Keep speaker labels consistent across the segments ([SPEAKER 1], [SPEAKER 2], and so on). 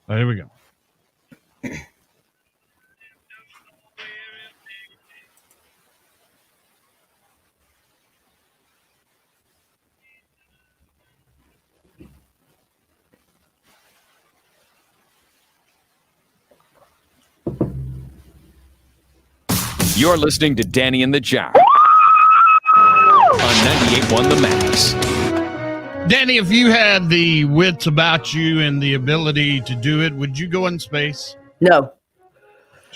[SPEAKER 1] Oh, here we go.
[SPEAKER 2] You're listening to Danny and the Jar on 98.1 The Max.
[SPEAKER 1] Danny, if you had the wits about you and the ability to do it, would you go in space?
[SPEAKER 3] No,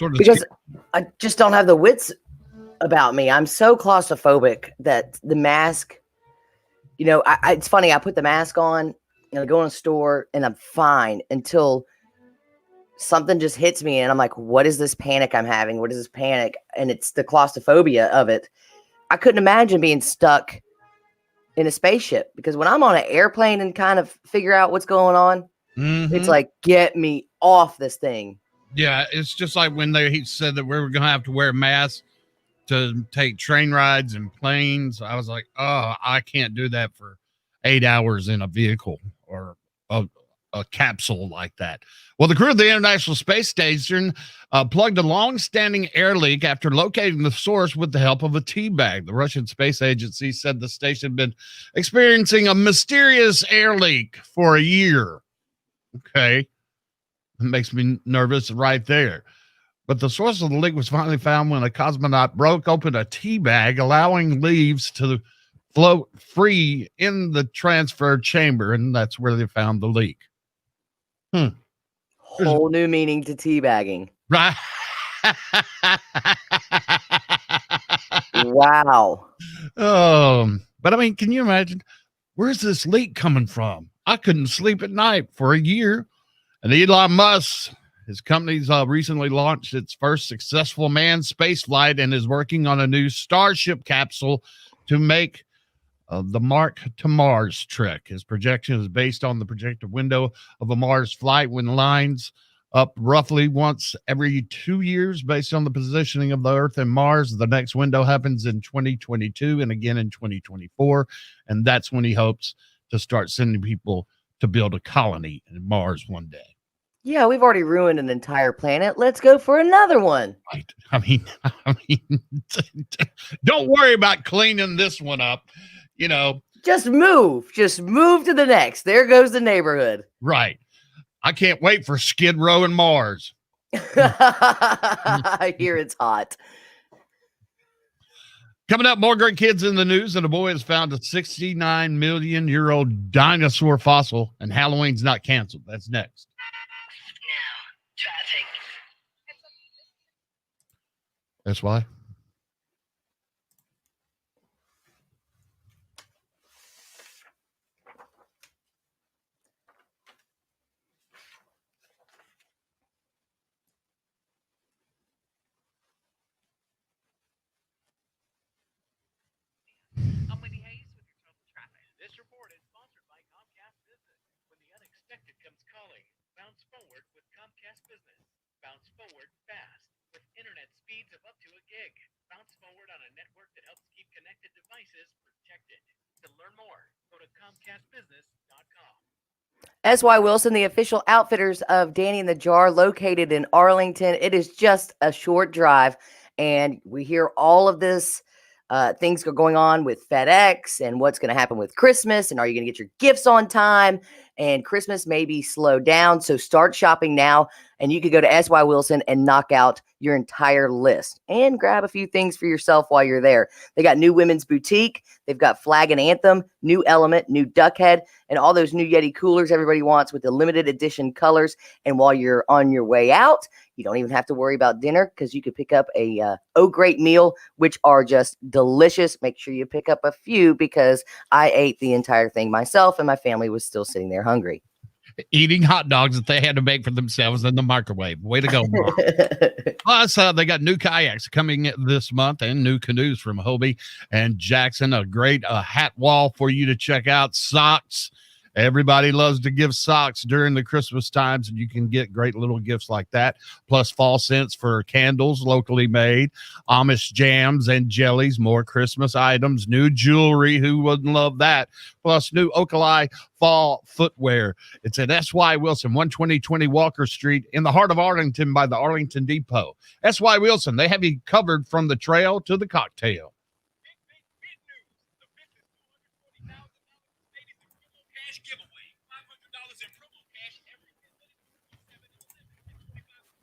[SPEAKER 1] Sort of
[SPEAKER 3] because I just don't have the wits about me. I'm so claustrophobic that the mask, it's funny. I put the mask on and I go in a store and I'm fine until something just hits me and I'm like, what is this panic I'm having? What is this panic? And it's the claustrophobia of it. I couldn't imagine being stuck in a spaceship because when I'm on an airplane and kind of figure out what's going on, it's like, get me off this thing.
[SPEAKER 1] Yeah, it's just like when he said that we were going to have to wear masks to take train rides and planes. I was like, oh, I can't do that for 8 hours in a vehicle or a capsule like that. Well, the crew of the International Space Station plugged a long-standing air leak after locating the source with the help of a tea bag. The Russian Space Agency said the station had been experiencing a mysterious air leak for a year. Okay. It makes me nervous right there. But the source of the leak was finally found when a cosmonaut broke open a tea bag, allowing leaves to float free in the transfer chamber, and that's where they found the leak.
[SPEAKER 3] Whole new meaning to teabagging.
[SPEAKER 1] Right.
[SPEAKER 3] Wow.
[SPEAKER 1] But I mean, can you imagine? Where's this leak coming from? I couldn't sleep at night for a year. And Elon Musk, his company's recently launched its first successful manned space flight and is working on a new Starship capsule to make the Mark to Mars trek. His projection is based on the projected window of a Mars flight when lines up roughly once every 2 years based on the positioning of the Earth and Mars. The next window happens in 2022 and again in 2024. And that's when he hopes to start sending people to build a colony in Mars one day.
[SPEAKER 3] Yeah, we've already ruined an entire planet. Let's go for another one.
[SPEAKER 1] Right. I mean, don't worry about cleaning this one up.
[SPEAKER 3] Just move to the next. There goes the neighborhood.
[SPEAKER 1] Right. I can't wait for Skid Row and Mars.
[SPEAKER 3] I hear it's hot.
[SPEAKER 1] Coming up, more great kids in the news, and a boy has found a 69 million year old dinosaur fossil, and Halloween's not canceled. That's next.
[SPEAKER 4] Now, traffic.
[SPEAKER 1] That's why.
[SPEAKER 4] I'm Wendy Hayes with your total traffic. This report is sponsored by Comcast Business. When the unexpected comes calling, bounce forward with Comcast Business. Bounce forward fast with internet speeds of up to a gig. Bounce forward on a network that helps keep connected devices protected. To learn more, go to ComcastBusiness.com.
[SPEAKER 3] S.Y. Wilson, the official outfitters of Danny and the Jar, located in Arlington. It is just a short drive, and we hear all of this. Things are going on with FedEx and what's going to happen with Christmas. And are you going to get your gifts on time? And Christmas may be slowed down. So start shopping now. And you could go to S.Y. Wilson and knock out your entire list and grab a few things for yourself while you're there. They got new women's boutique. They've got Flag and Anthem, new Element, new Duck Head, and all those new Yeti coolers everybody wants with the limited edition colors. And while you're on your way out, you don't even have to worry about dinner because you could pick up a great meal, which are just delicious. Make sure you pick up a few because I ate the entire thing myself and my family was still sitting there hungry.
[SPEAKER 1] Eating hot dogs that they had to make for themselves in the microwave. Way to go, Mom. Plus, they got new kayaks coming this month and new canoes from Hobie and Jackson. A great hat wall for you to check out. Socks Everybody loves to give socks during the Christmas times, and you can get great little gifts like that. Plus, fall scents for candles, locally made, Amish jams and jellies, more Christmas items, new jewelry. Who wouldn't love that? Plus, new Okalai fall footwear. It's at S.Y. Wilson, 12020 Walker Street, in the heart of Arlington by the Arlington Depot. S.Y. Wilson, they have you covered from the trail to the cocktail.
[SPEAKER 4] Big news. The business $240,000 ladies in promo cash giveaway. $500 in promo cash every 10 minutes. 7-Eleven.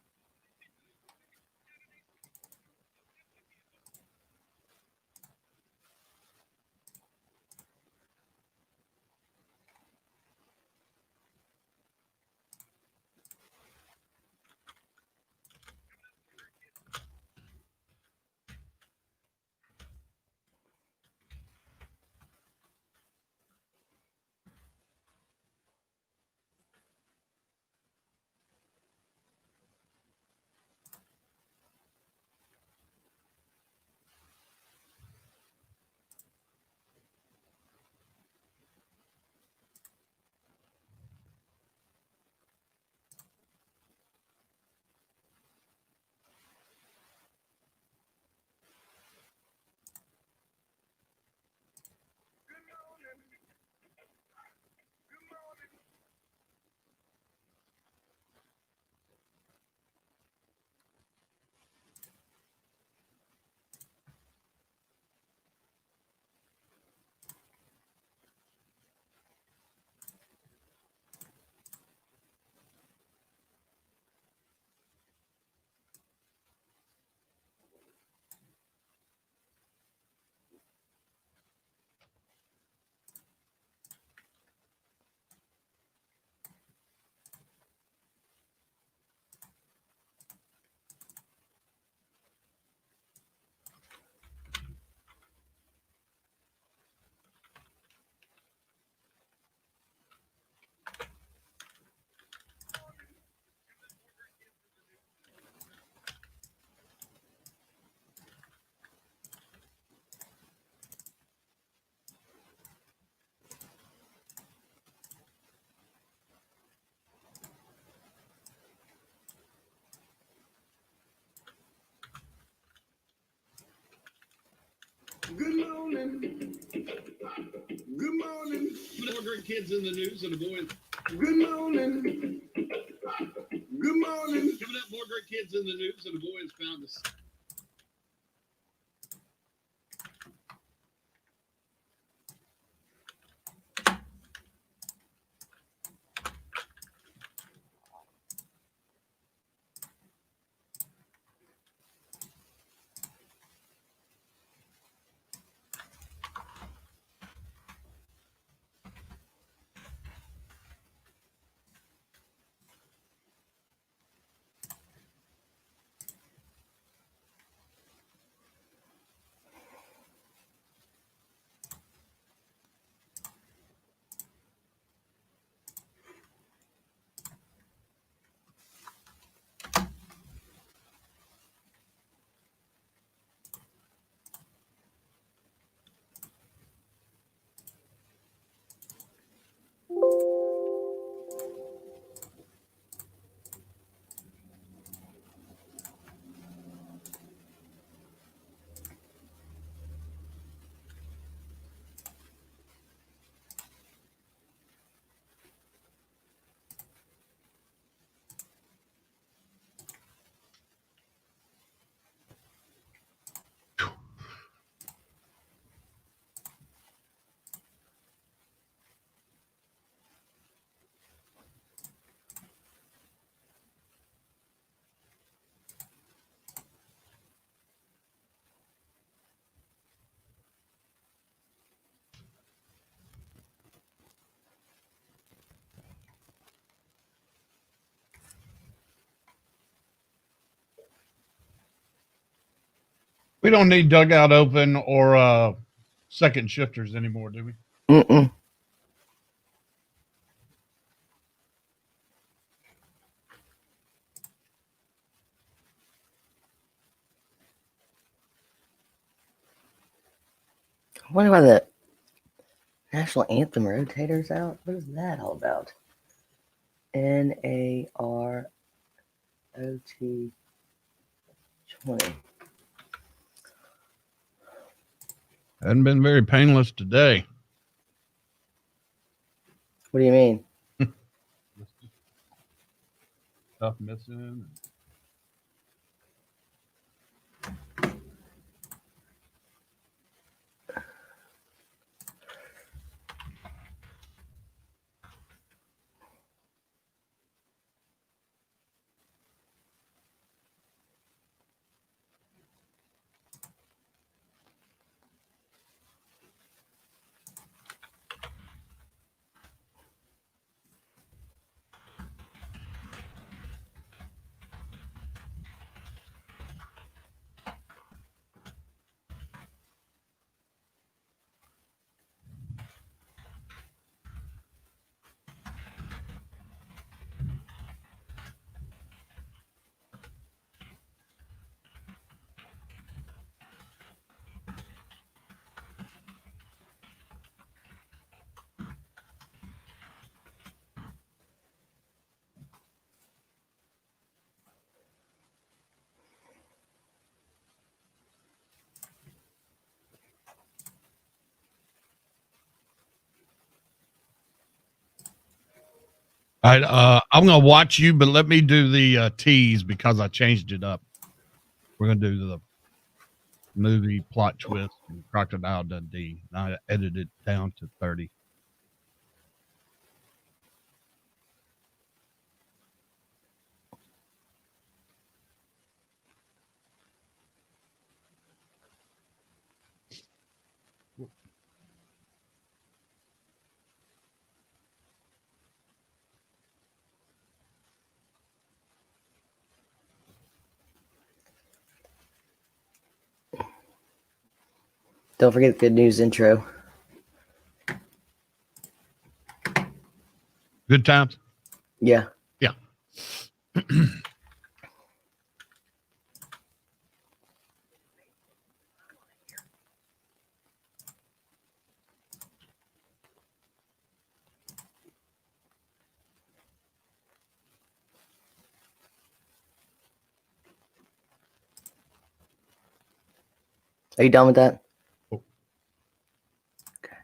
[SPEAKER 5] Good morning. Good morning. More kids in the news and going. Good morning. Good morning. Coming up, more great kids in the news and a boy has found us.
[SPEAKER 1] We don't need dugout open or second shifters anymore, do we?
[SPEAKER 3] Mm-mm. I wonder why the National Anthem rotators out? What is that all about? NAROT 20.
[SPEAKER 1] Hadn't been very painless today.
[SPEAKER 3] What do you mean?
[SPEAKER 1] Stuff missing. All right, I'm gonna watch you, but let me do the tease because I changed it up. We're gonna do the movie plot twist and Crocodile Dundee. I edited it down to 30.
[SPEAKER 3] Don't forget the good news intro.
[SPEAKER 1] Good times.
[SPEAKER 3] Yeah.
[SPEAKER 1] Yeah.
[SPEAKER 3] Are you done with that?
[SPEAKER 1] Oh.
[SPEAKER 3] Okay.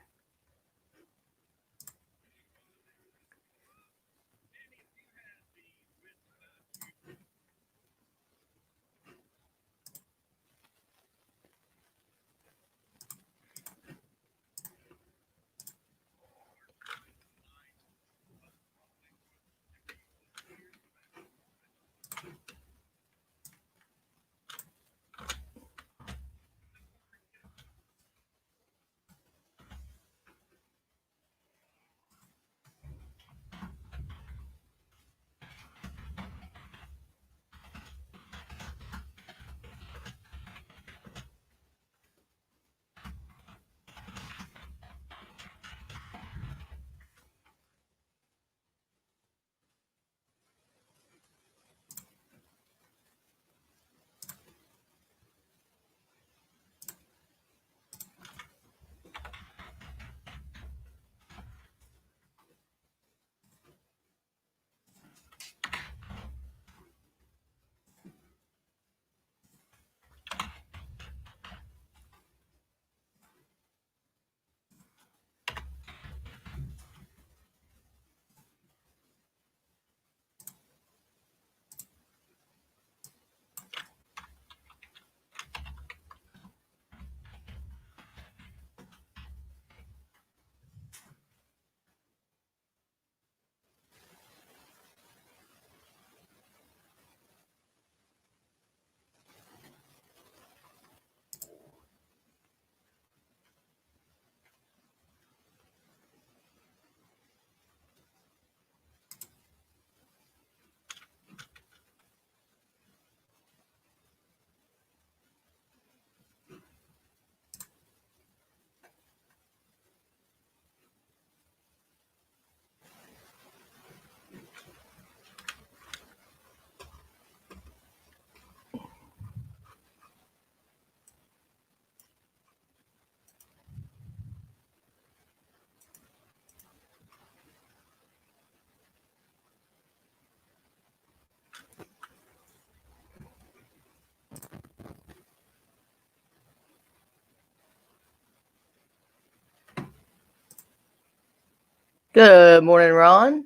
[SPEAKER 3] Good morning, Ron.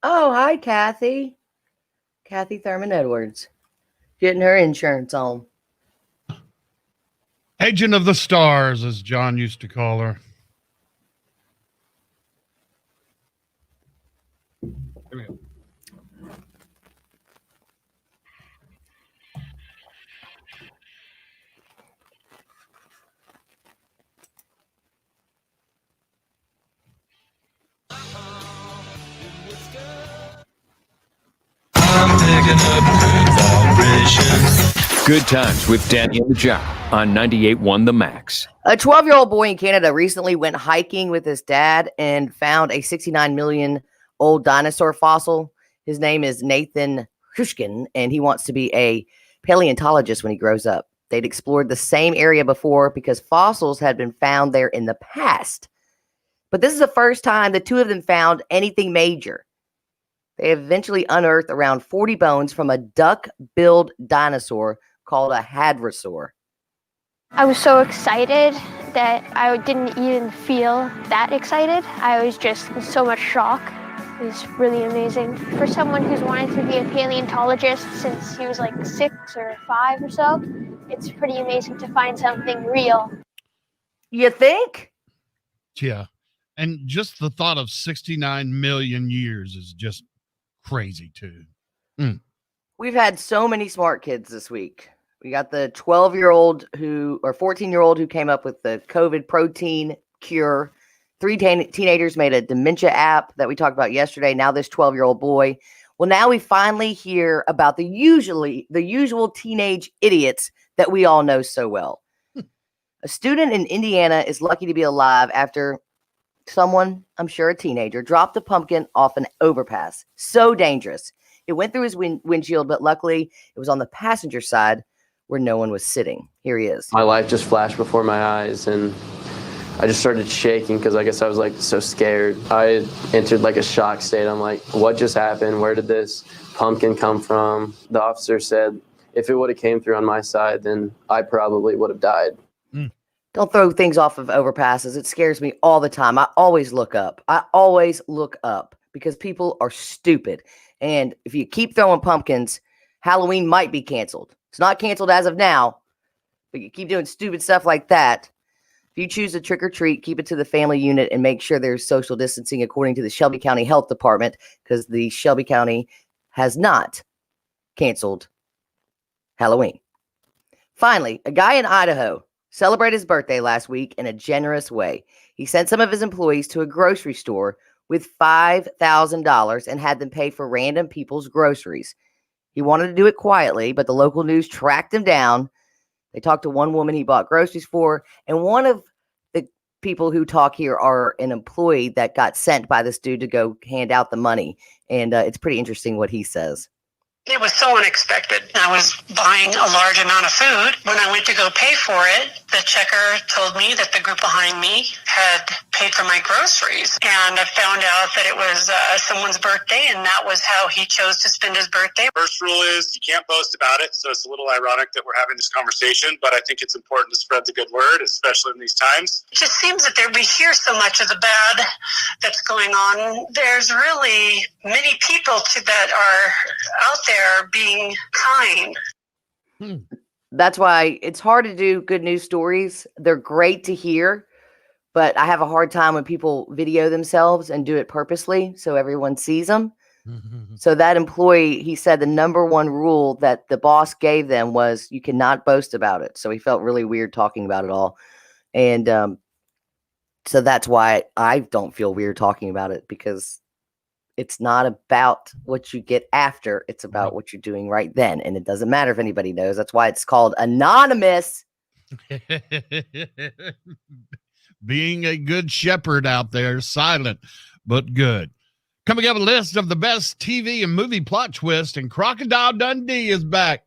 [SPEAKER 3] Oh, hi, Kathy. Kathy Thurman Edwards. Getting her insurance on.
[SPEAKER 1] Agent of the Stars, as John used to call her. Here we go.
[SPEAKER 2] Good times with Danny and the Jar on 98.1 The Max.
[SPEAKER 3] A 12-year-old boy in Canada recently went hiking with his dad and found a 69 million old dinosaur fossil. His name is Nathan Hushkin, and he wants to be a paleontologist when he grows up. They'd explored the same area before because fossils had been found there in the past. But this is the first time the two of them found anything major. They eventually unearthed around 40 bones from a duck-billed dinosaur called a hadrosaur.
[SPEAKER 6] I was so excited that I didn't even feel that excited. I was just in so much shock. It was really amazing. For someone who's wanted to be a paleontologist since he was like 6 or 5 or so, it's pretty amazing to find something real.
[SPEAKER 3] You think?
[SPEAKER 1] Yeah. And just the thought of 69 million years is just crazy, too.
[SPEAKER 3] We've had so many smart kids this week. We got the 12-year-old or 14-year-old who came up with the COVID protein cure. 3 teenagers made a dementia app that we talked about yesterday. Now this 12-year-old boy. Well, now we finally hear about the usual teenage idiots that we all know so well. A student in Indiana is lucky to be alive after someone, I'm sure a teenager, dropped a pumpkin off an overpass. So dangerous. It went through his windshield, but luckily it was on the passenger side where no one was sitting. Here he is.
[SPEAKER 7] My life just flashed before my eyes, and I just started shaking because I guess I was like so scared. I entered like a shock state. I'm like, what just happened? Where did this pumpkin come from? The officer said if it would have came through on my side, then I probably would have died.
[SPEAKER 3] Don't throw things off of overpasses. It scares me all the time. I always look up because people are stupid. And if you keep throwing pumpkins, Halloween might be canceled. It's not canceled as of now, but you keep doing stupid stuff like that. If you choose to trick or treat, keep it to the family unit and make sure there's social distancing according to the Shelby County Health Department, because the Shelby County has not canceled Halloween. Finally, a guy in Idaho celebrated his birthday last week in a generous way. He sent some of his employees to a grocery store with $5,000 and had them pay for random people's groceries. He wanted to do it quietly, but the local news tracked him down. They talked to one woman he bought groceries for, and one of the people who talk here are an employee that got sent by this dude to go hand out the money. And it's pretty interesting what he says.
[SPEAKER 8] It was so unexpected. I was buying a large amount of food. When I went to go pay for it, the checker told me that the group behind me had paid for my groceries. And I found out that it was someone's birthday, and that was how he chose to spend his birthday.
[SPEAKER 9] First rule is you can't boast about it, so it's a little ironic that we're having this conversation, but I think it's important to spread the good word, especially in these times.
[SPEAKER 8] It just seems that we hear so much of the bad that's going on. There's really many people that are out there being kind.
[SPEAKER 3] That's why it's hard to do good news stories. They're great to hear, but I have a hard time when people video themselves and do it purposely so everyone sees them. So that employee, he said the number one rule that the boss gave them was you cannot boast about it. So he felt really weird talking about it all. And so that's why I don't feel weird talking about it, because it's not about what you get after. It's about what you're doing right then. And it doesn't matter if anybody knows. That's why it's called anonymous.
[SPEAKER 1] Being a good shepherd out there, silent but good. Coming up, a list of the best TV and movie plot twists, and Crocodile Dundee is back.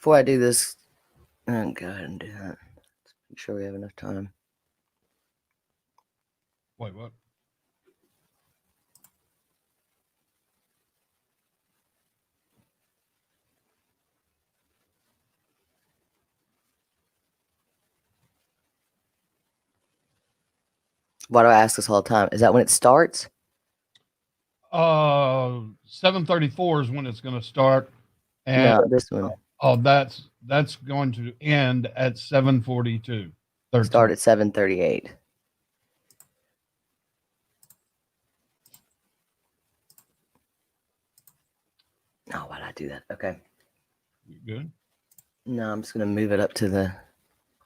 [SPEAKER 3] Before I do this, go ahead and do that. Let's make sure we have enough time.
[SPEAKER 1] Wait, what?
[SPEAKER 3] Why do I ask this all the time? Is that when it starts?
[SPEAKER 1] 7:34 is when it's going to start, and
[SPEAKER 3] No, this one.
[SPEAKER 1] that's going to end at 7:42.
[SPEAKER 3] Start at 7:38. Oh, why did I do that? Okay.
[SPEAKER 1] You good?
[SPEAKER 3] No, I'm just gonna move it up to the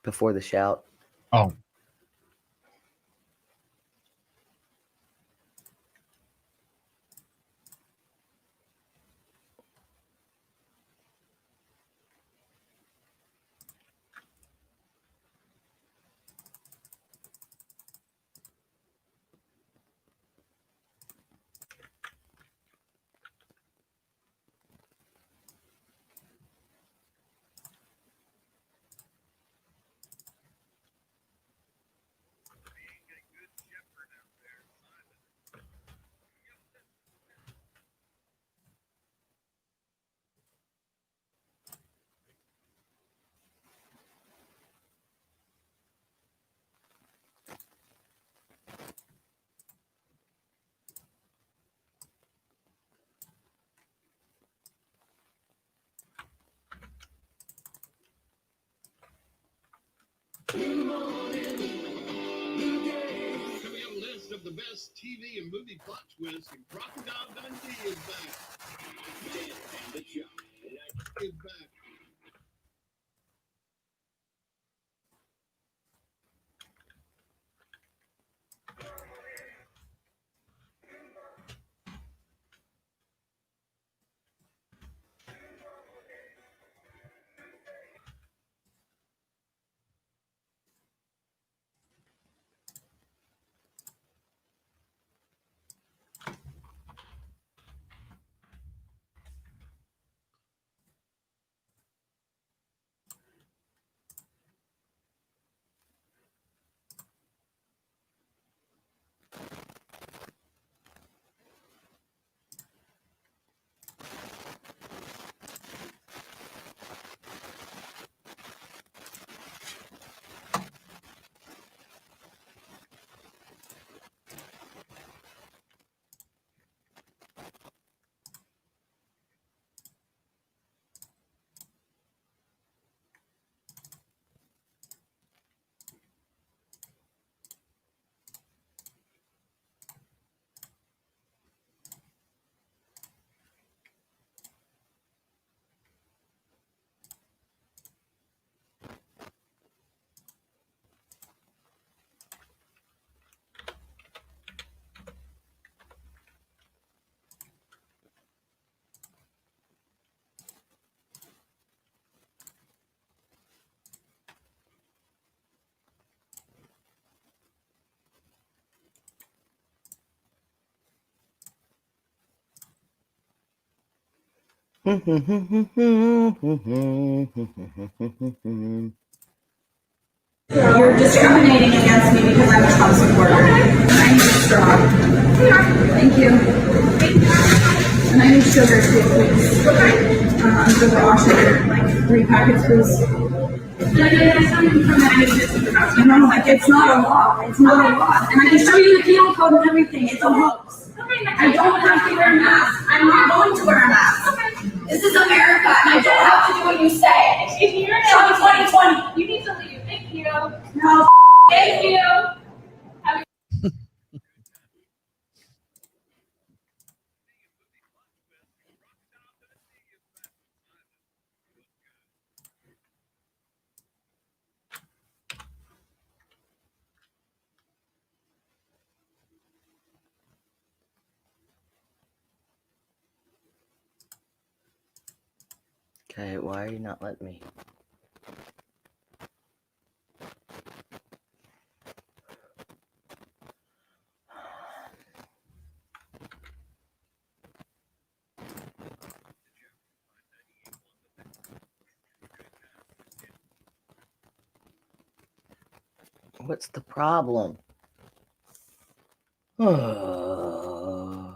[SPEAKER 3] before the shout.
[SPEAKER 1] Oh.
[SPEAKER 5] Coming up, list of the best TV and movie plot twists, and Crocodile Dundee is back. Dan and the Jock is back.
[SPEAKER 10] You're discriminating against me because I'm a Trump supporter. I need straw. Thank you. And I need sugar too, please. The raw sugar, like 3 packets, please. No, like it's not a law. It's not a law. And I can show you the penal code and everything. It's a hoax. I don't have to wear a mask. I'm not going to wear a mask. This is America, and I don't have to do what you say. Trump 2020. You need to leave. Thank you. No, thank you.
[SPEAKER 3] Okay, why are you not letting me? What's the problem? Oh.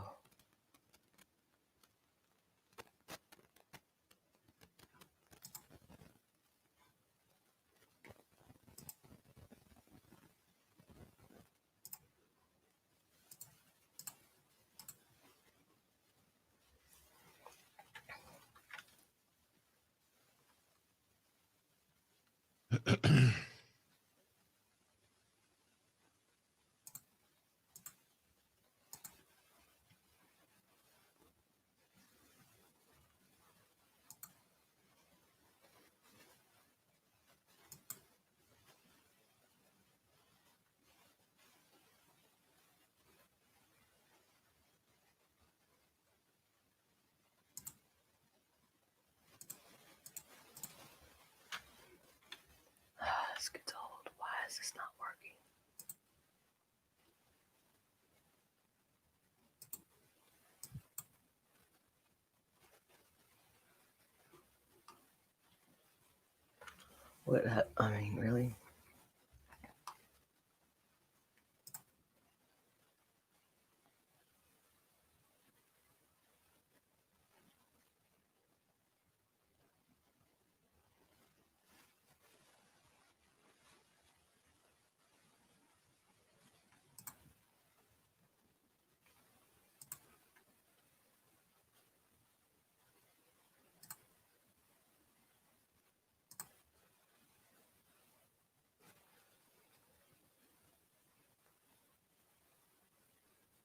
[SPEAKER 3] This gets old. Why is this not working? What? I mean, really?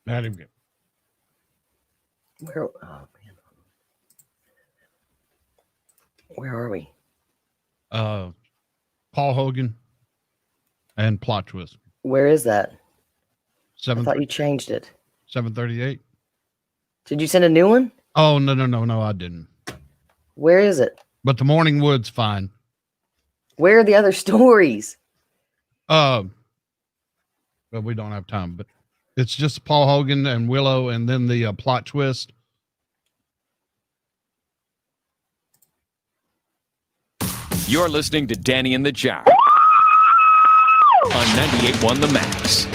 [SPEAKER 1] Not even good.
[SPEAKER 3] Where? Oh man. Where are we?
[SPEAKER 1] Paul Hogan and plot twist.
[SPEAKER 3] Where is that? I
[SPEAKER 1] 7
[SPEAKER 3] thought you changed it.
[SPEAKER 1] 738.
[SPEAKER 3] Did you send a new one?
[SPEAKER 1] Oh, no, I didn't.
[SPEAKER 3] Where is it?
[SPEAKER 1] But the Morning Wood's fine.
[SPEAKER 3] Where are the other stories?
[SPEAKER 1] But we don't have time. But it's just Paul Hogan and Willow, and then the plot twist.
[SPEAKER 2] You're listening to Danny and the Jar on 98.1 The Max.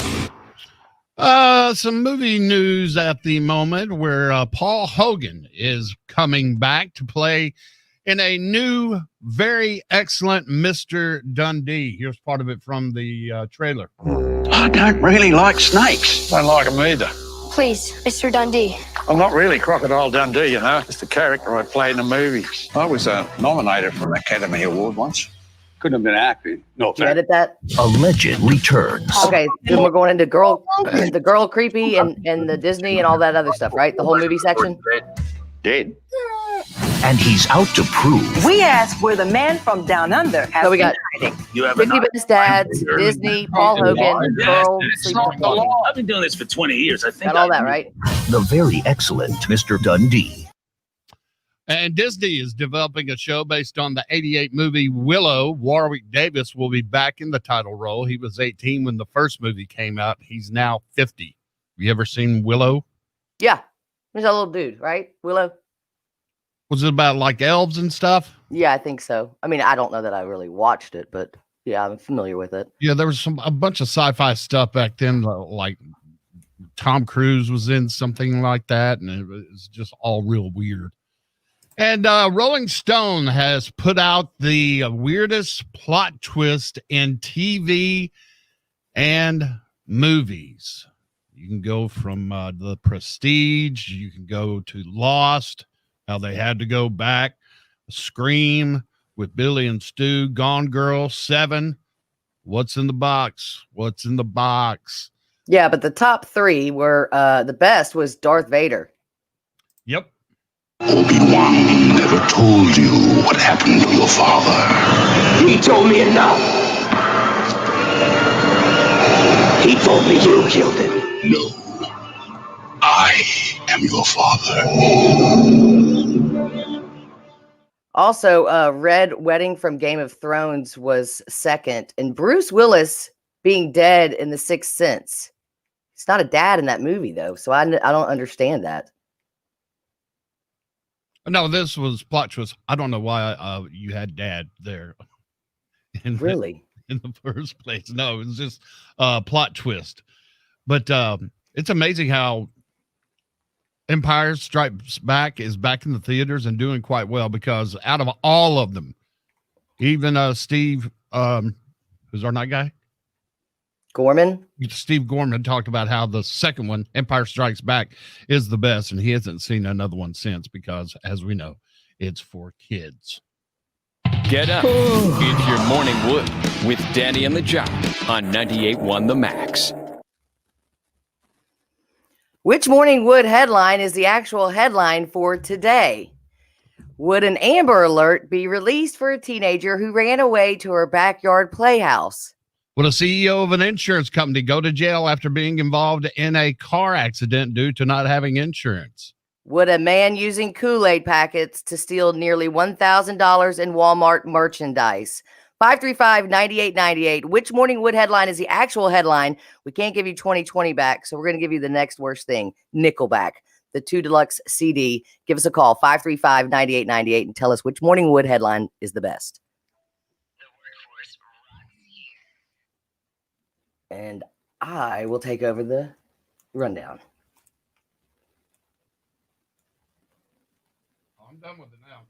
[SPEAKER 1] Some movie news at the moment where Paul Hogan is coming back to play in a new, very excellent Mr. Dundee. Here's part of it from the trailer.
[SPEAKER 11] I don't really like snakes.
[SPEAKER 12] Don't like them either.
[SPEAKER 6] Please, Mr. Dundee.
[SPEAKER 12] I'm not really Crocodile Dundee, you know. It's the character I play in the movies. I was nominated for an Academy Award once.
[SPEAKER 11] Couldn't have been acting. No,
[SPEAKER 3] Did you edit that?
[SPEAKER 13] A legend returns.
[SPEAKER 3] Okay, then we're going into the girl creepy and the Disney and all that other stuff, right? The whole movie section.
[SPEAKER 12] Dead.
[SPEAKER 13] And he's out to prove.
[SPEAKER 14] We asked where the man from down under has
[SPEAKER 3] So we got
[SPEAKER 14] been hiding.
[SPEAKER 11] You have
[SPEAKER 3] Dickie Best Dads, Disney, Paul Hogan, Girl, Sleep
[SPEAKER 11] It's not the
[SPEAKER 3] Talking.
[SPEAKER 11] law. I've been doing this for 20 years. I think
[SPEAKER 3] Got all that, right?
[SPEAKER 13] The very excellent Mr. Dundee.
[SPEAKER 1] And Disney is developing a show based on the 88 movie Willow. Warwick Davis will be back in the title role. He was 18 when the first movie came out. He's now 50. Have you ever seen Willow?
[SPEAKER 3] Yeah. There's a little dude, right? Willow?
[SPEAKER 1] Was it about like elves and stuff?
[SPEAKER 3] Yeah, I think so. I mean, I don't know that I really watched it, but yeah, I'm familiar with it.
[SPEAKER 1] Yeah, there was a bunch of sci-fi stuff back then, like Tom Cruise was in something like that, and it was just all real weird. And Rolling Stone has put out the weirdest plot twist in TV and movies. You can go from The Prestige, you can go to Lost, how they had to go back, Scream with Billy and Stu, Gone Girl, Seven. What's in the box? What's in the box?
[SPEAKER 3] Yeah, but the top three were the best was Darth Vader.
[SPEAKER 1] Yep.
[SPEAKER 5] Obi-Wan never told you what happened to your father.
[SPEAKER 14] He told me enough. He told me you killed him.
[SPEAKER 5] No. I am your father.
[SPEAKER 3] Also, Red Wedding from Game of Thrones was second, and Bruce Willis being dead in The Sixth Sense. He's not a dad in that movie, though, so I don't understand that.
[SPEAKER 1] No, this was plot twist. I don't know why you had dad there.
[SPEAKER 3] Really?
[SPEAKER 1] in the first place. No, it was just a plot twist. But it's amazing how Empire Strikes Back is back in the theaters and doing quite well, because out of all of them, even Steve, who's our night guy?
[SPEAKER 3] Gorman.
[SPEAKER 1] Steve Gorman talked about how the second one, Empire Strikes Back, is the best, and he hasn't seen another one since because, as we know, it's for kids.
[SPEAKER 2] Get up. It's your Morning Wood with Danny and the Jock on 98.1 The Max.
[SPEAKER 3] Which Morning Wood headline is the actual headline for today? Would an Amber Alert be released for a teenager who ran away to her backyard playhouse?
[SPEAKER 1] Would a CEO of an insurance company go to jail after being involved in a car accident due to not having insurance?
[SPEAKER 3] Would a man using Kool-Aid packets to steal nearly $1,000 in Walmart merchandise? 535-9898. Which Morning Wood headline is the actual headline? We can't give you 2020 back, so we're going to give you the next worst thing, Nickelback, the 2 Deluxe CD. Give us a call, 535-9898, and tell us which Morning Wood headline is the best. And I will take over the rundown.
[SPEAKER 1] I'm done with it now.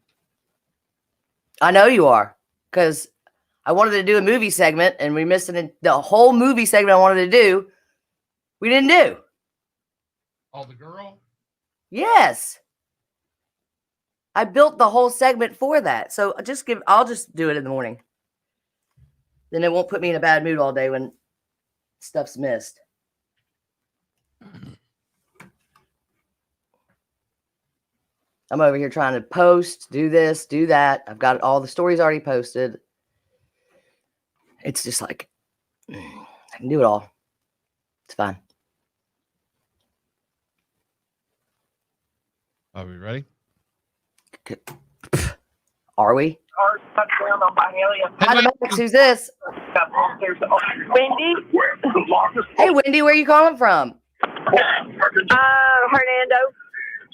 [SPEAKER 3] I know you are, because I wanted to do a movie segment, and we missed the whole movie segment I wanted to do. We didn't do.
[SPEAKER 1] Oh, the girl?
[SPEAKER 3] Yes. I built the whole segment for that. So I'll just do it in the morning. Then it won't put me in a bad mood all day when stuff's missed. I'm over here trying to post, do this, do that. I've got all the stories already posted. It's just like, I can do it all. It's fine.
[SPEAKER 1] Are we ready?
[SPEAKER 3] Are we?
[SPEAKER 10] Touchdown on Byhalia.
[SPEAKER 3] Hi, Max. Who's this?
[SPEAKER 10] Wendy.
[SPEAKER 3] Hey, Wendy, where are you calling from?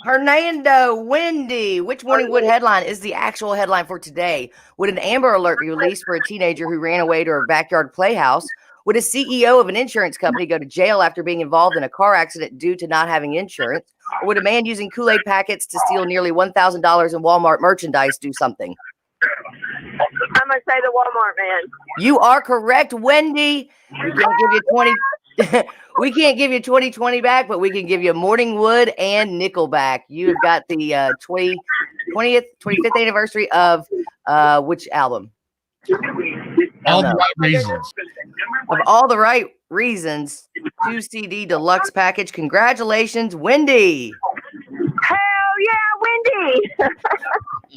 [SPEAKER 3] Hernando. Wendy. Which Morning Wood headline is the actual headline for today? Would an Amber Alert be released for a teenager who ran away to her backyard playhouse? Would a CEO of an insurance company go to jail after being involved in a car accident due to not having insurance? Or would a man using Kool-Aid packets to steal nearly $1,000 in Walmart merchandise do something?
[SPEAKER 10] I'm going to say the Walmart man.
[SPEAKER 3] You are correct, Wendy. We can't give you 20. We can't give you 2020 back, but we can give you Morning Wood and Nickelback. You have got the 25th anniversary of which album?
[SPEAKER 1] All the right reasons.
[SPEAKER 3] Of all the right reasons. 2 CD deluxe package. Congratulations, Wendy.
[SPEAKER 10] Hell yeah, Wendy.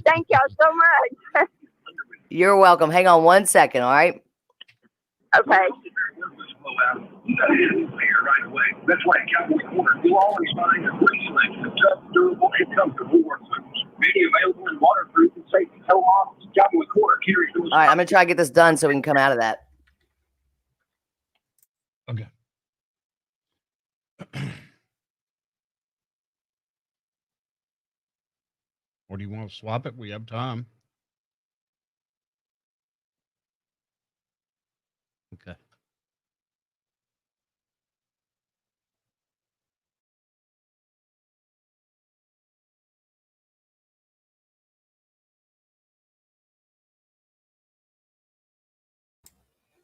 [SPEAKER 10] Thank y'all so much.
[SPEAKER 3] You're welcome. Hang on 1 second, all right?
[SPEAKER 10] Okay.
[SPEAKER 5] Right away. That's why at Cowboy Corner, you'll always find a free selection of tough, durable, and comfortable work boots. Many available in waterproof and safety toe models. Cowboy Corner carries them.
[SPEAKER 3] All right, I'm going to try to get this done so we can come out of that.
[SPEAKER 1] Okay. Or do you want to swap it? We have time. Okay.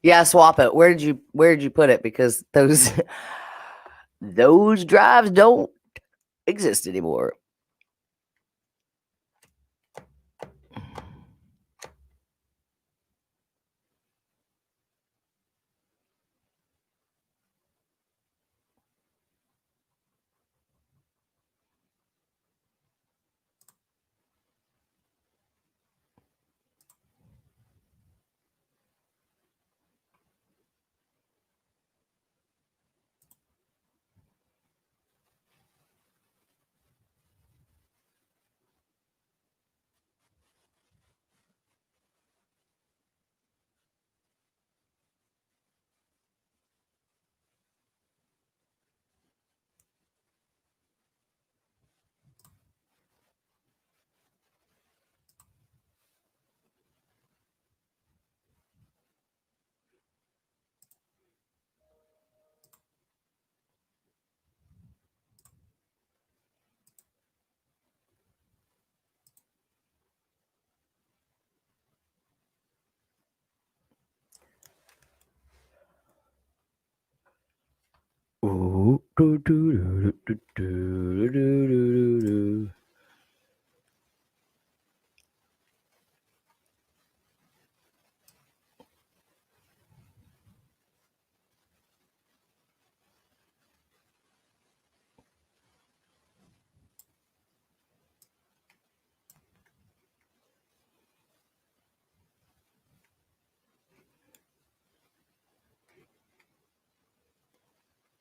[SPEAKER 3] Yeah, swap it. Where did you put it? Because those drives don't exist anymore.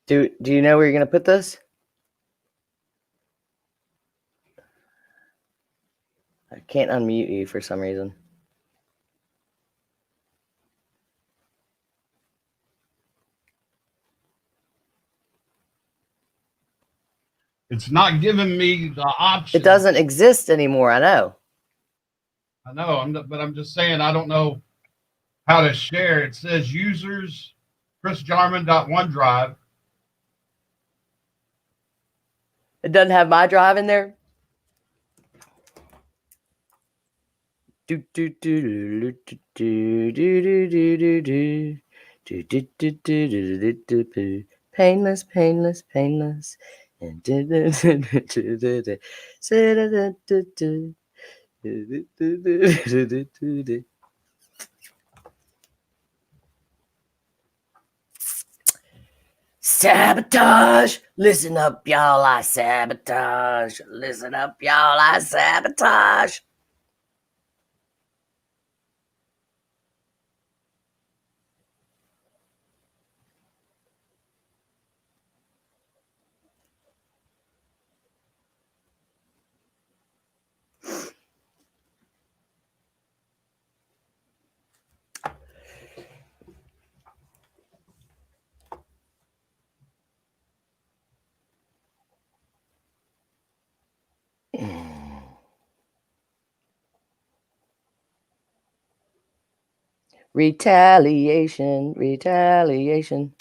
[SPEAKER 3] Do you know where you're gonna put this? I can't unmute you for some reason.
[SPEAKER 1] It's not giving me the option.
[SPEAKER 3] It doesn't exist anymore. I know.
[SPEAKER 1] I know, but I'm just saying I don't know how to share. It says users chrisjarman.onedrive.
[SPEAKER 3] It doesn't have my drive in there. Painless, painless, painless. Sabotage! Listen up, y'all. I sabotage. Listen up, y'all. I sabotage. Retaliation, retaliation.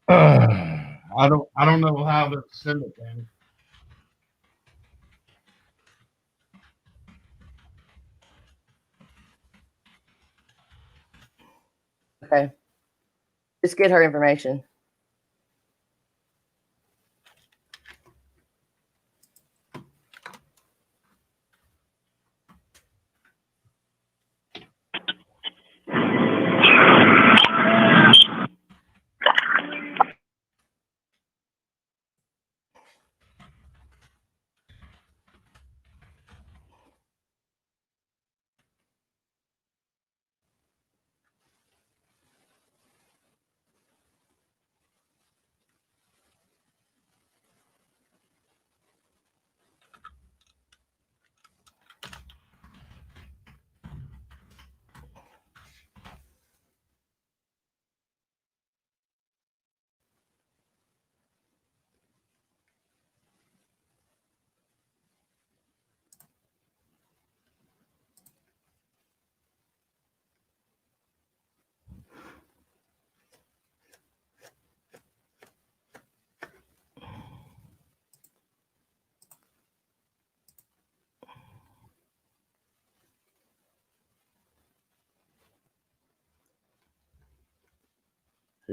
[SPEAKER 1] I don't know how to send it, Danny.
[SPEAKER 3] Okay. Just get her information.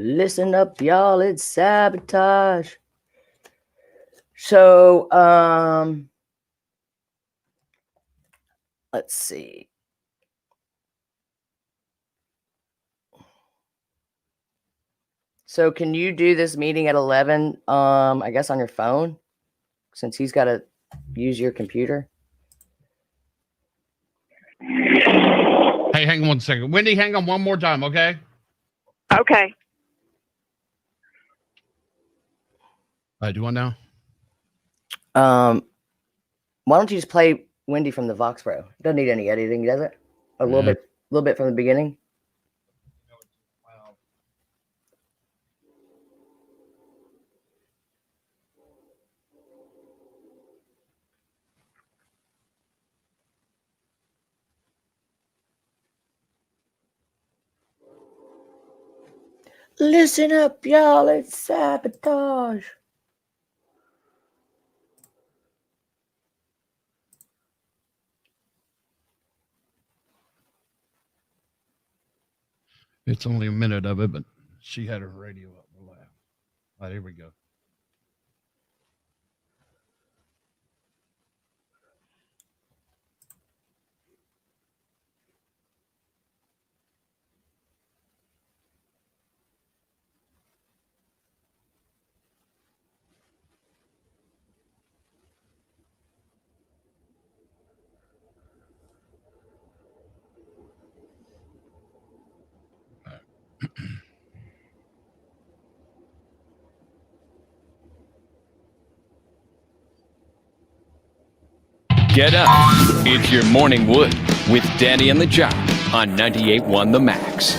[SPEAKER 3] Listen up, y'all. It's sabotage. So, let's see. So can you do this meeting at 11, I guess on your phone, since he's got to use your computer?
[SPEAKER 1] Hey, hang on 1 second. Wendy, hang on one more time, okay?
[SPEAKER 15] Okay.
[SPEAKER 1] All right, do one now.
[SPEAKER 3] Why don't you just play Wendy from the Vox Pro? Doesn't need any editing, does it? A little bit from the beginning. Listen up, y'all. It's sabotage.
[SPEAKER 1] It's only a minute of it, but she had her radio up. All right, here we go.
[SPEAKER 2] Get up. It's your morning wood with Danny and the Jock on 98.1 The Max.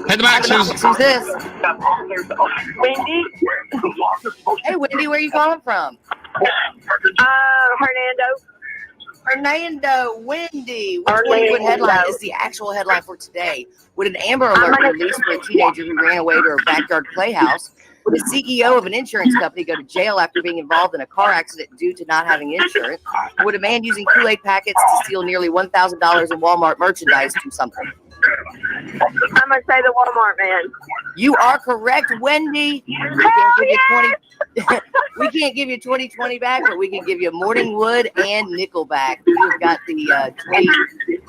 [SPEAKER 1] Hey, The Max,
[SPEAKER 3] Who's this?
[SPEAKER 15] Wendy?
[SPEAKER 3] Hey, Wendy, where are you calling from? Hernando, Wendy. Which Hollywood headline is the actual headline for today? Would an Amber Alert be released for a teenager who ran away to her backyard playhouse? Would the CEO of an insurance company go to jail after being involved in a car accident due to not having insurance? Would a man using Kool-Aid packets to steal nearly $1,000 in Walmart merchandise do something?
[SPEAKER 15] I'm going to say the Walmart man.
[SPEAKER 3] You are correct, Wendy. We can't give you 2020 back, but we can give you Morning Wood and Nickelback. We've got the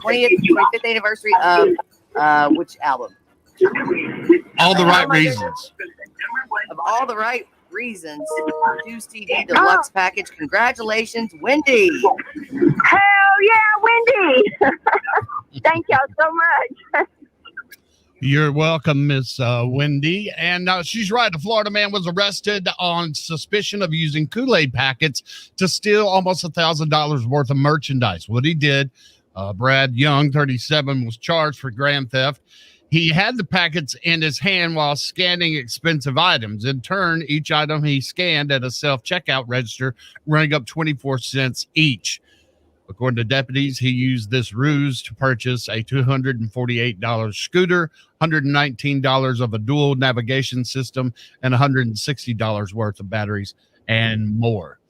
[SPEAKER 3] 25th anniversary of which album?
[SPEAKER 1] All the Right Reasons.
[SPEAKER 3] Of All the Right Reasons. Juice TV Deluxe Package. Congratulations, Wendy.
[SPEAKER 15] Hell yeah, Wendy. Thank y'all so much.
[SPEAKER 1] You're welcome, Miss Wendy. And she's right. A Florida man was arrested on suspicion of using Kool-Aid packets to steal almost $1,000 worth of merchandise. What he did, Brad Young, 37, was charged for grand theft. He had the packets in his hand while scanning expensive items. In turn, each item he scanned at a self-checkout register, running up 24 cents each. According to deputies, he used this ruse to purchase a $248 scooter, $119 of a dual navigation system, and $160 worth of batteries and more.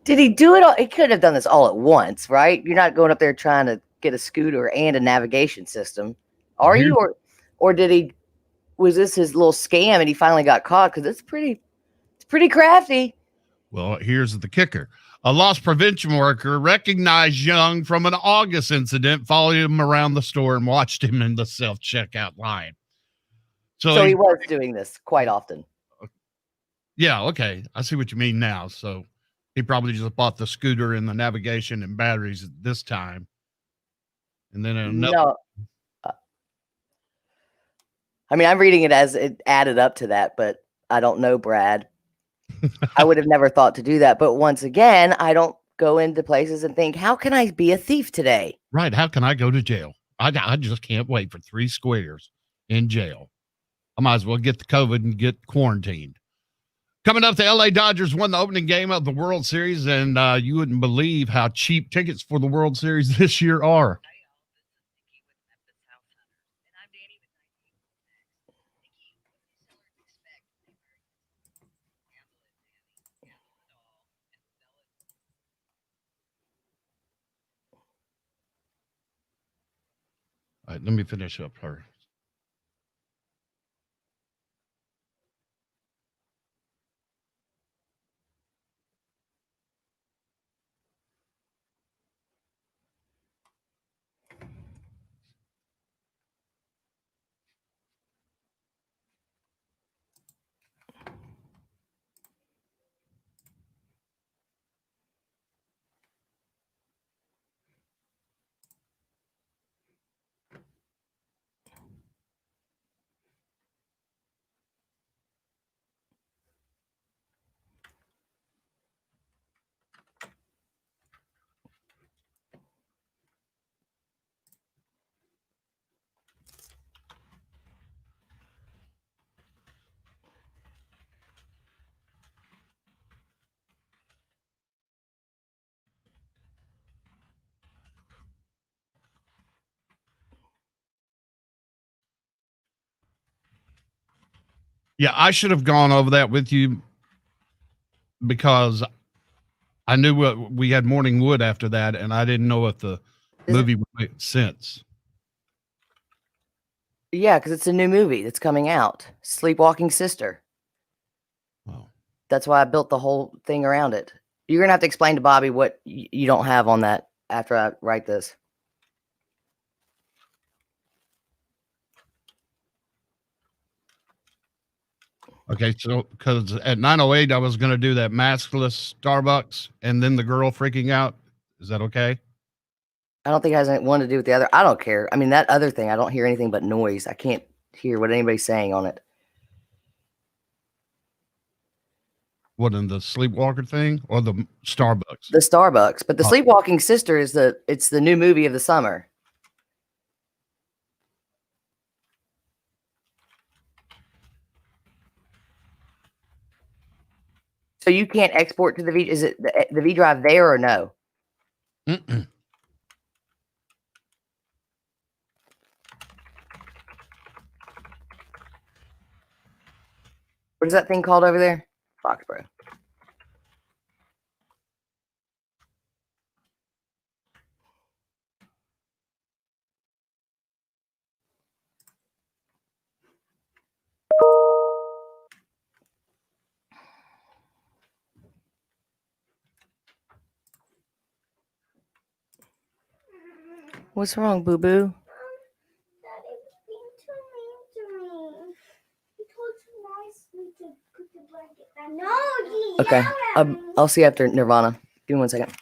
[SPEAKER 3] Did he do it all? He could have done this all at once, right? You're not going up there trying to get a scooter and a navigation system, are you? Or did he? Was this his little scam and he finally got caught? Because it's pretty crafty.
[SPEAKER 1] Well, here's the kicker. A loss prevention worker recognized Young from an August incident, followed him around the store, and watched him in the self-checkout line.
[SPEAKER 3] So he was doing this quite often.
[SPEAKER 1] Yeah, okay. I see what you mean now. So he probably just bought the scooter and the navigation and batteries at this time. And then
[SPEAKER 3] No. I mean, I'm reading it as it added up to that, but I don't know, Brad. I would have never thought to do that. But once again, I don't go into places and think, how can I be a thief today?
[SPEAKER 1] Right. How can I go to jail? I just can't wait for 3 squares in jail. I might as well get the COVID and get quarantined. Coming up, the LA Dodgers won the opening game of the World Series, and you wouldn't believe how cheap tickets for the World Series this year are. All right, let me finish up her. Yeah, I should have gone over that with you because I knew what we had Morning Wood after that, and I didn't know if the movie would make sense.
[SPEAKER 3] Yeah, because it's a new movie that's coming out, Sleepwalking Sister.
[SPEAKER 1] Wow.
[SPEAKER 3] That's why I built the whole thing around it. You're gonna have to explain to Bobby what you don't have on that after I write this.
[SPEAKER 1] Okay, so because at 9:08 I was going to do that maskless Starbucks, and then the girl freaking out. Is that okay?
[SPEAKER 3] I don't think it has one to do with the other. I don't care. I mean, that other thing, I don't hear anything but noise. I can't hear what anybody's saying on it.
[SPEAKER 1] What, in the Sleepwalker thing or the Starbucks?
[SPEAKER 3] The Starbucks, but the
[SPEAKER 1] Oh.
[SPEAKER 3] Sleepwalking Sister is it's the new movie of the summer. So you can't export to the V. Is it the V drive there or no?
[SPEAKER 1] Mm-mm.
[SPEAKER 3] What is that thing called over there? Foxborough. What's wrong, boo boo? Okay, I'll see you after Nirvana. Give me 1 second.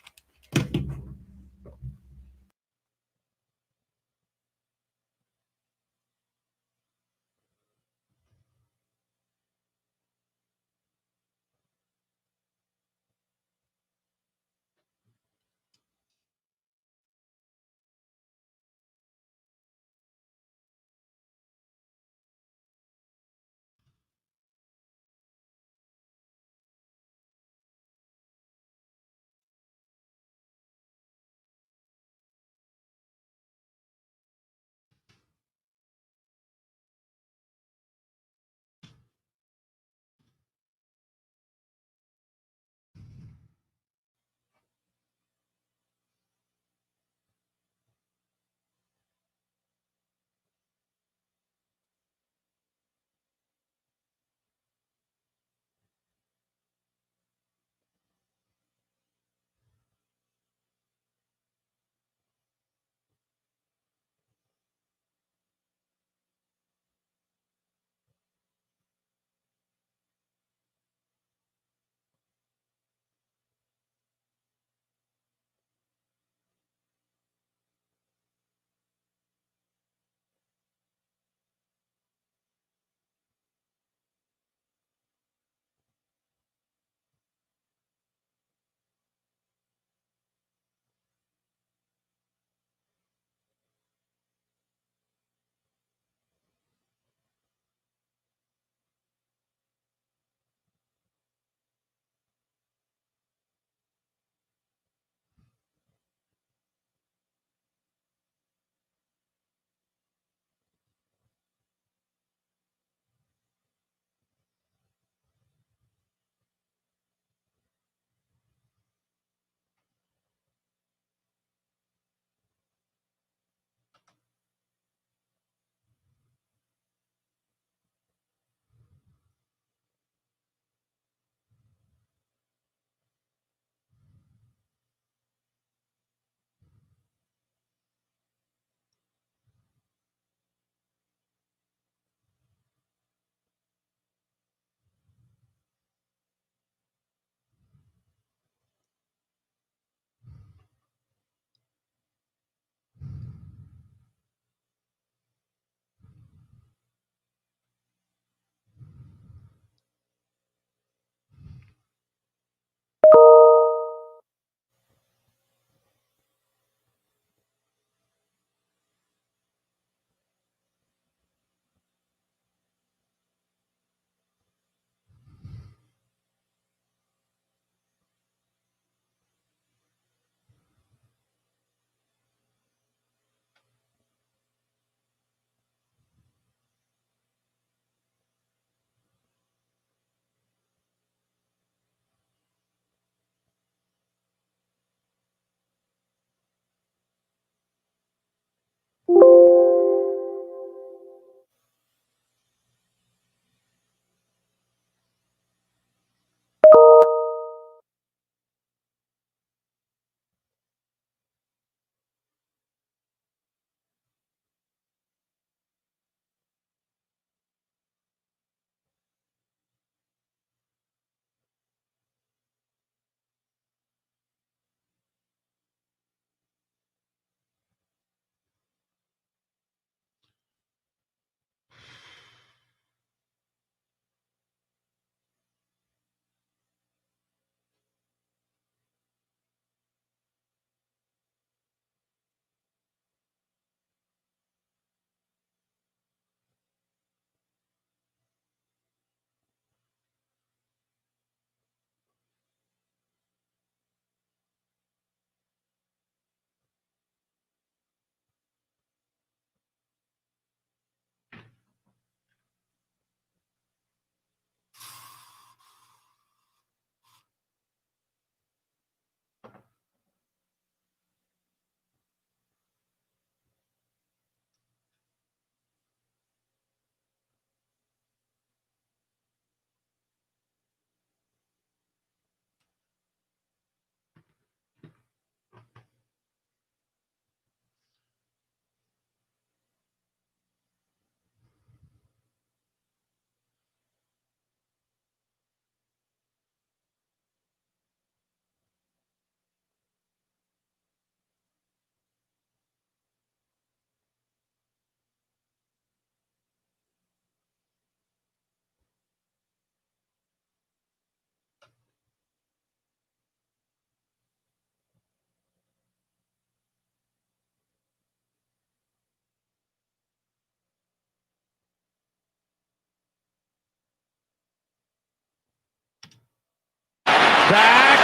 [SPEAKER 16] Back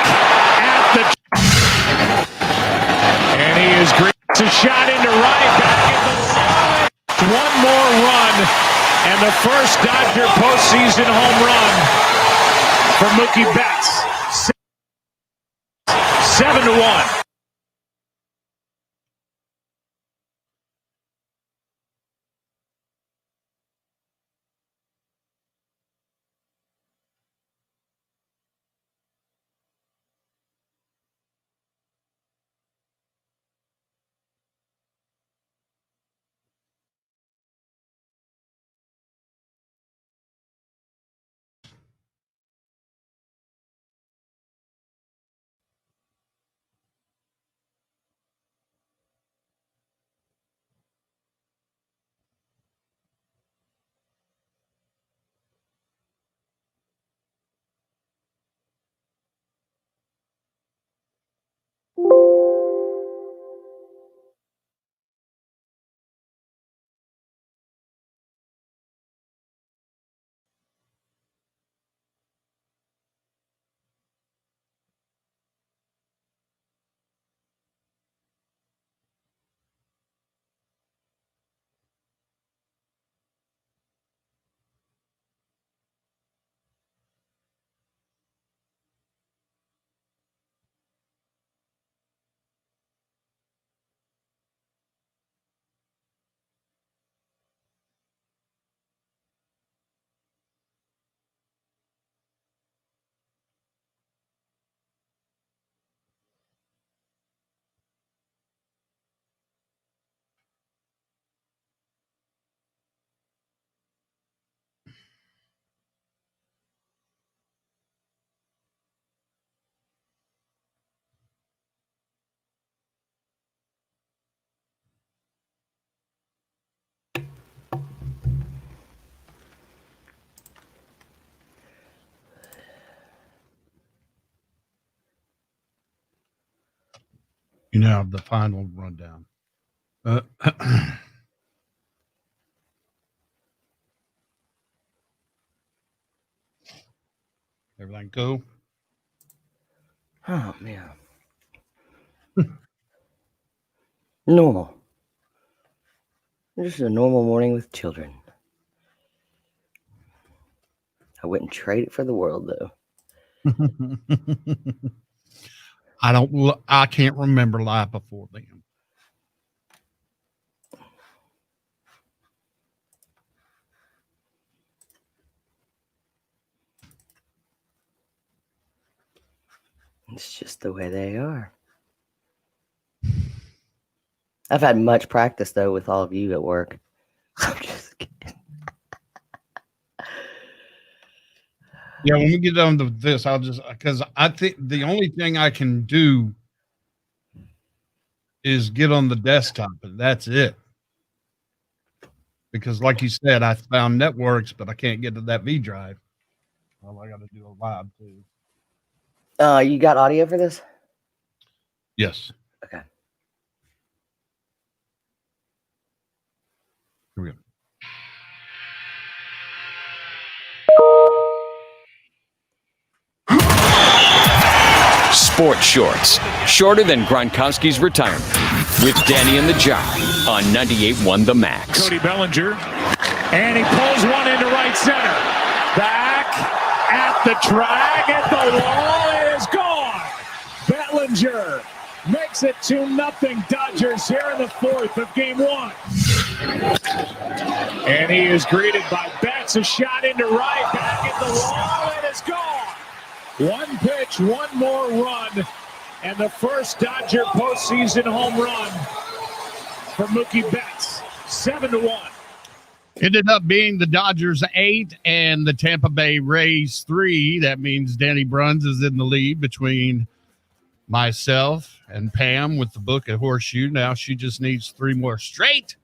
[SPEAKER 16] at the. And he is great. It's a shot into right. Back at the line. One more run. And the first Dodger postseason home run for Mookie Betts. 7-1.
[SPEAKER 1] You now have the final rundown. Everything cool?
[SPEAKER 3] Oh, man. Normal. Just a normal morning with children. I wouldn't trade it for the world, though.
[SPEAKER 1] I can't remember life before then.
[SPEAKER 3] It's just the way they are. I've had much practice, though, with all of you at work. I'm just kidding.
[SPEAKER 1] Yeah, when we get down to this, because I think the only thing I can do is get on the desktop, and that's it. Because, like you said, I found networks, but I can't get to that V drive. Well, I got to do a live too.
[SPEAKER 3] You got audio for this?
[SPEAKER 1] Yes.
[SPEAKER 3] Okay.
[SPEAKER 1] Here we go.
[SPEAKER 2] Sports Shorts, shorter than Gronkowski's retirement, with Danny and the Jar on 98.1 The Max.
[SPEAKER 16] Cody Bellinger, and he pulls one into right center. Back at the track, at the wall, it is gone. Bellinger makes it 2-0 Dodgers here in the fourth of game one. And he is greeted by Betts, a shot into right, back at the wall, it is gone. One pitch, one more run, and the first Dodger postseason home run for Mookie Betts. 7-1.
[SPEAKER 1] Ended up being the Dodgers 8 and the Tampa Bay Rays 3. That means Danny Bruns is in the lead between myself and Pam with the book at Horseshoe. Now she just needs 3 more straight.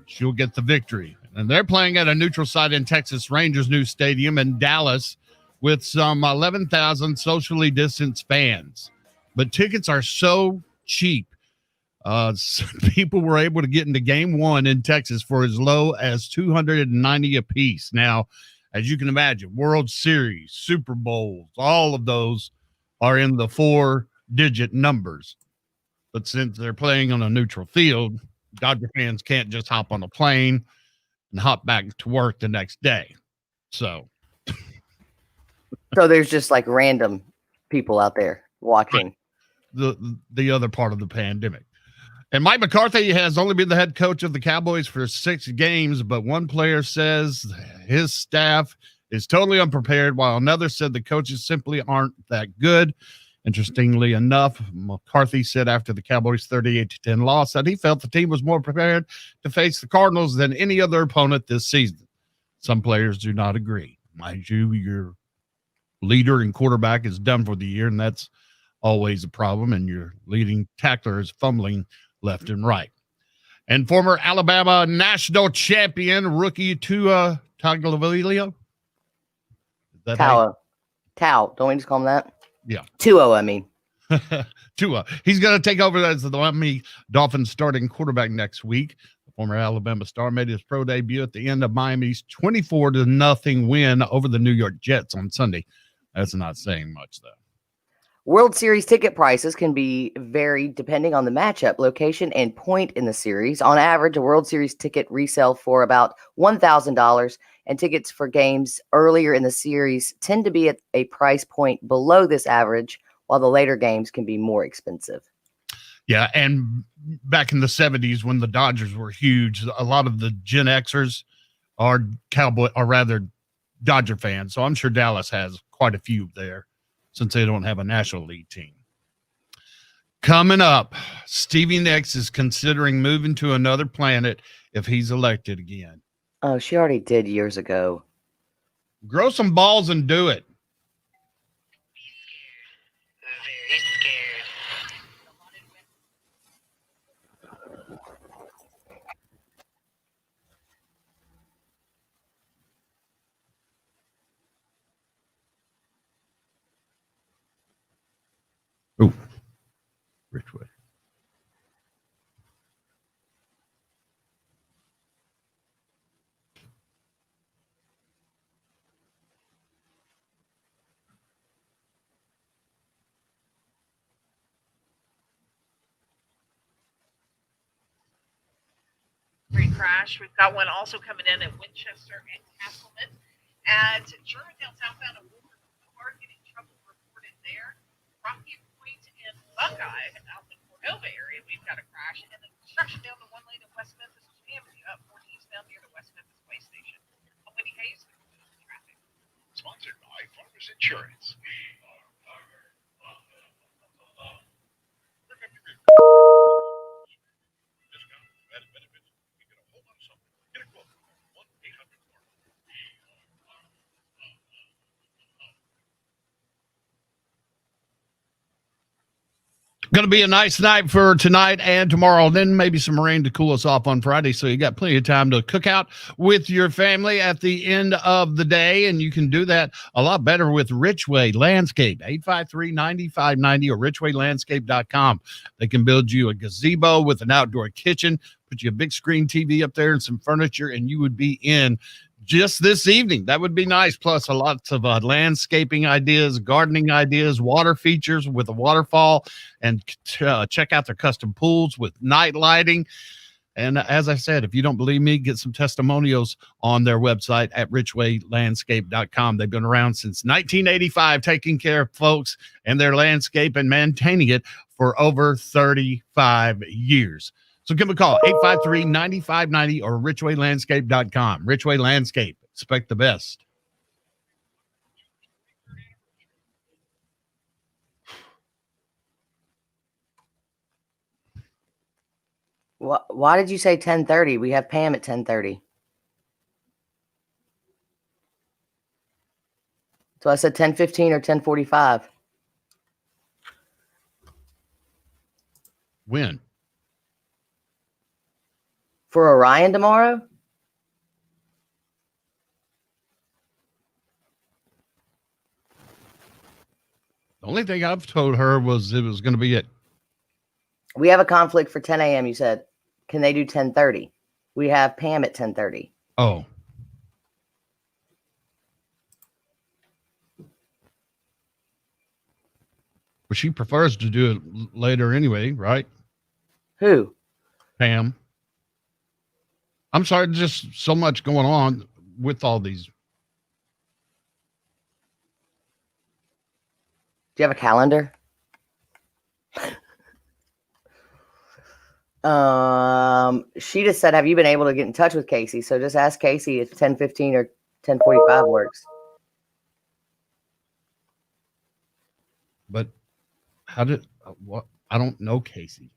[SPEAKER 1] She'll get the victory. And they're playing at a neutral site in Texas Rangers' new stadium in Dallas with some 11,000 socially distanced fans. But tickets are so cheap. People were able to get into game one in Texas for as low as $290 a piece. Now, as you can imagine, World Series, Super Bowls, all of those are in the 4-digit numbers. But since they're playing on a neutral field, Dodger fans can't just hop on a plane and hop back to work the next day. So
[SPEAKER 3] there's just like random people out there watching
[SPEAKER 1] the other part of the pandemic. And Mike McCarthy has only been the head coach of the Cowboys for 6 games, but one player says his staff is totally unprepared, while another said the coaches simply aren't that good. Interestingly enough, McCarthy said after the Cowboys' 38-10 loss that he felt the team was more prepared to face the Cardinals than any other opponent this season. Some players do not agree. Mind you, your leader and quarterback is done for the year, and that's always a problem, and your leading tackler is fumbling left and right. And former Alabama national champion rookie Tua Tagovailoa.
[SPEAKER 3] Tao. Don't we just call him that?
[SPEAKER 1] Yeah.
[SPEAKER 3] Tua, I mean.
[SPEAKER 1] Tua. He's going to take over as the Miami Dolphins starting quarterback next week. The former Alabama star made his pro debut at the end of Miami's 24-0 win over the New York Jets on Sunday. That's not saying much, though.
[SPEAKER 3] World Series ticket prices can be varied depending on the matchup, location, and point in the series. On average, a World Series ticket resell for about $1,000, and tickets for games earlier in the series tend to be at a price point below this average, while the later games can be more expensive.
[SPEAKER 1] Yeah, and back in the 70s when the Dodgers were huge, a lot of the Gen Xers are Dodger fans, so I'm sure Dallas has quite a few there, since they don't have a National League team. Coming up, Stevie Nicks is considering moving to another planet if he's elected again.
[SPEAKER 3] Oh, she already did years ago.
[SPEAKER 1] Grow some balls and do it.
[SPEAKER 8] Very scared.
[SPEAKER 1] Ooh, Richway.
[SPEAKER 17] Great crash. We've got one also coming in at Winchester and Castleman. At Germantown southbound of Woodward Boulevard, getting trouble reported there. Rocky Point and Buckeye out in the Cordova area, we've got a crash. And then construction down the one lane at West Memphis jamming up 14 eastbound near the West Memphis Way Station. I'm Wendy Hayes, traffic.
[SPEAKER 16] Sponsored by Farmers Insurance.
[SPEAKER 1] Going to be a nice night for tonight and tomorrow. Then maybe some rain to cool us off on Friday. So you got plenty of time to cook out with your family at the end of the day. And you can do that a lot better with Richway Landscape, 853-9590 or richwaylandscape.com. They can build you a gazebo with an outdoor kitchen, put you a big screen TV up there and some furniture, and you would be in just this evening. That would be nice. Plus, lots of landscaping ideas, gardening ideas, water features with a waterfall, and check out their custom pools with night lighting. And as I said, if you don't believe me, get some testimonials on their website at richwaylandscape.com. They've been around since 1985, taking care of folks and their landscape and maintaining it for over 35 years. So give them a call, 853-9590 or richwaylandscape.com. Richway Landscape. Expect the best.
[SPEAKER 3] Why did you say 10:30? We have Pam at 10:30. So I said 10:15 or 10:45.
[SPEAKER 1] When?
[SPEAKER 3] For Orion tomorrow?
[SPEAKER 1] The only thing I've told her was it was going to be at.
[SPEAKER 3] We have a conflict for 10 a.m. You said, can they do 10:30? We have Pam at 10:30.
[SPEAKER 1] Oh. Well, she prefers to do it later anyway, right?
[SPEAKER 3] Who?
[SPEAKER 1] Pam. I'm sorry, just so much going on with all these.
[SPEAKER 3] Do you have a calendar? She just said, have you been able to get in touch with Casey? So just ask Casey if 10:15 or 10:45 works.
[SPEAKER 1] But how did what? I don't know Casey.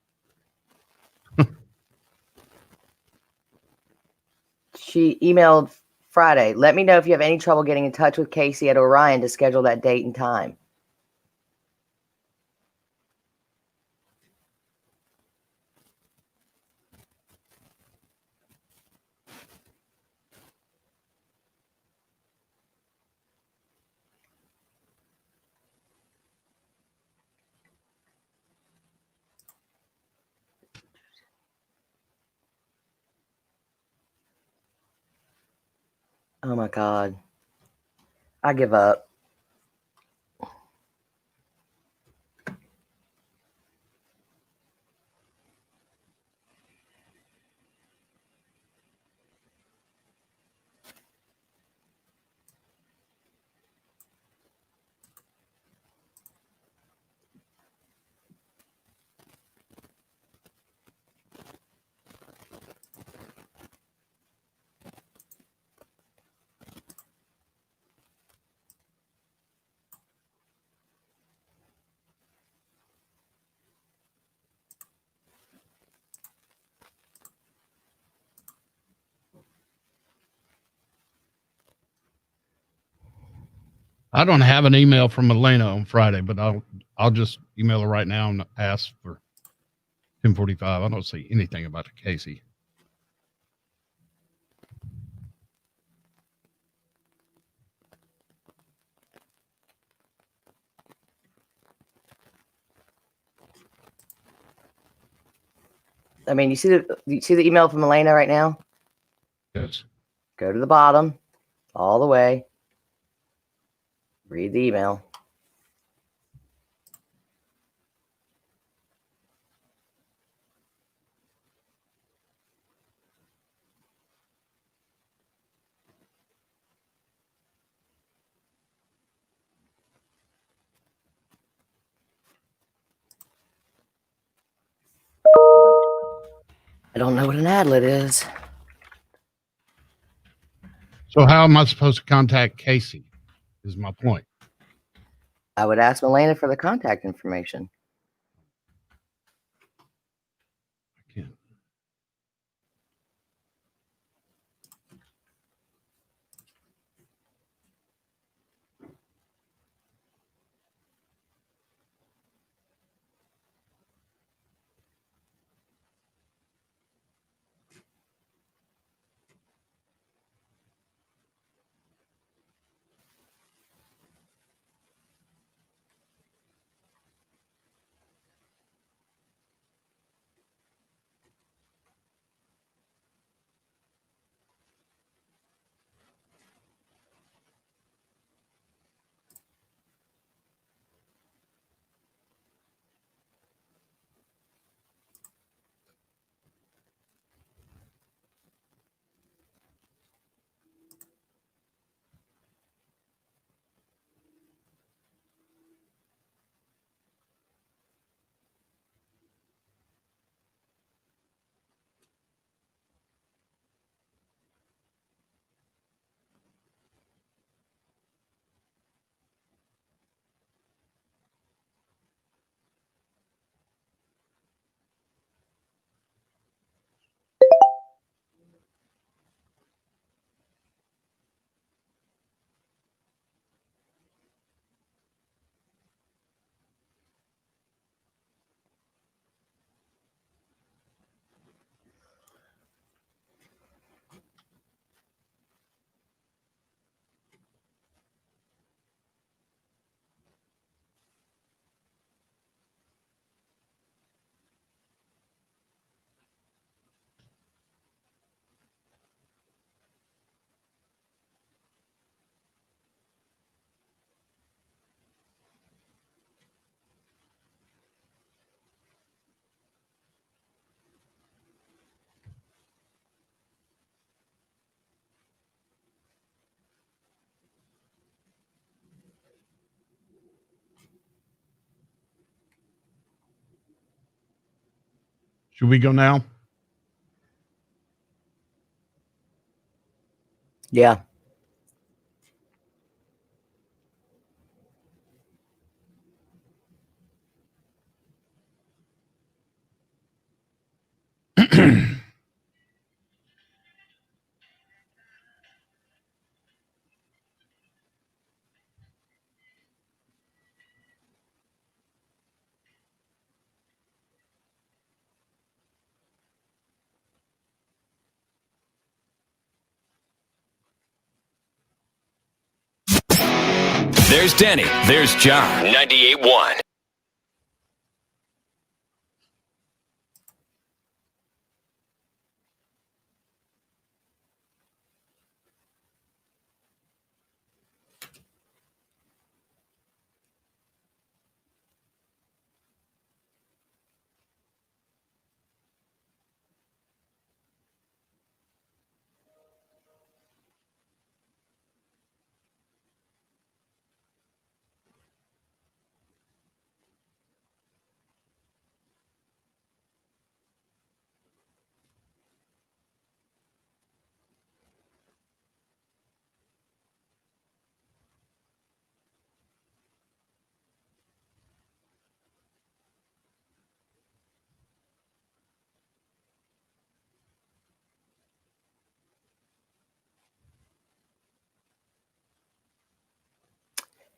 [SPEAKER 3] She emailed Friday. Let me know if you have any trouble getting in touch with Casey at Orion to schedule that date and time. Oh my God. I give up.
[SPEAKER 1] I don't have an email from Elena on Friday, but I'll just email her right now and ask for 10:45. I don't see anything about Casey.
[SPEAKER 3] I mean, you see the email from Elena right now?
[SPEAKER 1] Yes.
[SPEAKER 3] Go to the bottom, all the way. Read the email. I don't know what an adlet is.
[SPEAKER 1] So how am I supposed to contact Casey? Is my point.
[SPEAKER 3] I would ask Elena for the contact information.
[SPEAKER 1] Should we go now?
[SPEAKER 3] Yeah.
[SPEAKER 2] There's Denny. There's John. 98.1.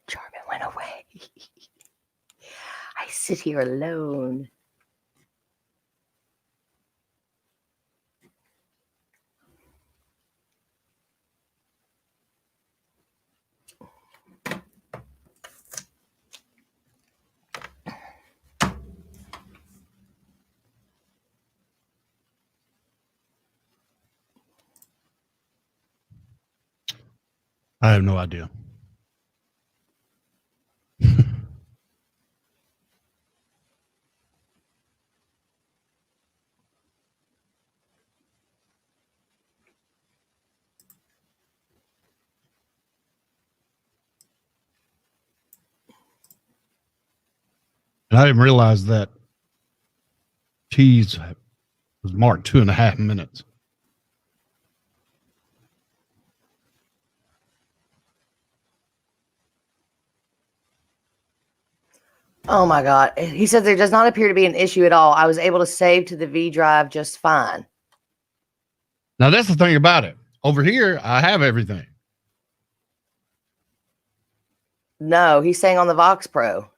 [SPEAKER 3] Jarman went away. I sit here alone.
[SPEAKER 1] I have no idea. And I didn't realize that cheese was marked 2.5 minutes.
[SPEAKER 3] Oh my God. He said there does not appear to be an issue at all. I was able to save to the V drive just fine.
[SPEAKER 1] Now, that's the thing about it. Over here, I have everything.
[SPEAKER 3] No, he's saying on the Vox Pro.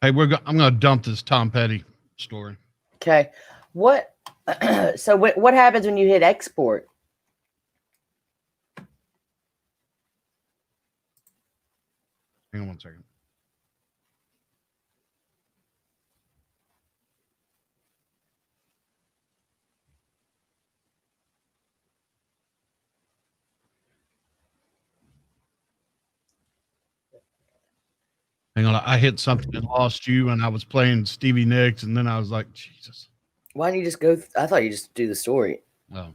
[SPEAKER 1] Hey, I'm going to dump this Tom Petty story.
[SPEAKER 3] Okay. What? So what happens when you hit export?
[SPEAKER 1] Hang on one second. Hang on. I hit something and lost you, and I was playing Stevie Nicks, and then I was like, Jesus.
[SPEAKER 3] Why don't you just go? I thought you just do the story.
[SPEAKER 1] Oh.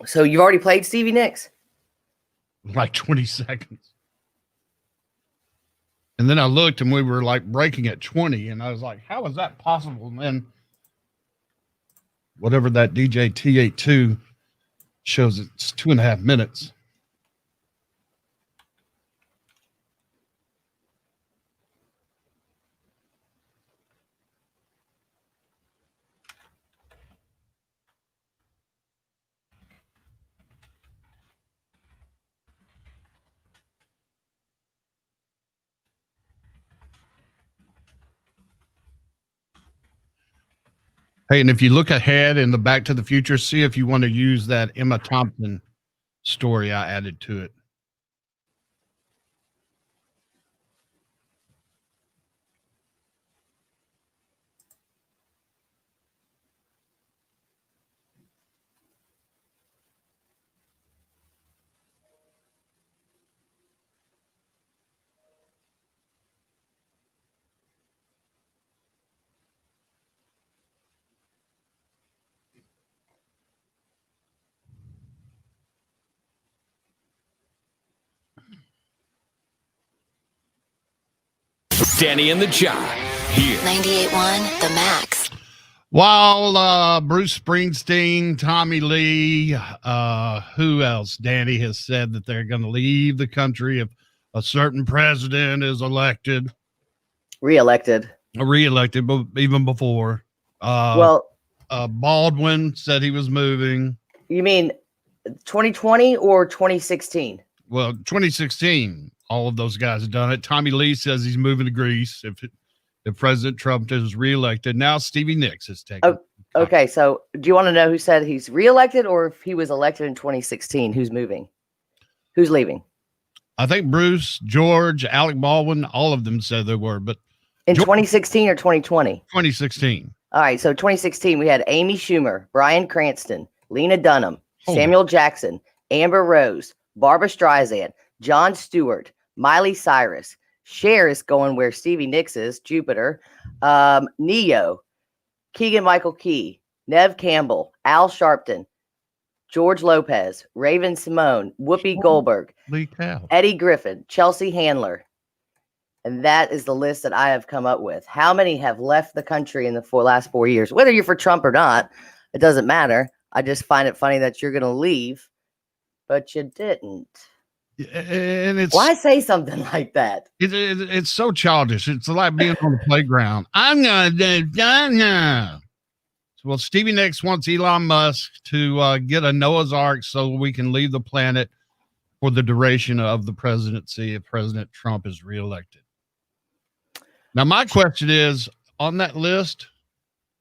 [SPEAKER 3] So you've already played Stevie Nicks?
[SPEAKER 1] Like 20 seconds. And then I looked and we were like breaking at 20. And I was like, how is that possible? And then whatever that DJ T82 shows, it's 2.5 minutes. Hey, and if you look ahead in the Back to the Future, see if you want to use that Emma Thompson story I added to it.
[SPEAKER 2] Danny and the Jock here.
[SPEAKER 18] 98.1 The Max.
[SPEAKER 1] While Bruce Springsteen, Tommy Lee, who else, Danny, has said that they're going to leave the country if a certain president is elected.
[SPEAKER 3] Reelected,
[SPEAKER 1] but even before. Baldwin said he was moving.
[SPEAKER 3] You mean 2020 or 2016?
[SPEAKER 1] Well, 2016, all of those guys have done it. Tommy Lee says he's moving to Greece if President Trump is reelected. Now Stevie Nicks is taking.
[SPEAKER 3] Okay, so do you want to know who said he's reelected or if he was elected in 2016? Who's moving? Who's leaving?
[SPEAKER 1] I think Bruce, George, Alec Baldwin, all of them said they were, but
[SPEAKER 3] in 2016 or 2020?
[SPEAKER 1] 2016.
[SPEAKER 3] All right, so 2016, we had Amy Schumer, Bryan Cranston, Lena Dunham, Samuel Jackson, Amber Rose, Barbara Streisand, Jon Stewart, Miley Cyrus, Cher is going where Stevie Nicks is, Jupiter, Neo, Keegan-Michael Key, Neve Campbell, Al Sharpton, George Lopez, Raven Simone, Whoopi Goldberg, Eddie Griffin, Chelsea Handler. And that is the list that I have come up with. How many have left the country in the last 4 years? Whether you're for Trump or not, it doesn't matter. I just find it funny that you're going to leave, but you didn't.
[SPEAKER 1] And it's
[SPEAKER 3] why say something like that?
[SPEAKER 1] It's so childish. It's like being on the playground. I'm gonna do that. Well, Stevie Nicks wants Elon Musk to get a Noah's Ark so we can leave the planet for the duration of the presidency if President Trump is reelected. Now, my question is, on that list,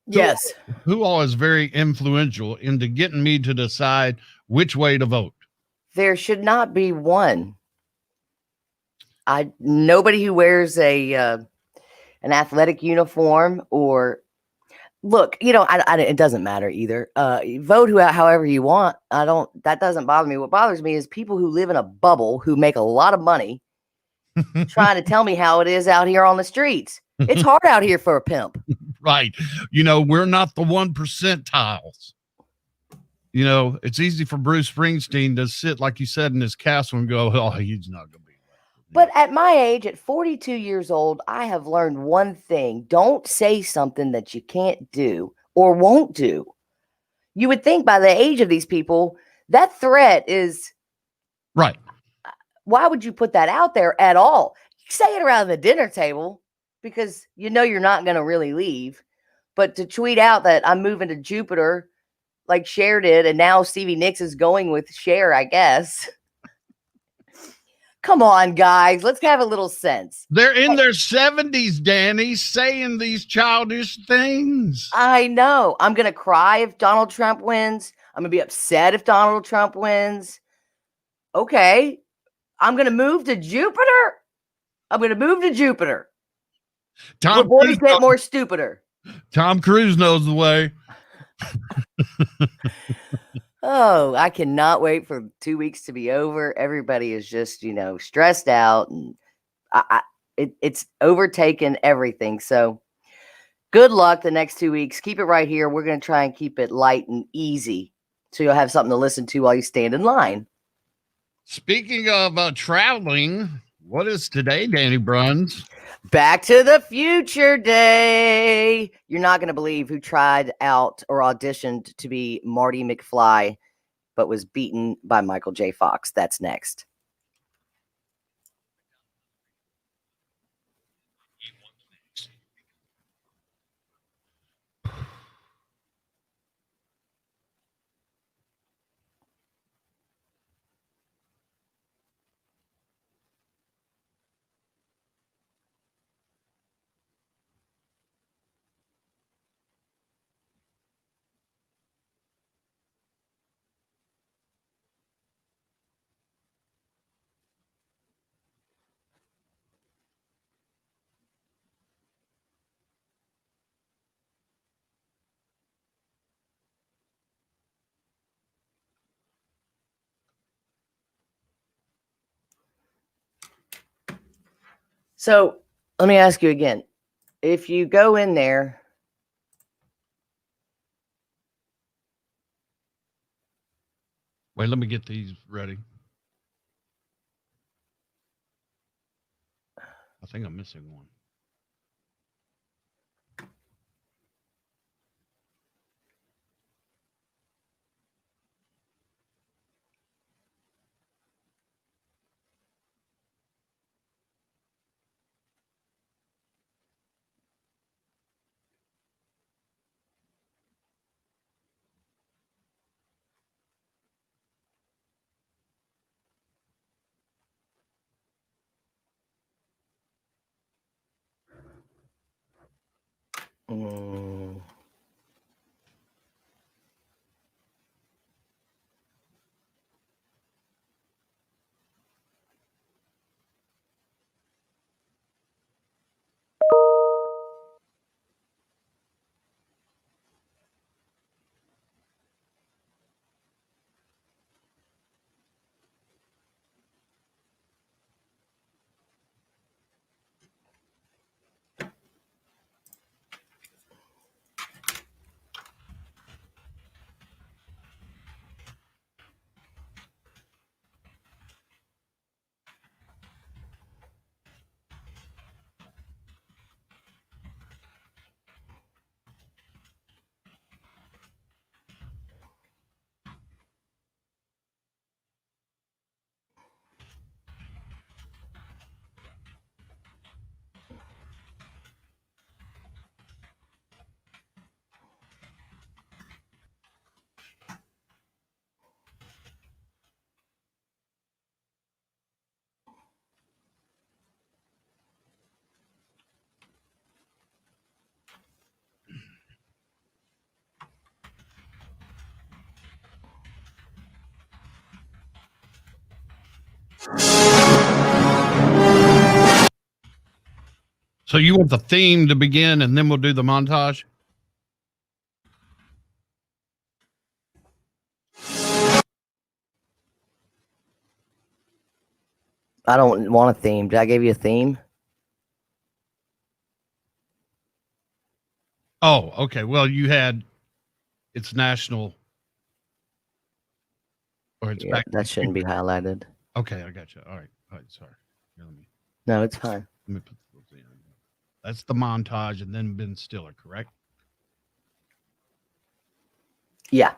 [SPEAKER 3] yes,
[SPEAKER 1] who all is very influential into getting me to decide which way to vote?
[SPEAKER 3] There should not be one. Nobody who wears an athletic uniform or look, it doesn't matter either. Vote however you want. That doesn't bother me. What bothers me is people who live in a bubble who make a lot of money trying to tell me how it is out here on the streets. It's hard out here for a pimp.
[SPEAKER 1] Right. We're not the 1 percentiles. It's easy for Bruce Springsteen to sit, like you said, in his castle and go, oh, he's not going to be.
[SPEAKER 3] But at my age, at 42 years old, I have learned one thing. Don't say something that you can't do or won't do. You would think by the age of these people, that threat is
[SPEAKER 1] right.
[SPEAKER 3] Why would you put that out there at all? Say it around the dinner table because you're not going to really leave. But to tweet out that I'm moving to Jupiter like Cher did, and now Stevie Nicks is going with Cher, I guess. Come on, guys. Let's have a little sense.
[SPEAKER 1] They're in their 70s, Danny, saying these childish things.
[SPEAKER 3] I know. I'm going to cry if Donald Trump wins. I'm going to be upset if Donald Trump wins. Okay. I'm going to move to Jupiter.
[SPEAKER 1] Tom
[SPEAKER 3] boys
[SPEAKER 1] Cruise
[SPEAKER 3] get more stupider.
[SPEAKER 1] Tom Cruise knows the way.
[SPEAKER 3] Oh, I cannot wait for 2 weeks to be over. Everybody is just, stressed out, and it's overtaken everything. So good luck the next 2 weeks. Keep it right here. We're going to try and keep it light and easy so you'll have something to listen to while you stand in line.
[SPEAKER 1] Speaking of traveling, what is today, Danny Bruns?
[SPEAKER 3] Back to the Future Day. You're not going to believe who tried out or auditioned to be Marty McFly, but was beaten by Michael J. Fox. That's next. So let me ask you again. If you go in there,
[SPEAKER 1] wait, let me get these ready. I think I'm missing one.
[SPEAKER 3] Mm.
[SPEAKER 1] So you want the theme to begin and then we'll do the montage?
[SPEAKER 3] I don't want a theme. Did I give you a theme?
[SPEAKER 1] Oh, okay. Well, you had it's national. Or it's back.
[SPEAKER 3] That shouldn't be highlighted.
[SPEAKER 1] Okay, I got you. All right. Sorry. Here,
[SPEAKER 3] No, it's fine.
[SPEAKER 1] let me put those in. That's the montage and then Ben Stiller, correct?
[SPEAKER 3] Yeah.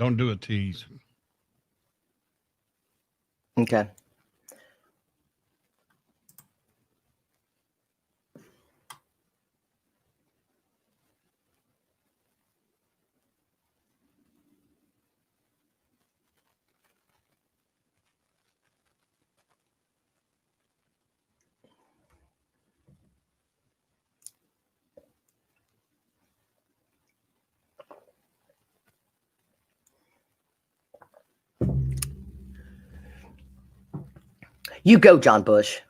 [SPEAKER 1] Don't do a tease.
[SPEAKER 3] Okay. You go, John Bush.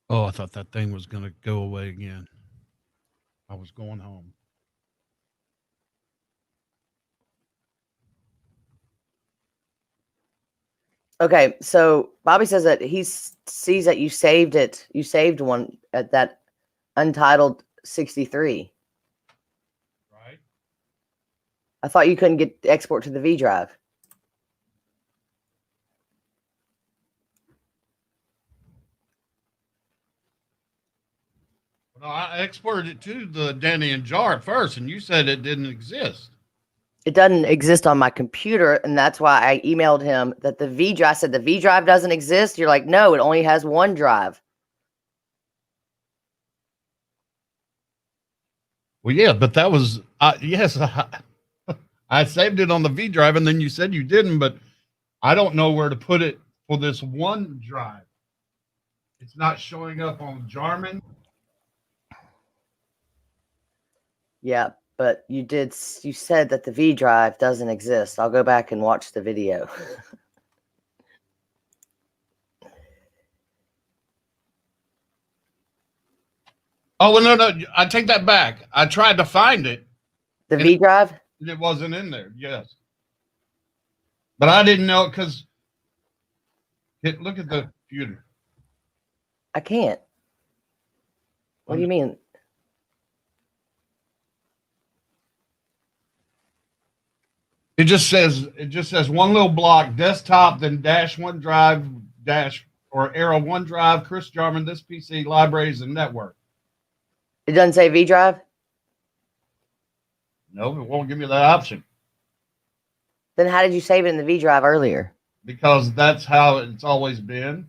[SPEAKER 1] Oh, I thought that thing was going to go away again. I was going home.
[SPEAKER 3] Okay, so Bobby says that he sees that you saved it. You saved one at that Untitled 63.
[SPEAKER 1] Right.
[SPEAKER 3] I thought you couldn't get export to the V drive.
[SPEAKER 1] No, I exported it to the Danny and Jar at first, and you said it didn't exist.
[SPEAKER 3] It doesn't exist on my computer, and that's why I emailed him that the V drive. I said the V drive doesn't exist. You're like, no, it only has one drive.
[SPEAKER 1] Well, yeah, but that was yes. I saved it on the V drive, and then you said you didn't, but I don't know where to put it for this one drive. It's not showing up on Jarman.
[SPEAKER 3] Yeah, but you said that the V drive doesn't exist. I'll go back and watch the video.
[SPEAKER 1] Oh, well, no, I take that back. I tried to find it.
[SPEAKER 3] The V drive?
[SPEAKER 1] It wasn't in there, yes. But I didn't know because look at the computer.
[SPEAKER 3] I can't. What do you mean?
[SPEAKER 1] It just says one little block, desktop, then dash OneDrive, dash or arrow OneDrive, Chris Jarman, this PC, libraries, and network.
[SPEAKER 3] It doesn't say V drive?
[SPEAKER 1] No, it won't give me that option.
[SPEAKER 3] Then how did you save it in the V drive earlier?
[SPEAKER 1] Because that's how it's always been.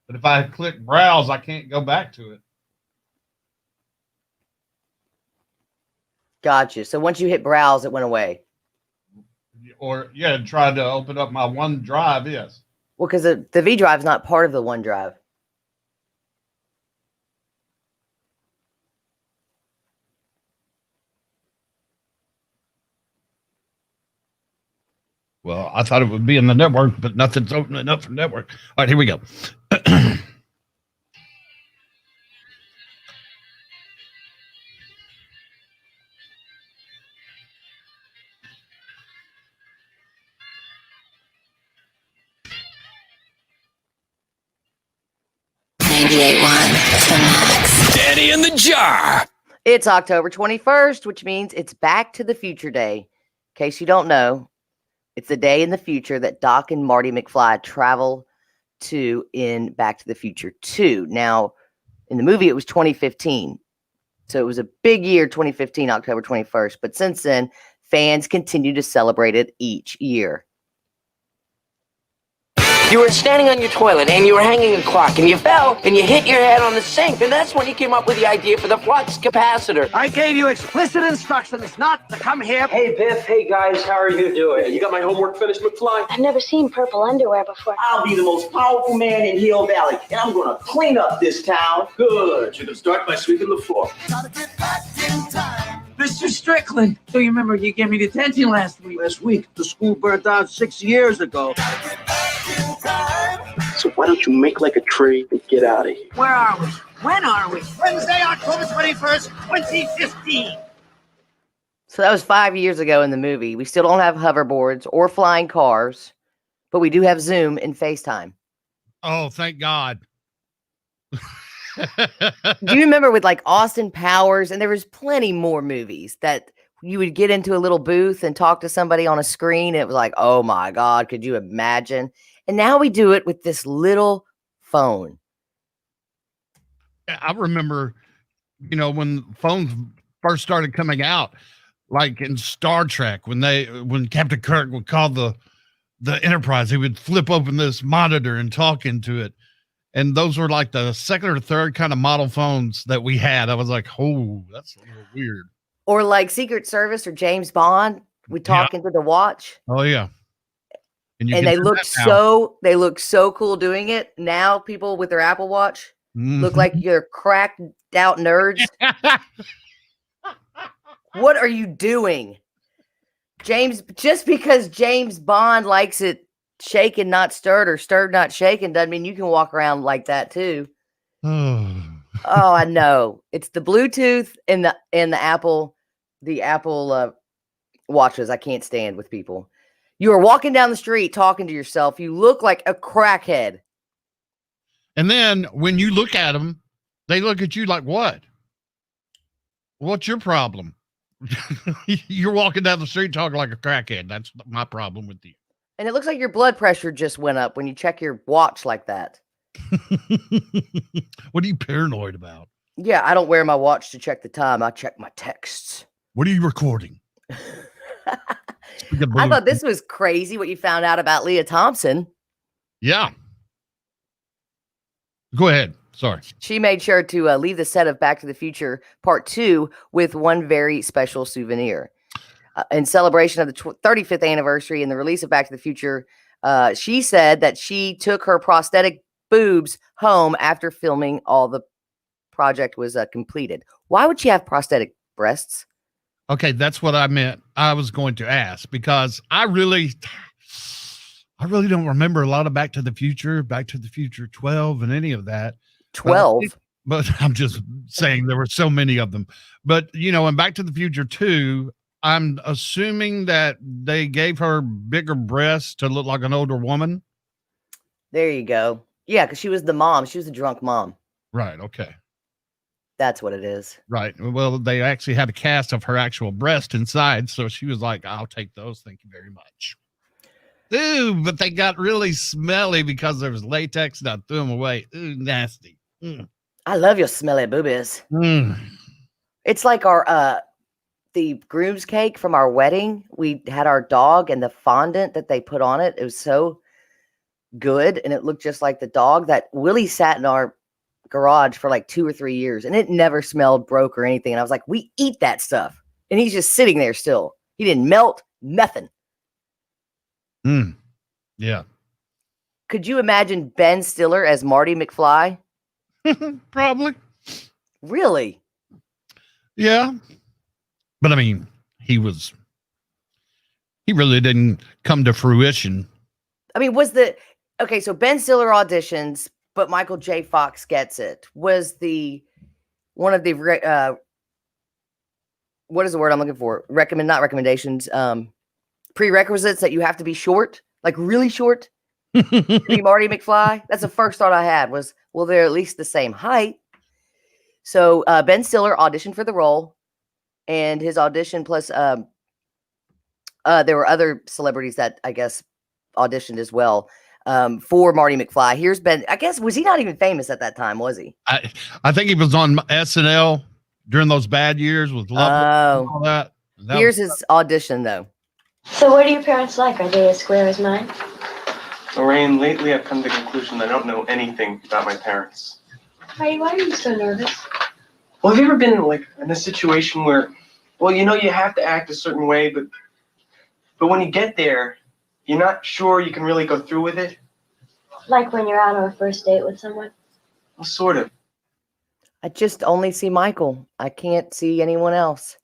[SPEAKER 1] But if I click browse, I can't go back to it.
[SPEAKER 3] Gotcha. So once you hit browse, it went away.
[SPEAKER 1] Or, yeah, tried to open up my OneDrive, yes.
[SPEAKER 3] Well, because the V drive is not part of the OneDrive.
[SPEAKER 1] Well, I thought it would be in the network, but nothing's opening up for network. All right, here we go.
[SPEAKER 2] Danny in the Jar.
[SPEAKER 3] It's October 21st, which means it's Back to the Future Day. In case you don't know, it's the day in the future that Doc and Marty McFly travel to in Back to the Future 2. Now, in the movie, it was 2015. So it was a big year, 2015, October 21st. But since then, fans continue to celebrate it each year.
[SPEAKER 14] You were standing on your toilet and you were hanging a clock and you fell and you hit your head on the sink, and that's when you came up with the idea for the flux capacitor.
[SPEAKER 19] I gave you explicit instructions not to come here.
[SPEAKER 14] Hey Biff, hey guys, how are you doing? You got my homework finished, McFly?
[SPEAKER 6] I've never seen purple underwear before.
[SPEAKER 14] I'll be the most powerful man in Hill Valley, and I'm gonna clean up this town. Good. You can start by sweeping the floor.
[SPEAKER 19] Mr. Strickland, do you remember you gave me detention last week? Last week, the school burned down 6 years ago.
[SPEAKER 14] So why don't you make like a tree and get out of here?
[SPEAKER 19] Where are we? When are we? Wednesday, October 21st, 2015.
[SPEAKER 3] So that was 5 years ago in the movie. We still don't have hoverboards or flying cars, but we do have Zoom and FaceTime.
[SPEAKER 1] Oh, thank God.
[SPEAKER 3] Do you remember with like Austin Powers? And there was plenty more movies that you would get into a little booth and talk to somebody on a screen. It was like, oh my God, could you imagine? And now we do it with this little phone.
[SPEAKER 1] I remember, when phones first started coming out, like in Star Trek, when Captain Kirk would call the Enterprise, he would flip open this monitor and talk into it. And those were like the second or third kind of model phones that we had. I was like, oh, that's a little weird.
[SPEAKER 3] Or like Secret Service or James Bond, we talk into the watch.
[SPEAKER 1] Oh yeah.
[SPEAKER 3] And they look so cool doing it. Now people with their Apple Watch look like you're cracked out nerds. What are you doing? Just because James Bond likes it shaken, not stirred, or stirred, not shaken, doesn't mean you can walk around like that too. Oh, I know. It's the Bluetooth and the Apple watches I can't stand with people. You are walking down the street talking to yourself. You look like a crackhead.
[SPEAKER 1] And then when you look at them, they look at you like, what? What's your problem? You're walking down the street talking like a crackhead. That's my problem with you.
[SPEAKER 3] And it looks like your blood pressure just went up when you check your watch like that.
[SPEAKER 1] What are you paranoid about?
[SPEAKER 3] Yeah, I don't wear my watch to check the time. I check my texts.
[SPEAKER 1] What are you recording?
[SPEAKER 3] I thought this was crazy what you found out about Leah Thompson.
[SPEAKER 1] Yeah. Go ahead. Sorry.
[SPEAKER 3] She made sure to leave the set of Back to the Future Part 2 with one very special souvenir. in celebration of the 35th anniversary and the release of Back to the Future. She said that she took her prosthetic boobs home after filming all the project was completed. Why would she have prosthetic breasts?
[SPEAKER 1] Okay, that's what I meant. I was going to ask because I really don't remember a lot of Back to the Future 12 and any of that.
[SPEAKER 3] 12.
[SPEAKER 1] But I'm just saying there were so many of them. But in Back to the Future 2, I'm assuming that they gave her bigger breasts to look like an older woman.
[SPEAKER 3] There you go. Yeah, because she was the mom. She was the drunk mom.
[SPEAKER 1] Right. Okay.
[SPEAKER 3] That's what it is.
[SPEAKER 1] Right. Well, they actually had a cast of her actual breast inside. So she was like, I'll take those. Thank you very much. Ooh, but they got really smelly because there was latex and I threw them away. Ooh, nasty.
[SPEAKER 3] I love your smelly boobies. It's like our the groom's cake from our wedding. We had our dog and the fondant that they put on it. It was so good. And it looked just like the dog. That Willie sat in our garage for like 2 or 3 years and it never smelled broke or anything. And I was like, we eat that stuff. And he's just sitting there still. He didn't melt, nothing.
[SPEAKER 1] Yeah.
[SPEAKER 3] Could you imagine Ben Stiller as Marty McFly?
[SPEAKER 1] Probably.
[SPEAKER 3] Really?
[SPEAKER 1] Yeah. But I mean, he really didn't come to fruition.
[SPEAKER 3] I mean, okay, so Ben Stiller auditions, but Michael J. Fox gets it. Was one of the what is the word I'm looking for? Not recommendations. Prerequisites that you have to be short, like really short, to be Marty McFly. That's the first thought I had was, well, they're at least the same height. So Ben Stiller auditioned for the role, and his audition plus there were other celebrities that I guess auditioned as well for Marty McFly. Here's Ben. I guess, was he not even famous at that time, was he?
[SPEAKER 1] I think he was on SNL during those bad years with Love and all that.
[SPEAKER 3] Here's his audition, though.
[SPEAKER 20] So what are your parents like? Are they as square as mine?
[SPEAKER 21] Lorraine, lately I've come to the conclusion that I don't know anything about my parents.
[SPEAKER 20] Why are you so nervous?
[SPEAKER 21] Well, have you ever been in a situation where, you have to act a certain way, but when you get there, you're not sure you can really go through with it?
[SPEAKER 20] Like when you're out on a first date with someone?
[SPEAKER 21] Well, sort of.
[SPEAKER 3] I just only see Michael. I can't see anyone else.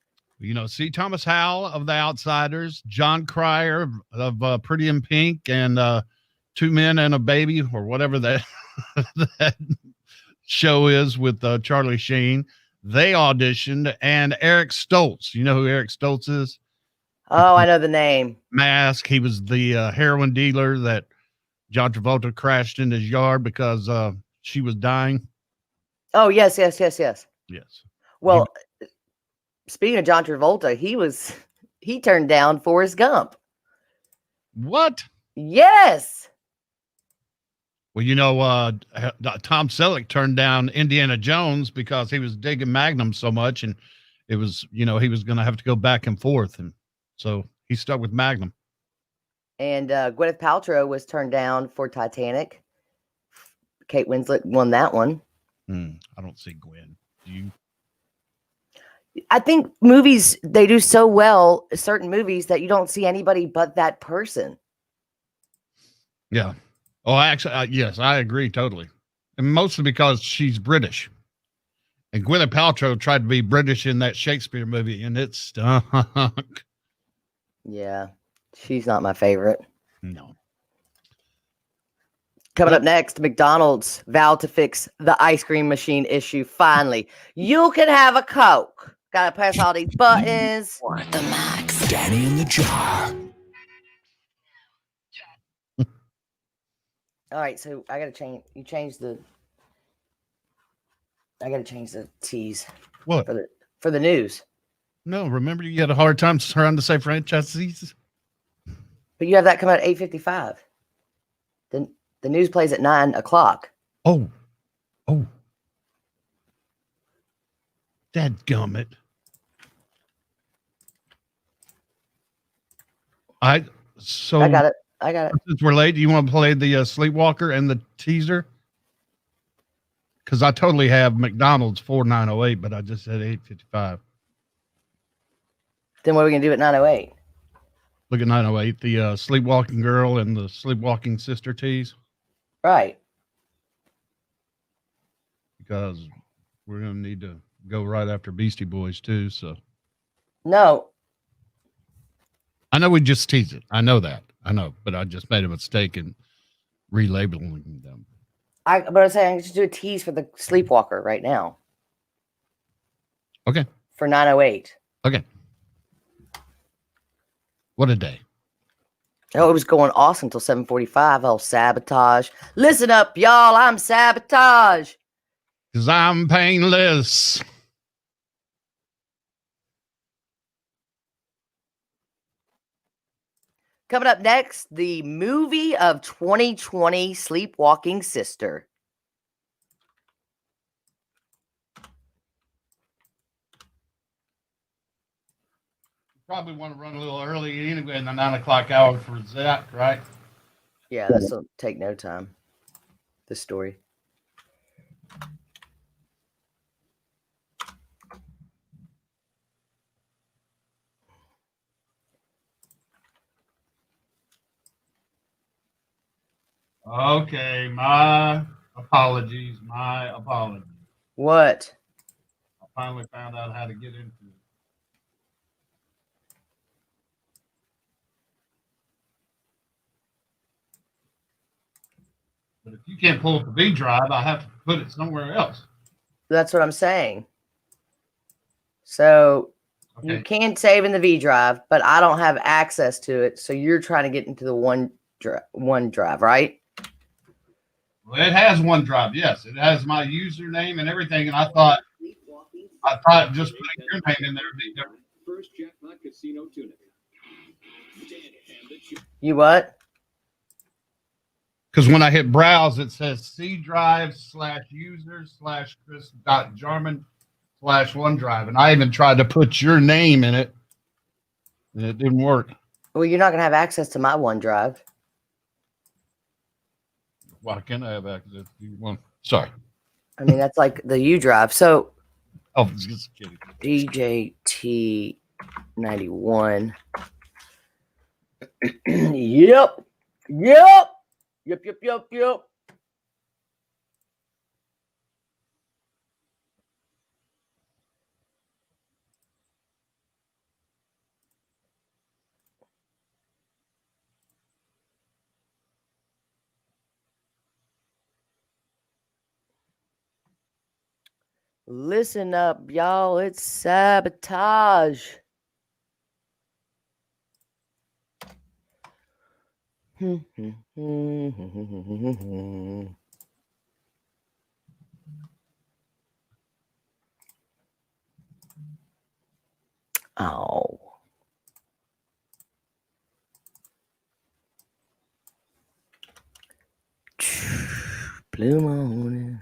[SPEAKER 1] See Thomas Howell of The Outsiders, John Cryer of Pretty in Pink, and Two Men and a Baby, or whatever that show is with Charlie Sheen. They auditioned, and Eric Stoltz. You know who Eric Stoltz is?
[SPEAKER 3] Oh, I know the name.
[SPEAKER 1] Mask. He was the heroin dealer that John Travolta crashed in his yard because she was dying.
[SPEAKER 3] Oh, yes.
[SPEAKER 1] Yes.
[SPEAKER 3] Well, speaking of John Travolta, he turned down Forrest Gump.
[SPEAKER 1] What?
[SPEAKER 3] Yes.
[SPEAKER 1] Well, Tom Selleck turned down Indiana Jones because he was digging Magnum so much, and it was, he was going to have to go back and forth, and so he stuck with Magnum.
[SPEAKER 3] And Gwyneth Paltrow was turned down for Titanic. Kate Winslet won that one.
[SPEAKER 1] I don't see Gwen. Do you?
[SPEAKER 3] I think movies, they do so well, certain movies, that you don't see anybody but that person.
[SPEAKER 1] Yeah. Oh, actually, yes, I agree totally. And mostly because she's British. And Gwyneth Paltrow tried to be British in that Shakespeare movie, and it stunk.
[SPEAKER 3] Yeah. She's not my favorite.
[SPEAKER 1] No.
[SPEAKER 3] Coming up next, McDonald's vowed to fix the ice cream machine issue. Finally, you can have a Coke. Gotta press all these buttons.
[SPEAKER 18] The Max.
[SPEAKER 13] Danny in the Jar.
[SPEAKER 3] All right, so I gotta change. I gotta change the T's.
[SPEAKER 1] What?
[SPEAKER 3] For the news.
[SPEAKER 1] No, remember you had a hard time trying to say franchisees?
[SPEAKER 3] But you have that coming at 8:55. Then the news plays at 9 o'clock.
[SPEAKER 1] Oh. Dadgummit. I got
[SPEAKER 3] it.
[SPEAKER 1] Since we're late, do you want to play the Sleepwalker and the teaser? Because I totally have McDonald's 4908, but I just said 8:55.
[SPEAKER 3] Then what are we gonna do at 9:08?
[SPEAKER 1] Look at 908, the sleepwalking girl and the sleepwalking sister tease.
[SPEAKER 3] Right.
[SPEAKER 1] Because we're gonna need to go right after Beastie Boys too. So
[SPEAKER 3] No.
[SPEAKER 1] I know we just teased it. I know that. I know, but I just made a mistake in relabeling them.
[SPEAKER 3] But I'm saying I can just do a tease for the Sleepwalker right now.
[SPEAKER 1] Okay.
[SPEAKER 3] For 9:08.
[SPEAKER 1] Okay. What a day.
[SPEAKER 3] Oh, it was going awesome until 7:45. Oh, Sabotage. Listen up, y'all. I'm Sabotage.
[SPEAKER 1] Because I'm painless.
[SPEAKER 3] Coming up next, the movie of 2020, Sleepwalking Sister.
[SPEAKER 1] Probably want to run a little early anyway in the 9 o'clock hour for Zach, right?
[SPEAKER 3] Yeah, this will take no time. This story.
[SPEAKER 1] Okay, my apologies.
[SPEAKER 3] What?
[SPEAKER 1] I finally found out how to get into it. But if you can't pull up the V drive, I have to put it somewhere else.
[SPEAKER 3] That's what I'm saying. So you
[SPEAKER 1] Okay.
[SPEAKER 3] can save in the V drive, but I don't have access to it. So you're trying to get into the one drive, right?
[SPEAKER 1] Well, it has OneDrive. Yes, it has my username and everything. And I thought just putting your name in there would be different.
[SPEAKER 2] First jackpot casino tunic.
[SPEAKER 3] You what?
[SPEAKER 1] Because when I hit browse, it says C drive /users/Chris.Jarman/OneDrive. And I even tried to put your name in it, and it didn't work.
[SPEAKER 3] Well, you're not going to have access to my OneDrive.
[SPEAKER 1] Why can't I have access to one? Sorry.
[SPEAKER 3] I mean, that's like the U drive. So,
[SPEAKER 1] Oh, just kidding.
[SPEAKER 3] DJT91. Yep. Yep. Yep, yep, yep, yep. Listen up, y'all. It's Sabotage. Oh. Blue morning.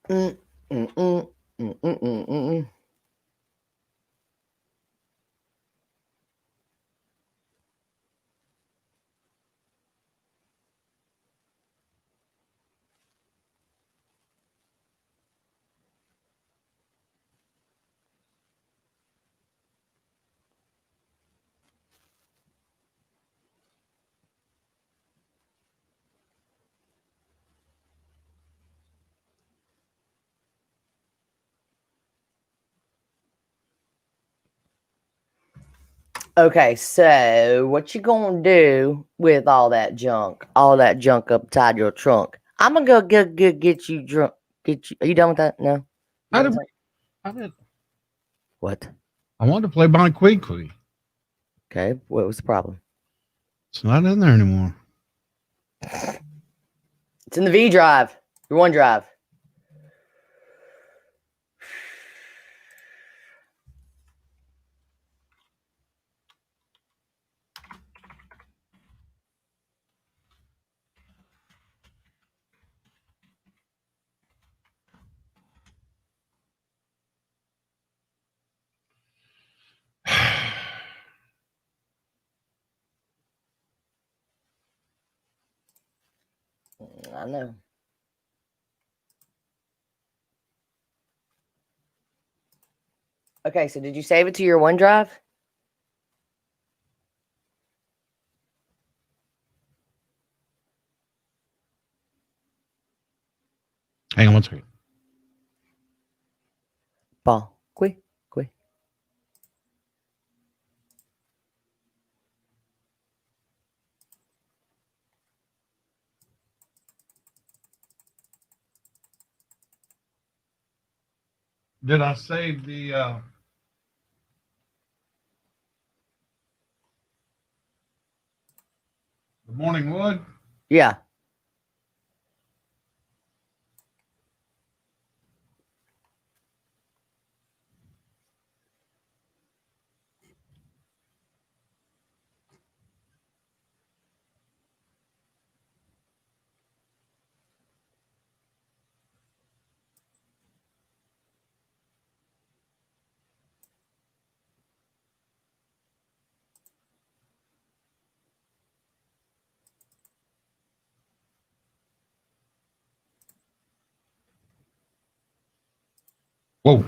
[SPEAKER 3] Mm. Okay, so what you gonna do with all that junk up inside your trunk? I'm gonna go get you drunk. Are you done with that? No.
[SPEAKER 1] How did
[SPEAKER 3] What?
[SPEAKER 1] I wanted to play Bonnie Quee.
[SPEAKER 3] Okay, what was the problem?
[SPEAKER 1] It's not in there anymore.
[SPEAKER 3] It's in the V drive, your OneDrive. I know. Okay, so did you save it to your OneDrive?
[SPEAKER 1] Hang on one second.
[SPEAKER 3] Ball. Quick.
[SPEAKER 1] Did I save the Morning Wood?
[SPEAKER 3] Yeah.
[SPEAKER 1] Whoa.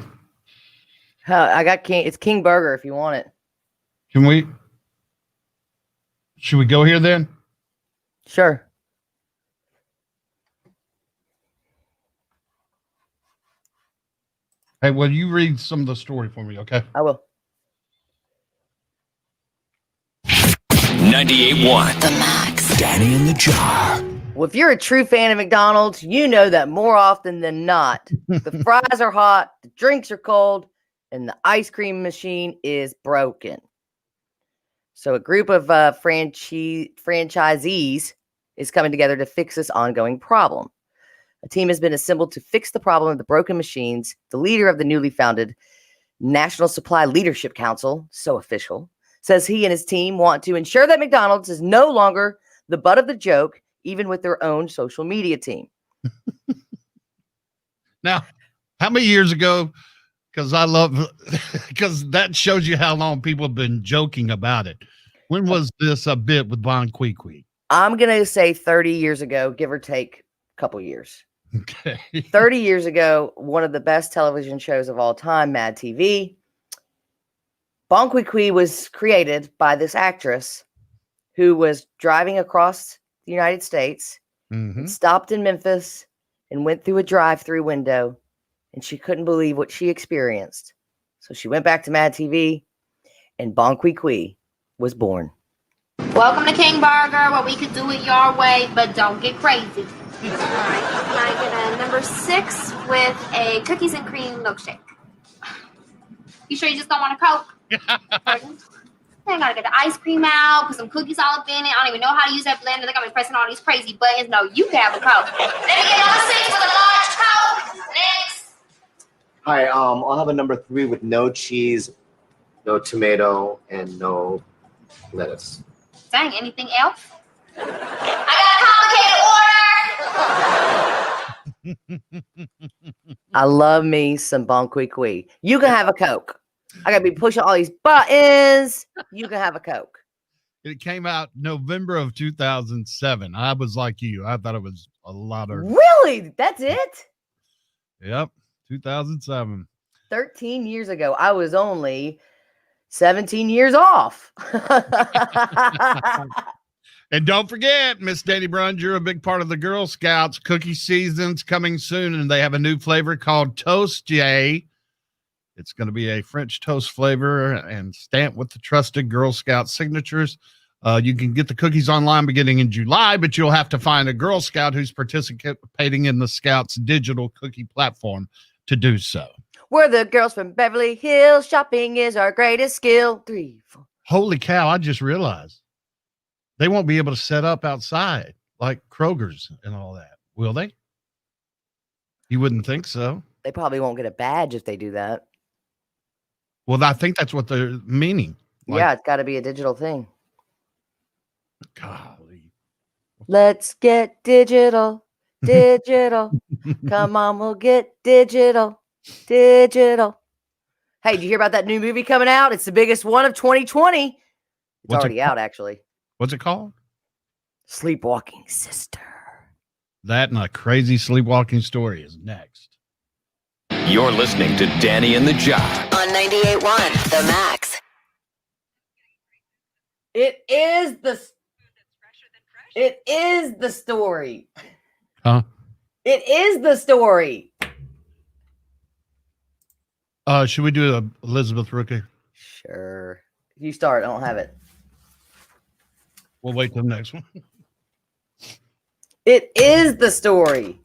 [SPEAKER 3] I got King. It's King Burger if you want it.
[SPEAKER 1] Should we go here then?
[SPEAKER 3] Sure.
[SPEAKER 1] Hey, will you read some of the story for me, okay?
[SPEAKER 3] I will.
[SPEAKER 2] 98.1
[SPEAKER 13] The Max. Danny in the Jar.
[SPEAKER 3] Well, if you're a true fan of McDonald's, you know that more often than not, the fries are hot, the drinks are cold, and the ice cream machine is broken. So a group of franchisees is coming together to fix this ongoing problem. A team has been assembled to fix the problem of the broken machines. The leader of the newly founded National Supply Leadership Council, so official, says he and his team want to ensure that McDonald's is no longer the butt of the joke, even with their own social media team.
[SPEAKER 1] Now, how many years ago? Because that shows you how long people have been joking about it. When was this a bit with Bon Qui Qui?
[SPEAKER 3] I'm going to say 30 years ago, give or take a couple years.
[SPEAKER 1] Okay.
[SPEAKER 3] 30 years ago, one of the best television shows of all time, Mad TV. Bon Qui Qui was created by this actress who was driving across the United States, stopped in Memphis, and went through a drive-through window, and she couldn't believe what she experienced. So she went back to Mad TV, and Bon Qui Qui was born.
[SPEAKER 4] Welcome to King Burger, where we could do it your way, but don't get crazy. All right, can I get a number 6 with a cookies and cream milkshake? You sure you just don't want a Coke? Pardon? I gotta get the ice cream out, put some cookies all up in it. I don't even know how to use that blender. They got me pressing all these crazy buttons. No, you can have a Coke. Let me get number 6 with a large Coke. Next.
[SPEAKER 22] Hi, I'll have a number 3 with no cheese, no tomato, and no lettuce.
[SPEAKER 4] Dang, anything else? I got a complicated order.
[SPEAKER 3] I love me some Bon Qui Qui. You can have a Coke. I gotta be pushing all these buttons. You can have a Coke.
[SPEAKER 1] It came out November of 2007. I was like you. I thought it was a lot of.
[SPEAKER 3] Really? That's it?
[SPEAKER 1] Yep. 2007.
[SPEAKER 3] 13 years ago. I was only 17 years off.
[SPEAKER 1] And don't forget, Miss Danny Brunge, you're a big part of the Girl Scouts. Cookie season's coming soon, and they have a new flavor called Toast J. It's going to be a French toast flavor and stamped with the trusted Girl Scout signatures. You can get the cookies online beginning in July, but you'll have to find a Girl Scout who's participating in the Scouts digital cookie platform to do so.
[SPEAKER 3] We're the girls from Beverly Hills. Shopping is our greatest skill. 3, 4.
[SPEAKER 1] Holy cow, I just realized they won't be able to set up outside like Kroger's and all that, will they? You wouldn't think so.
[SPEAKER 3] They probably won't get a badge if they do that.
[SPEAKER 1] Well, I think that's what they're meaning.
[SPEAKER 3] Yeah, it's got to be a digital thing.
[SPEAKER 1] Golly.
[SPEAKER 3] Let's get digital. Digital. Come on, we'll get digital. Digital. Hey, did you hear about that new movie coming out? It's the biggest one of 2020. It's already out, actually.
[SPEAKER 1] What's it called?
[SPEAKER 3] Sleepwalking Sister.
[SPEAKER 1] That and a crazy sleepwalking story is next.
[SPEAKER 2] You're listening to Danny and the Jar.
[SPEAKER 18] On 98.1 The Max.
[SPEAKER 3] It is the story.
[SPEAKER 1] Huh?
[SPEAKER 3] It is the story.
[SPEAKER 1] Should we do a Elizabeth Rookie?
[SPEAKER 3] Sure. You start. I don't have it.
[SPEAKER 1] We'll wait till the next one.
[SPEAKER 3] It is the story.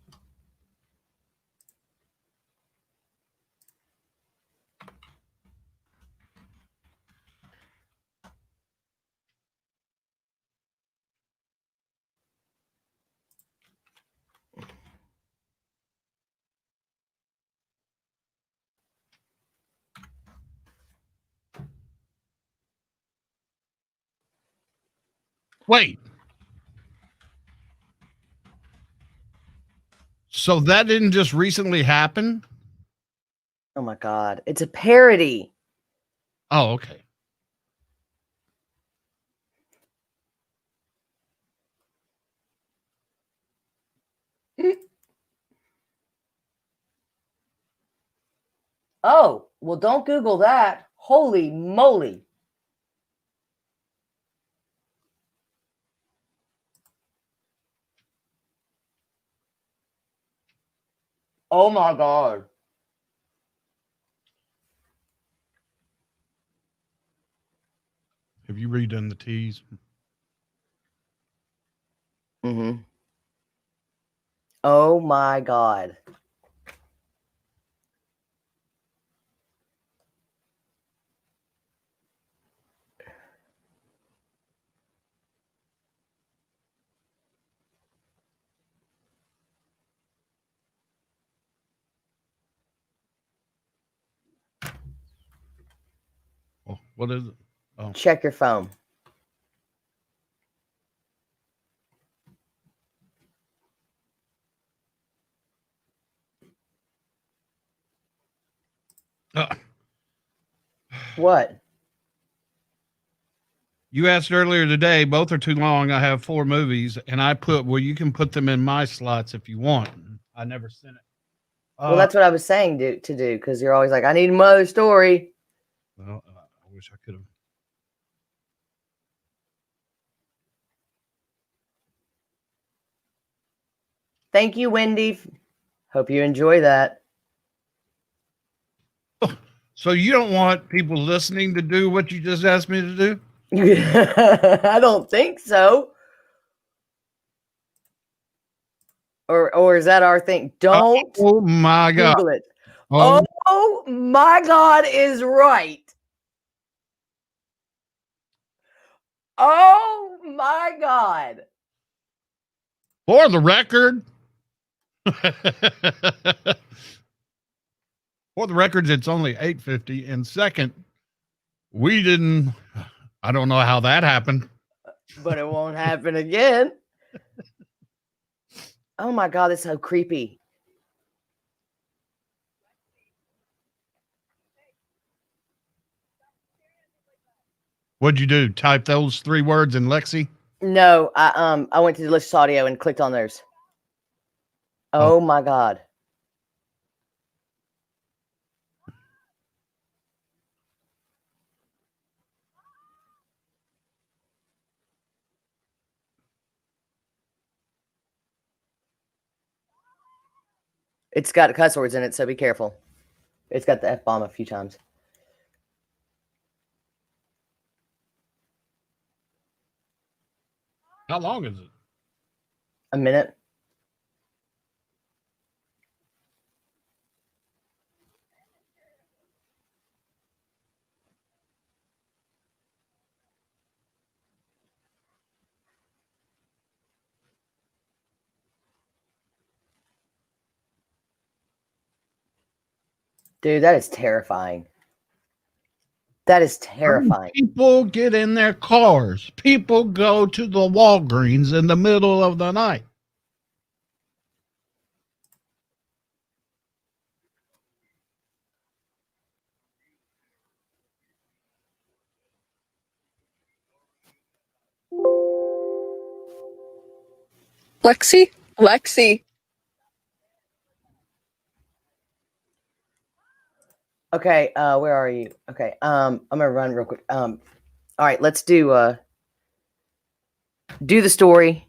[SPEAKER 1] Wait. So that didn't just recently happen?
[SPEAKER 3] Oh my God. It's a parody.
[SPEAKER 1] Oh, okay.
[SPEAKER 3] Oh, well, don't Google that. Holy moly. Oh my God.
[SPEAKER 1] Have you redone the T's?
[SPEAKER 3] Mm-hmm. Oh my God.
[SPEAKER 1] Oh, what is it? Oh.
[SPEAKER 3] Check your phone. What?
[SPEAKER 1] You asked earlier today, both are too long. I have 4 movies, and I put, well, you can put them in my slots if you want. I never sent it.
[SPEAKER 3] Well, that's what I was saying to do, because you're always like, I need another story.
[SPEAKER 1] Well, I wish I could have.
[SPEAKER 3] Thank you, Wendy. Hope you enjoy that.
[SPEAKER 1] So you don't want people listening to do what you just asked me to do?
[SPEAKER 3] I don't think so. Or is that our thing? Don't.
[SPEAKER 1] Oh my God.
[SPEAKER 3] Google it. Oh my God is right. Oh my God.
[SPEAKER 1] For the record. For the records, it's only 8:50. And second, I don't know how that happened.
[SPEAKER 3] But it won't happen again. Oh my God, that's so creepy.
[SPEAKER 1] What'd you do? Type those 3 words in Lexi?
[SPEAKER 3] No, I went to delicious audio and clicked on those. Oh my God. It's got cuss words in it, so be careful. It's got the F-bomb a few times.
[SPEAKER 1] How long is it?
[SPEAKER 3] A minute. Dude, that is terrifying. That is terrifying.
[SPEAKER 1] People get in their cars. People go to the Walgreens in the middle of the night.
[SPEAKER 7] Lexi? Lexi.
[SPEAKER 3] Okay, where are you? Okay, I'm gonna run real quick. All right, let's do the story.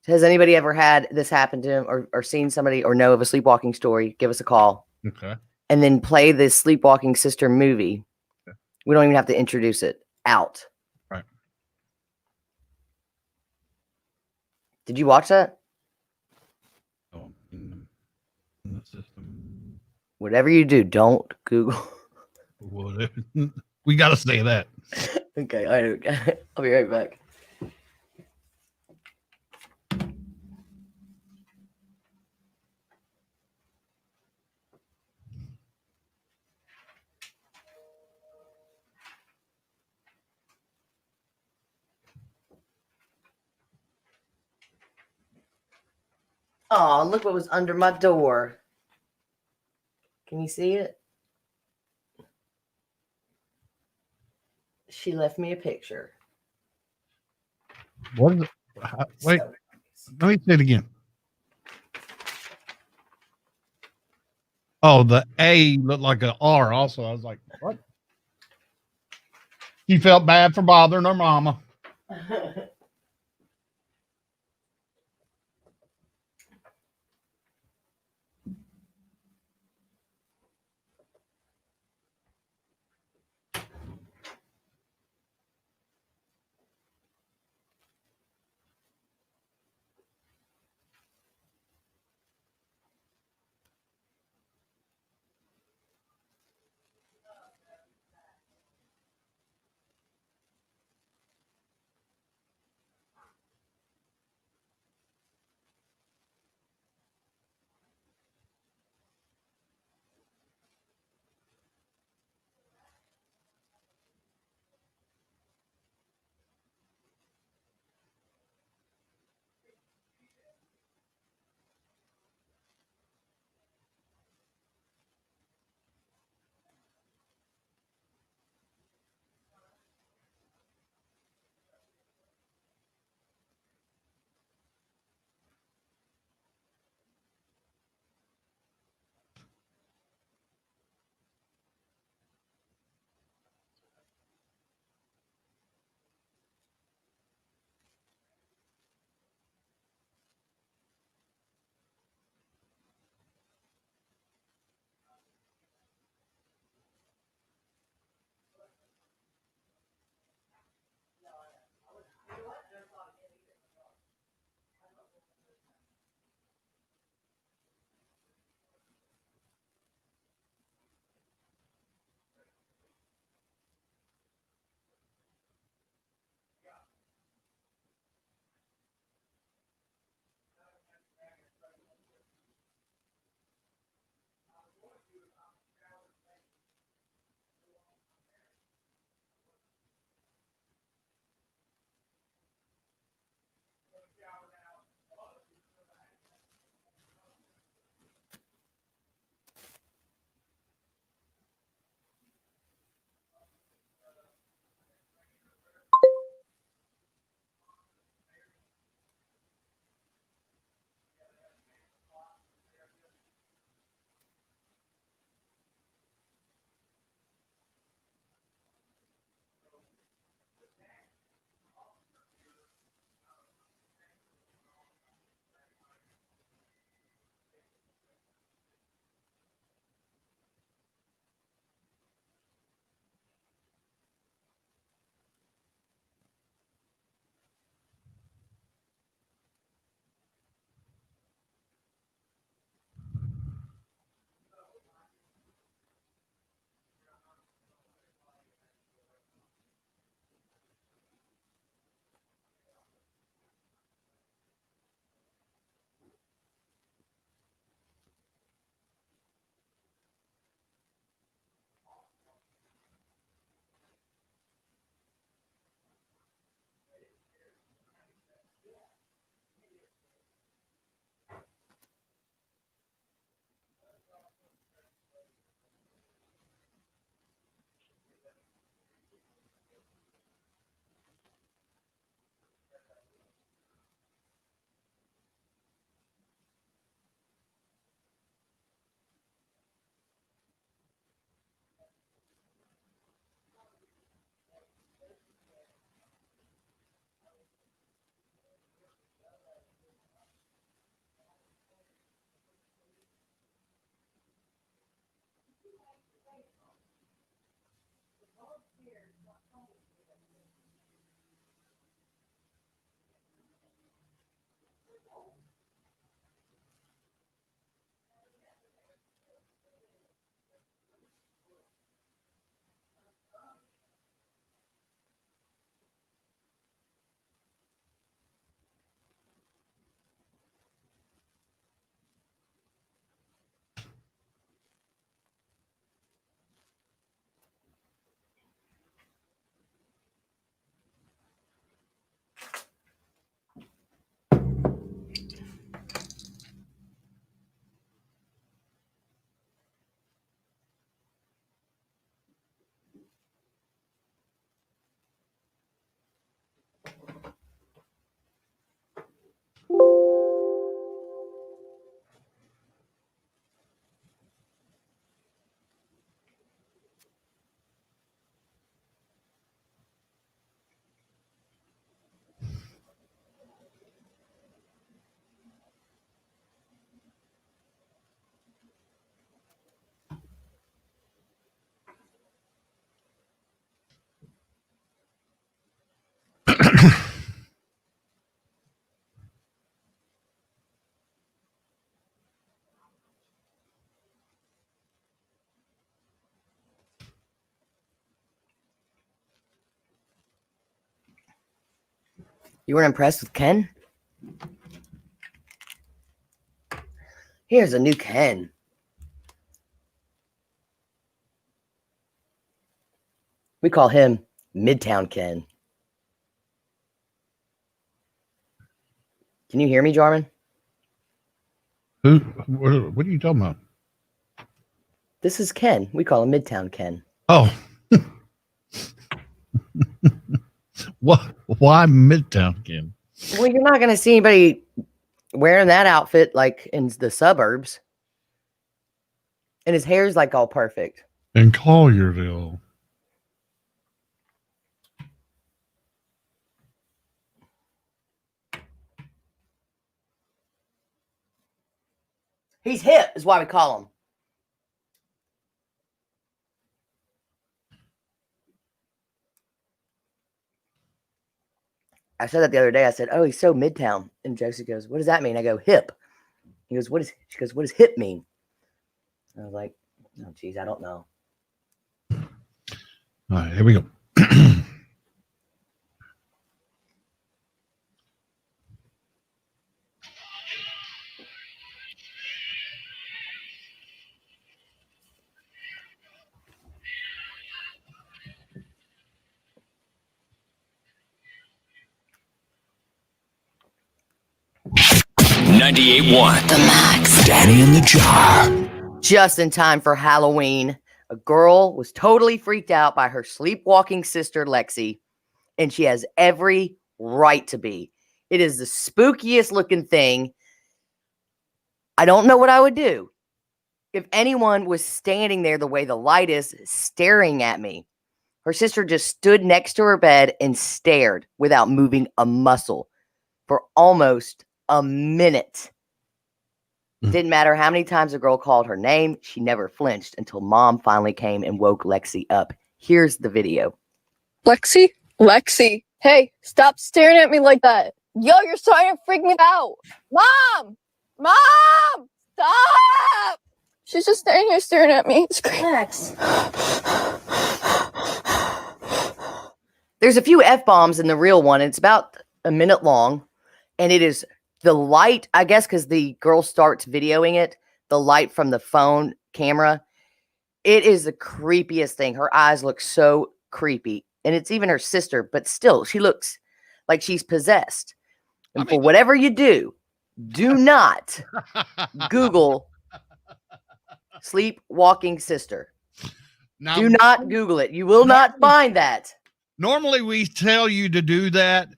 [SPEAKER 3] Has anybody ever had this happen to him or seen somebody or know of a sleepwalking story? Give us a call.
[SPEAKER 1] Okay.
[SPEAKER 3] And then play the Sleepwalking Sister movie.
[SPEAKER 1] Okay.
[SPEAKER 3] We don't even have to introduce it. Out.
[SPEAKER 1] Right.
[SPEAKER 3] Did you watch that?
[SPEAKER 1] Oh, in the system.
[SPEAKER 3] Whatever you do, don't Google.
[SPEAKER 1] Whatever. We got to say that.
[SPEAKER 3] Okay, I'll be right back. Oh, look what was under my door. Can you see it? She left me a picture.
[SPEAKER 1] What is it? Wait, let me say it again. Oh, the A looked like an R also. I was like, what? She felt bad for bothering her mama.
[SPEAKER 3] You weren't impressed with Ken? Here's a new Ken. We call him Midtown Ken. Can you hear me, Jarman?
[SPEAKER 1] Who? What are you talking about?
[SPEAKER 3] This is Ken. We call him Midtown Ken.
[SPEAKER 1] Oh. What? Why Midtown Ken?
[SPEAKER 3] Well, you're not going to see anybody wearing that outfit like in the suburbs. And his hair's like all perfect.
[SPEAKER 1] In Collierville.
[SPEAKER 3] He's hip, is why we call him. I said that the other day. I said, "Oh, he's so Midtown." And Josie goes, "What does that mean?" I go, "Hip." He goes, She goes, "What does hip mean?" I was like, "Oh, geez, I don't know."
[SPEAKER 1] All right, here we go.
[SPEAKER 2] 98.1
[SPEAKER 13] The Max. Danny in the Jar.
[SPEAKER 3] Just in time for Halloween, a girl was totally freaked out by her sleepwalking sister, Lexi, and she has every right to be. It is the spookiest looking thing. I don't know what I would do if anyone was standing there the way the light is, staring at me. Her sister just stood next to her bed and stared without moving a muscle for almost a minute. Didn't matter how many times the girl called her name, she never flinched until mom finally came and woke Lexi up. Here's the video.
[SPEAKER 7] Lexi? Lexi, hey, stop staring at me like that. Yo, you're starting to freak me out. Mom! Mom! Stop! She's just standing here staring at me. It's great.
[SPEAKER 3] Lex. There's a few F-bombs in the real one. It's about a minute long, and it is the light, I guess, because the girl starts videoing it, the light from the phone camera. It is the creepiest thing. Her eyes look so creepy, and it's even her sister, but still, she looks like she's possessed. And for whatever you do not Google sleepwalking sister.
[SPEAKER 1] Now,
[SPEAKER 3] do not Google it. You will not find that.
[SPEAKER 1] Normally, we tell you to do that.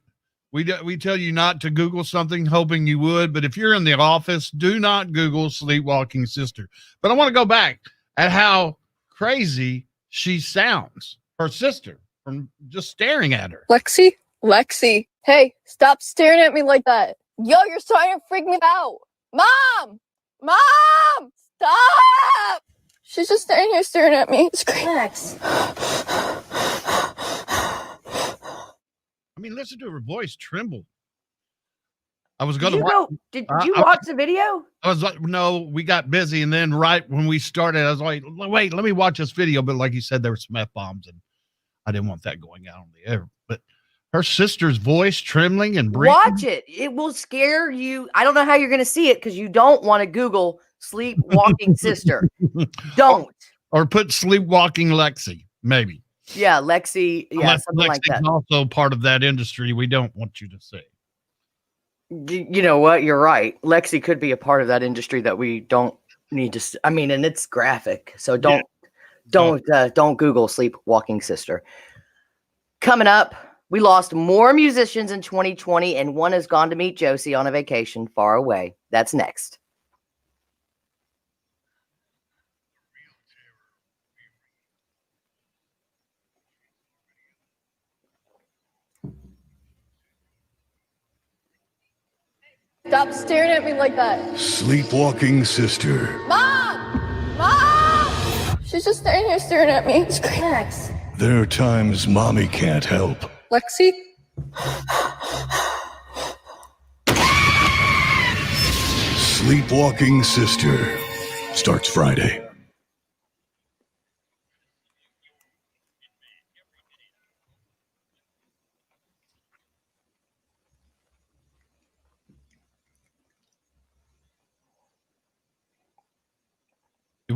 [SPEAKER 1] We tell you not to Google something, hoping you would. But if you're in the office, do not Google sleepwalking sister. But I want to go back at how crazy she sounds, her sister, from just staring at her.
[SPEAKER 7] Lexi? Lexi, hey, stop staring at me like that. Yo, you're starting to freak me out. Mom! Mom! Stop! She's just standing here staring at me. It's great.
[SPEAKER 3] Lex.
[SPEAKER 1] I mean, listen to her voice tremble. I was going
[SPEAKER 3] Did you watch the video?
[SPEAKER 1] I was like, no, we got busy. And then right when we started, I was like, wait, let me watch this video. But like you said, there were some F-bombs and I didn't want that going out on the air. But her sister's voice trembling and breathing.
[SPEAKER 3] Watch it. It will scare you. I don't know how you're going to see it because you don't want to Google sleepwalking sister. Don't.
[SPEAKER 1] Or put sleepwalking Lexi, maybe.
[SPEAKER 3] Yeah, Lexi. Yeah,
[SPEAKER 1] Unless
[SPEAKER 3] something like
[SPEAKER 1] Lexi's
[SPEAKER 3] that.
[SPEAKER 1] also part of that industry. We don't want you to say.
[SPEAKER 3] You know what? You're right. Lexi could be a part of that industry that we don't need to. I mean, and it's graphic, so don't Google sleepwalking sister. Coming up, we lost more musicians in 2020, and one has gone to meet Josie on a vacation far away. That's next.
[SPEAKER 7] Stop staring at me like that.
[SPEAKER 13] Sleepwalking sister.
[SPEAKER 7] Mom! Mom! She's just standing here staring at me. It's great.
[SPEAKER 3] Lex.
[SPEAKER 13] There are times mommy can't help.
[SPEAKER 7] Lexi?
[SPEAKER 13] Sleepwalking sister. Starts Friday.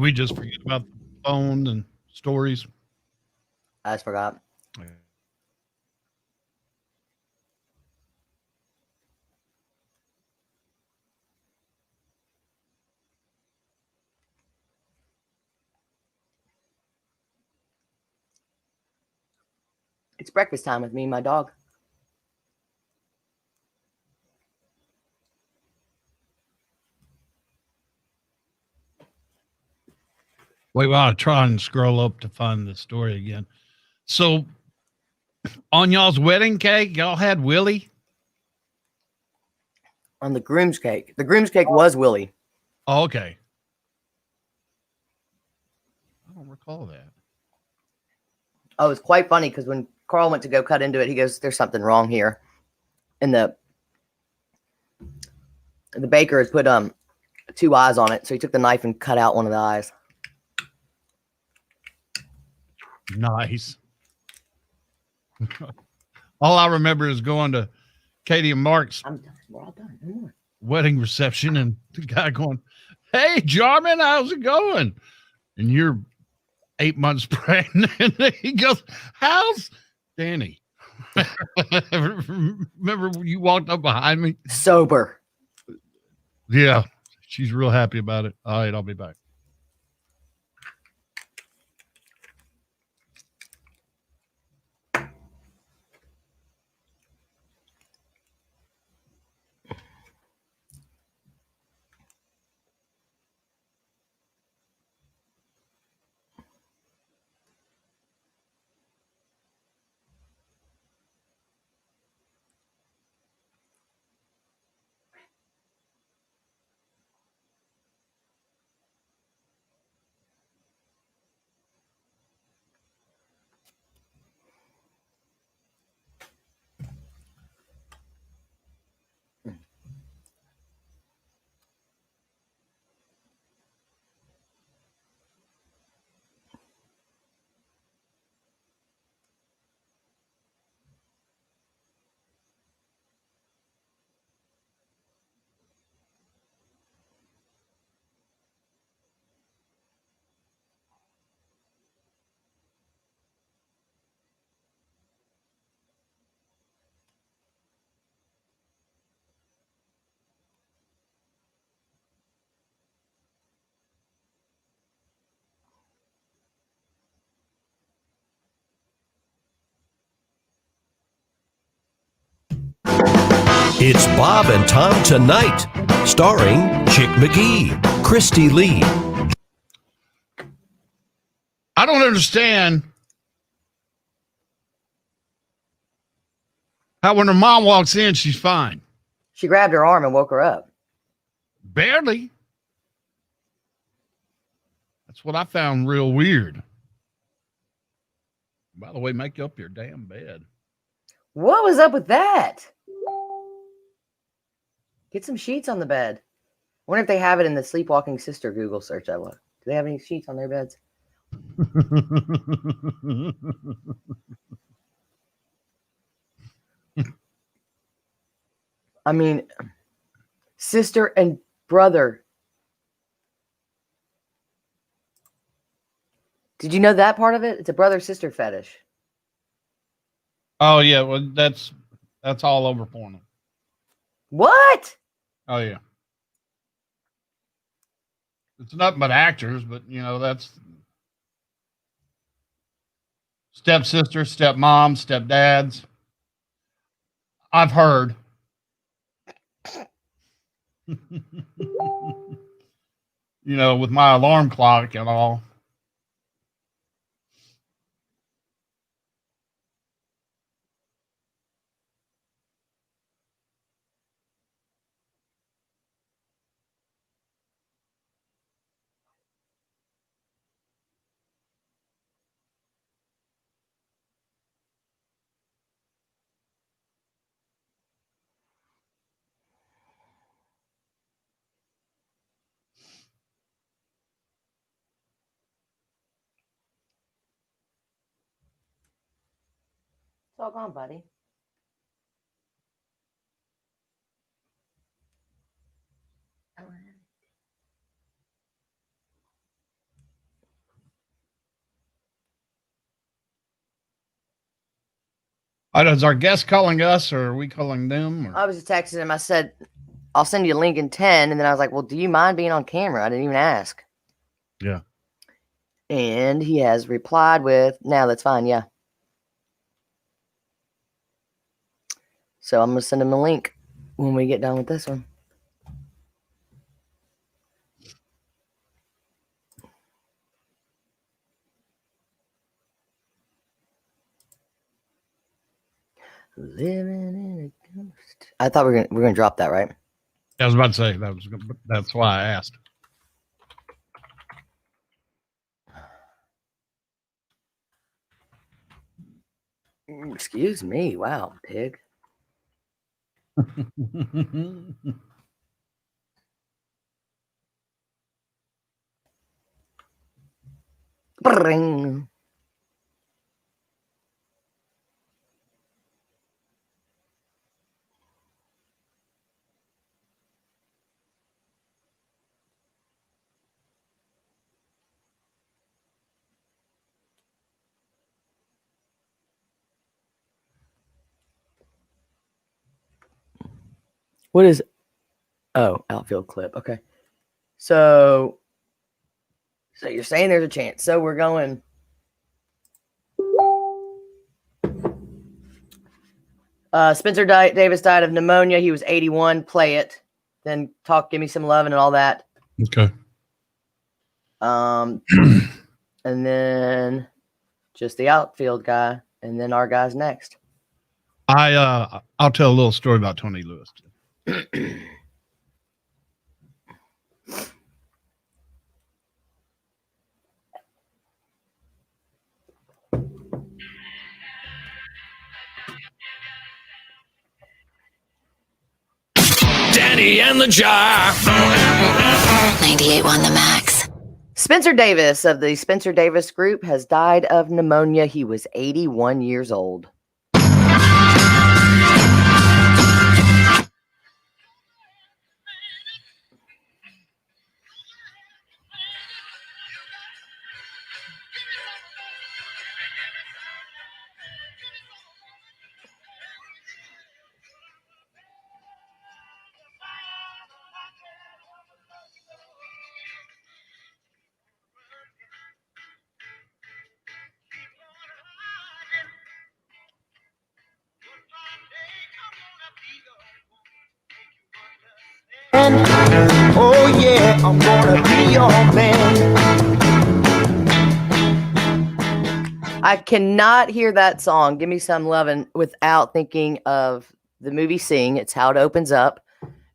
[SPEAKER 1] we just forget about the phone and stories?
[SPEAKER 3] I just forgot. It's breakfast time with me and my dog.
[SPEAKER 1] Wait, while I try and scroll up to find the story again. So, on y'all's wedding cake, y'all had Willie?
[SPEAKER 3] On the groom's cake. The groom's cake was Willie.
[SPEAKER 1] Oh, okay. I don't recall that.
[SPEAKER 3] Oh, it's quite funny because when Carl went to go cut into it, he goes, "There's something wrong here." And the baker had put 2 eyes on it, so he took the knife and cut out one of the eyes.
[SPEAKER 1] Nice. All I remember is going to Katie and Mark's
[SPEAKER 3] We're all done. No more.
[SPEAKER 1] wedding reception and the guy going, "Hey, Jarman, how's it going?" And you're 8 months pregnant. And he goes, "How's Danny?" Remember when you walked up behind me?
[SPEAKER 3] Sober.
[SPEAKER 1] Yeah. She's real happy about it. All right, I'll be back.
[SPEAKER 9] It's Bob and Tom Tonight, starring Chick McGee, Christy Lee.
[SPEAKER 1] I don't understand how when her mom walks in, she's fine.
[SPEAKER 3] She grabbed her arm and woke her up.
[SPEAKER 1] Barely. That's what I found real weird. By the way, make up your damn bed.
[SPEAKER 3] What was up with that? Get some sheets on the bed. I wonder if they have it in the Sleepwalking Sister Google search I looked. Do they have any sheets on their beds? I mean, sister and brother. Did you know that part of it? It's a brother-sister fetish.
[SPEAKER 1] Oh yeah, well that's all over porno.
[SPEAKER 3] What?
[SPEAKER 1] Oh yeah. It's nothing but actors, but you know, that's stepsister, stepmom, stepdads. I've heard. You know, with my alarm clock and all.
[SPEAKER 3] It's all gone, buddy.
[SPEAKER 1] Is our guest calling us, or are we calling them? Or?
[SPEAKER 3] I was just texting him. I said, I'll send you a link in 10. And then I was like, well, do you mind being on camera? I didn't even ask.
[SPEAKER 1] Yeah.
[SPEAKER 3] And he has replied with, no, that's fine. Yeah. So I'm going to send him a link when we get done with this one. Living in a ghost. I thought we're gonna drop that, right?
[SPEAKER 1] I was about to say that's why I asked.
[SPEAKER 3] Excuse me. Wow, pig. Bring. What is? Oh, outfield clip. Okay. So you're saying there's a chance. So we're going. Spencer Davis died of pneumonia. He was 81. Play it. Then talk. Give me some loving and all that.
[SPEAKER 1] Okay.
[SPEAKER 3] And then just the outfield guy, and then our guys next.
[SPEAKER 1] I'll tell a little story about Tony Lewis.
[SPEAKER 2] Danny and the Jar.
[SPEAKER 18] 98.1 The Max.
[SPEAKER 3] Spencer Davis of the Spencer Davis Group has died of pneumonia. He was 81 years old.
[SPEAKER 11] Oh yeah, I'm gonna be your man.
[SPEAKER 3] I cannot hear that song, Give Me Some Lovin', without thinking of the movie Sing. It's how it opens up.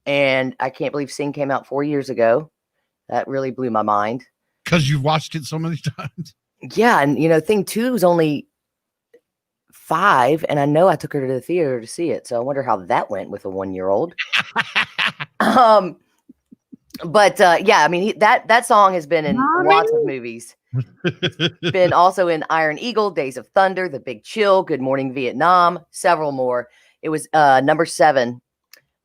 [SPEAKER 3] And I can't believe Sing came out 4 years ago. That really blew my mind.
[SPEAKER 1] Because you've watched it so many times.
[SPEAKER 3] Yeah, and Thing 2 was only 5, and I know I took her to the theater to see it. So I wonder how that went with a 1-year-old. But yeah, I mean that song has been in lots of movies. It's been also in Iron Eagle, Days of Thunder, The Big Chill, Good Morning Vietnam, several more. It was number 7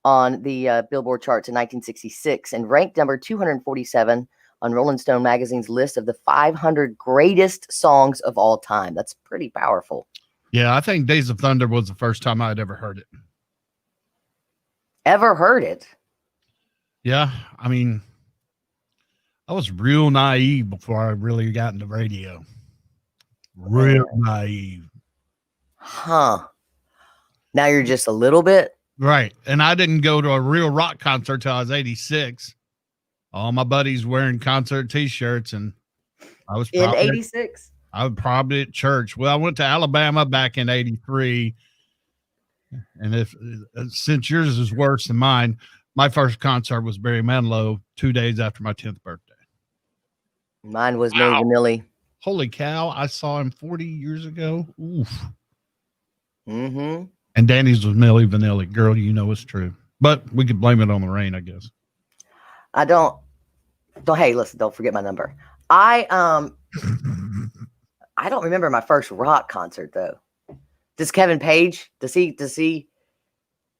[SPEAKER 3] on the Billboard charts in 1966 and ranked number 247 on Rolling Stone magazine's list of the 500 greatest songs of all time. That's pretty powerful.
[SPEAKER 1] Yeah, I think Days of Thunder was the first time I'd ever heard it.
[SPEAKER 3] Ever heard it?
[SPEAKER 1] Yeah, I mean, I was real naive before I really got into radio. Real naive.
[SPEAKER 3] Huh. Now you're just a little bit?
[SPEAKER 1] Right. And I didn't go to a real rock concert till I was 86. All my buddies wearing concert t-shirts, and I was
[SPEAKER 3] in 86.
[SPEAKER 1] I was probably at church. Well, I went to Alabama back in 83. And since yours is worse than mine, my first concert was Barry Manilow 2 days after my 10th birthday.
[SPEAKER 3] Mine was Milli Vanilli.
[SPEAKER 1] Holy cow. I saw him 40 years ago. Oof.
[SPEAKER 3] Mm-hmm.
[SPEAKER 1] And Danny's was Milli Vanilli. Girl, you know it's true. But we could blame it on the rain, I guess.
[SPEAKER 3] I don't hey, listen, don't forget my number. I don't remember my first rock concert though. Does Kevin Page, does he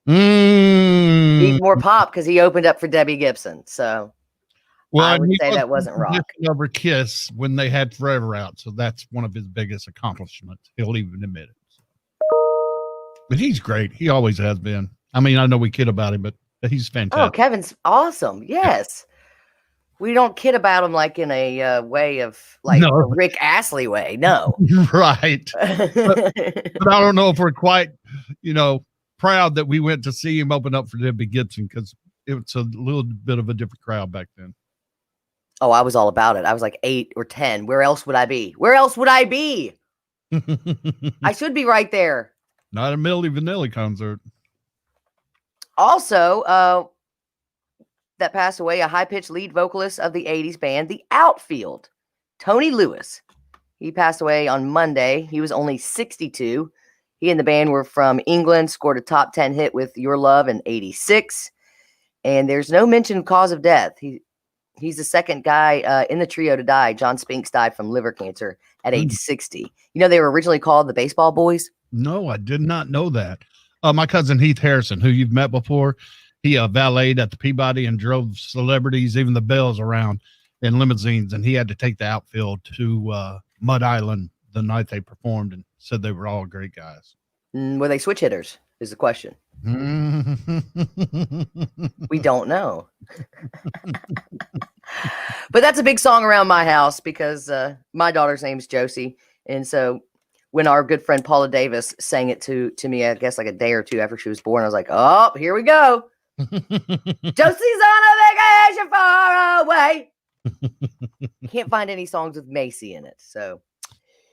[SPEAKER 3] need more pop because he opened up for Debbie Gibson? So
[SPEAKER 1] well,
[SPEAKER 3] I would say that wasn't rock.
[SPEAKER 1] Over Kiss when they had Forever out, so that's one of his biggest accomplishments. He'll even admit it. But he's great. He always has been. I mean, I know we kid about him, but he's
[SPEAKER 3] Oh,
[SPEAKER 1] fantastic.
[SPEAKER 3] Kevin's awesome. Yes. We don't kid about him like in a way of like
[SPEAKER 1] No.
[SPEAKER 3] the Rick Astley way. No.
[SPEAKER 1] Right. But I don't know if we're quite, proud that we went to see him open up for Debbie Gibson because it was a little bit of a different crowd back then.
[SPEAKER 3] Oh, I was all about it. I was like 8 or 10. Where else would I be? Where else would I be? I should be right there.
[SPEAKER 1] Not a Milli Vanilli concert.
[SPEAKER 3] Also, that passed away, a high-pitched lead vocalist of the 80s band, The Outfield, Tony Lewis. He passed away on Monday. He was only 62. He and the band were from England, scored a top 10 hit with Your Love in 86. And there's no mentioned cause of death. He's the second guy in the trio to die. John Spinks died from liver cancer at age 60. You know, they were originally called the Baseball Boys.
[SPEAKER 1] No, I did not know that. My cousin Heath Harrison, who you've met before, he valeted at the Peabody and drove celebrities, even the Bells, around in limousines, and he had to take the Outfield to Mud Island the night they performed and said they were all great guys.
[SPEAKER 3] Were they switch hitters is the question. We don't know. But that's a big song around my house because my daughter's name's Josie. And so when our good friend Paula Davis sang it to me, I guess like a day or two after she was born, I was like, oh, here we go. Josie's on a vacation far away. Can't find any songs with Macy in it. So,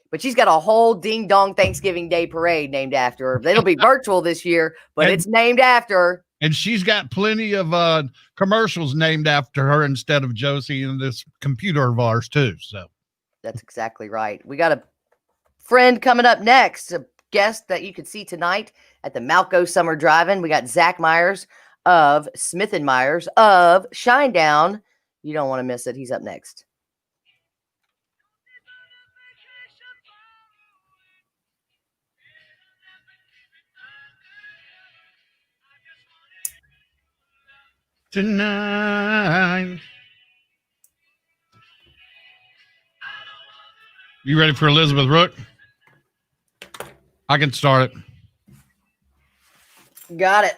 [SPEAKER 3] but she's got a whole ding dong Thanksgiving Day parade named after her. It'll be virtual this year, but it's named after her.
[SPEAKER 1] And she's got plenty of commercials named after her instead of Josie in this computer of ours too. So
[SPEAKER 3] that's exactly right. We got a friend coming up next, a guest that you could see tonight at the Malco Summer Drive-In. We got Zach Myers of Smith & Myers of Shinedown. You don't want to miss it. He's up next.
[SPEAKER 1] Tonight. You ready for Elizabeth Rook? I can start it.
[SPEAKER 3] Got it.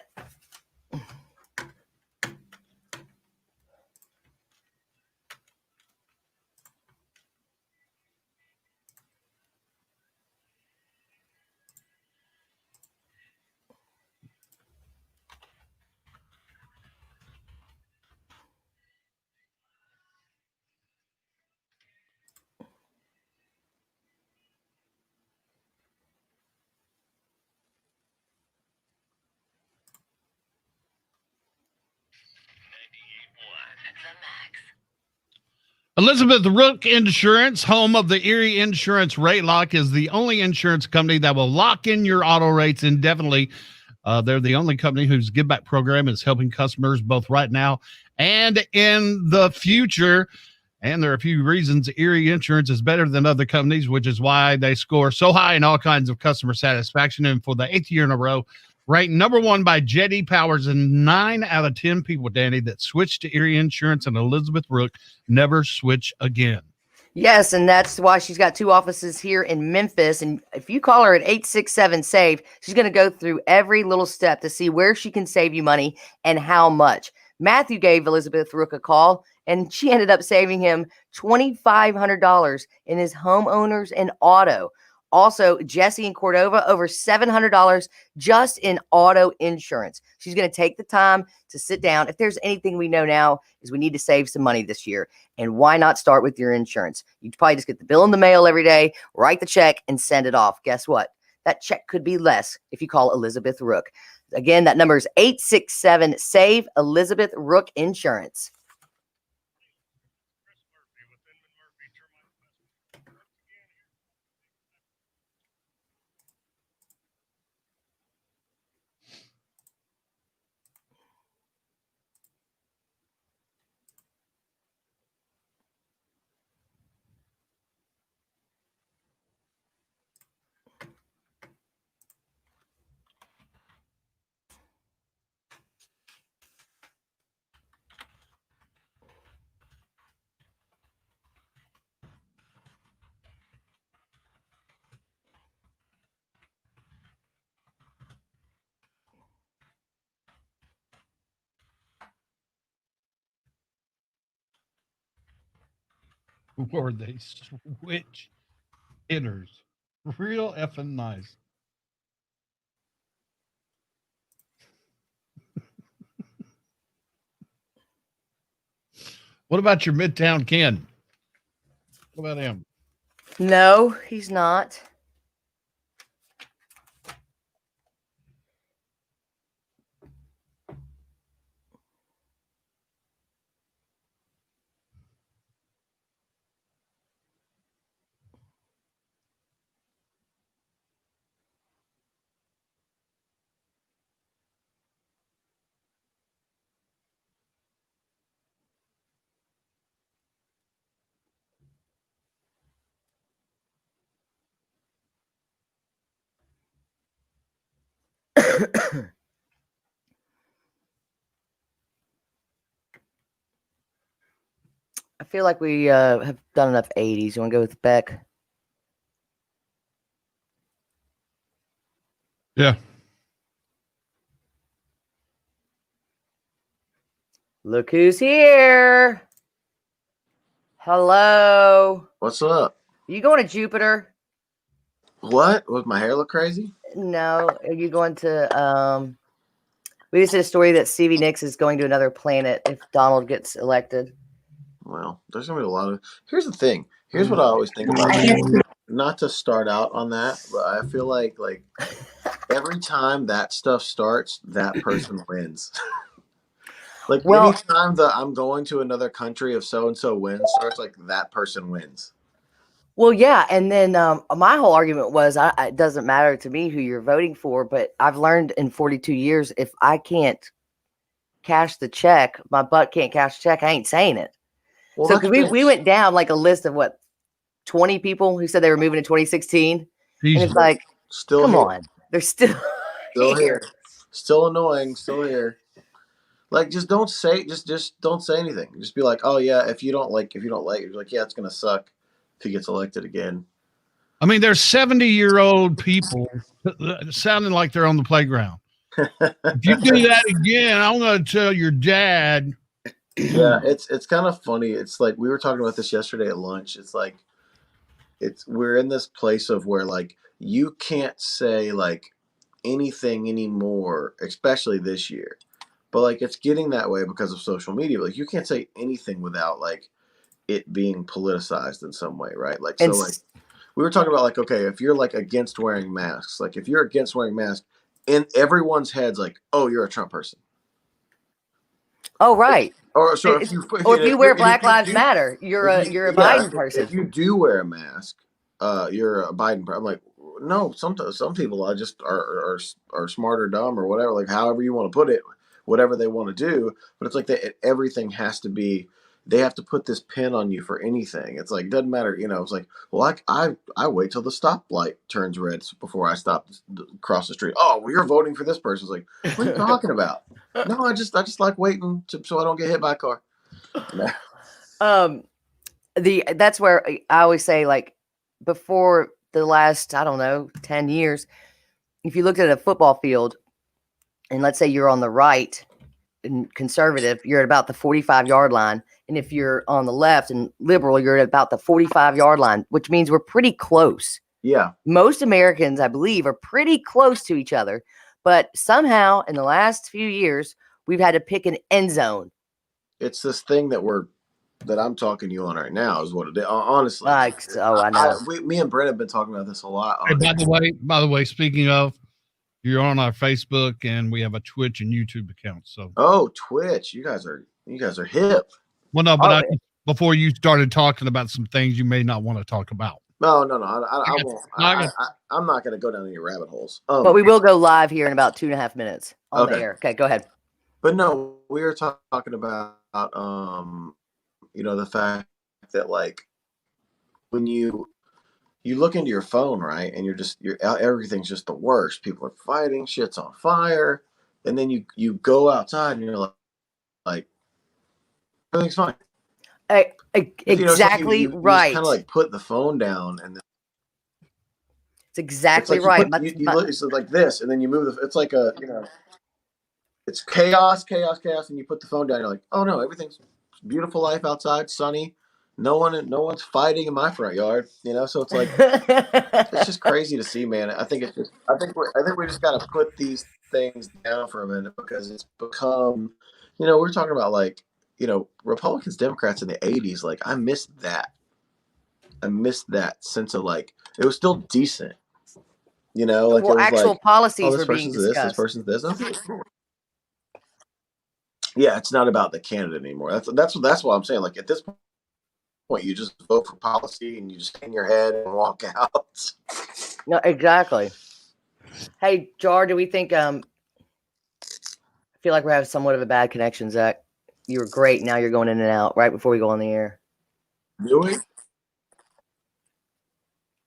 [SPEAKER 1] Elizabeth Rook Insurance, home of the Erie Insurance Rate Lock, is the only insurance company that will lock in your auto rates indefinitely. They're the only company whose give back program is helping customers both right now and in the future. And there are a few reasons Erie Insurance is better than other companies, which is why they score so high in all kinds of customer satisfaction. And for the 8th year in a row, ranked number 1 by J.D. Powers, and 9 out of 10 people, Danny, that switched to Erie Insurance and Elizabeth Rook never switch again.
[SPEAKER 3] Yes, and that's why she's got 2 offices here in Memphis. And if you call her at 867-SAVE, she's going to go through every little step to see where she can save you money and how much. Matthew gave Elizabeth Rook a call, and she ended up saving him $2,500 in his homeowners and auto. Also, Jesse in Cordova, over $700 just in auto insurance. She's going to take the time to sit down. If there's anything we know now is we need to save some money this year. And why not start with your insurance? You probably just get the bill in the mail every day, write the check, and send it off. Guess what? That check could be less if you call Elizabeth Rook. Again, that number is 867-SAVE, Elizabeth Rook Insurance.
[SPEAKER 1] Where they switch hitters. Real effing nice. What about your Midtown Ken? What about him?
[SPEAKER 3] No, he's not. I feel like we have done enough 80s. You want to go with Beck?
[SPEAKER 1] Yeah.
[SPEAKER 3] Look who's here. Hello.
[SPEAKER 10] What's up?
[SPEAKER 3] You going to Jupiter?
[SPEAKER 10] What? Would my hair look crazy?
[SPEAKER 3] No. Are you going to we just did a story that Stevie Nicks is going to another planet if Donald gets elected.
[SPEAKER 10] Well, there's gonna be a lot of. Here's the thing. Here's what I always think about. Not to start out on that, but I feel like every time that stuff starts, that person wins. Like anytime that I'm going to another country if so and so wins starts, like that person wins.
[SPEAKER 3] Well, yeah, and then my whole argument was it doesn't matter to me who you're voting for, but I've learned in 42 years if I can't cash the check, my butt can't cash the check, I ain't saying it.
[SPEAKER 10] Well,
[SPEAKER 3] so because we went down like a list of 20 people who said they were moving in 2016, and it's like,
[SPEAKER 10] still
[SPEAKER 3] come
[SPEAKER 10] here.
[SPEAKER 3] on, they're still
[SPEAKER 10] here, still annoying, still here. Like, just don't say, just don't say anything. Just be like, oh yeah, if you don't like, you're like, yeah, it's gonna suck if he gets elected again.
[SPEAKER 1] I mean, there's 70-year-old people sounding like they're on the playground. If you do that again, I'm going to tell your dad.
[SPEAKER 10] Yeah, it's kind of funny. It's like we were talking about this yesterday at lunch. It's like we're in this place of where like you can't say like anything anymore, especially this year. But like it's getting that way because of social media. Like you can't say anything without like it being politicized in some way, right? Like so like we were talking about like, okay, if you're like against wearing masks, like if you're against wearing masks, in everyone's heads like, oh, you're a Trump person.
[SPEAKER 3] Oh, right.
[SPEAKER 10] Or so
[SPEAKER 3] if you wear Black Lives Matter, you're a Biden person.
[SPEAKER 10] If you do wear a mask, you're a Biden person. I'm like, no, some people are just are smart or dumb or whatever, like however you want to put it, whatever they want to do. But it's like everything has to be. They have to put this pin on you for anything. It's like doesn't matter, you know. It's like, well, I wait till the stoplight turns red before I stop across the street. Oh, well, you're voting for this person. It's like, what are you talking about? No, I just like waiting so I don't get hit by a car.
[SPEAKER 3] That's where I always say, like, before the last, I don't know, 10 years, if you looked at a football field and let's say you're on the right and conservative, you're at about the 45-yard line. And if you're on the left and liberal, you're at about the 45-yard line, which means we're pretty close.
[SPEAKER 10] Yeah.
[SPEAKER 3] Most Americans, I believe, are pretty close to each other. But somehow in the last few years, we've had to pick an end zone.
[SPEAKER 10] It's this thing that I'm talking to you on right now is what it is. Honestly.
[SPEAKER 3] I know.
[SPEAKER 10] Me and Brent have been talking about this a lot.
[SPEAKER 1] Hey, by the way, speaking of, you're on our Facebook and we have a Twitch and YouTube account. So
[SPEAKER 10] Twitch, you guys are hip.
[SPEAKER 1] Well, no, but before you started talking about some things you may not want to talk about.
[SPEAKER 10] No, I won't. I'm not going to go down any rabbit holes.
[SPEAKER 3] But we will go live here in about 2.5 minutes on the air. Okay, go ahead.
[SPEAKER 10] But no, we were talking about, the fact that like when you look into your phone, right, and everything's just the worst. People are fighting, shit's on fire, and then you go outside and you're like everything's fine.
[SPEAKER 3] Exactly
[SPEAKER 10] you
[SPEAKER 3] right.
[SPEAKER 10] Kind of like put the phone down, and then
[SPEAKER 3] it's exactly
[SPEAKER 10] it's like
[SPEAKER 3] right.
[SPEAKER 10] You look, it's like this, and then you move it's like it's chaos, and you put the phone down. You're like, oh no, everything's beautiful life outside, sunny, no one's fighting in my front yard, you know. So it's like it's just crazy to see, man. I think we just got to put these things down for a minute because it's become, you know, we're talking about like, you know, Republicans, Democrats in the '80s. Like I missed that sense of like it was still decent, you know, like
[SPEAKER 3] Well,
[SPEAKER 10] it was
[SPEAKER 3] actual
[SPEAKER 10] like,
[SPEAKER 3] policies
[SPEAKER 10] oh,
[SPEAKER 3] were
[SPEAKER 10] this
[SPEAKER 3] being
[SPEAKER 10] person's this
[SPEAKER 3] discussed.
[SPEAKER 10] person's this. Okay. Yeah, it's not about the candidate anymore. That's what I'm saying. Like at this point, you just vote for policy and you just hang your head and walk out.
[SPEAKER 3] No, exactly. Hey, Jar, do we think I feel like we're having somewhat of a bad connection, Zach. You were great. Now you're going in and out right before we go on the air.
[SPEAKER 10] Do we?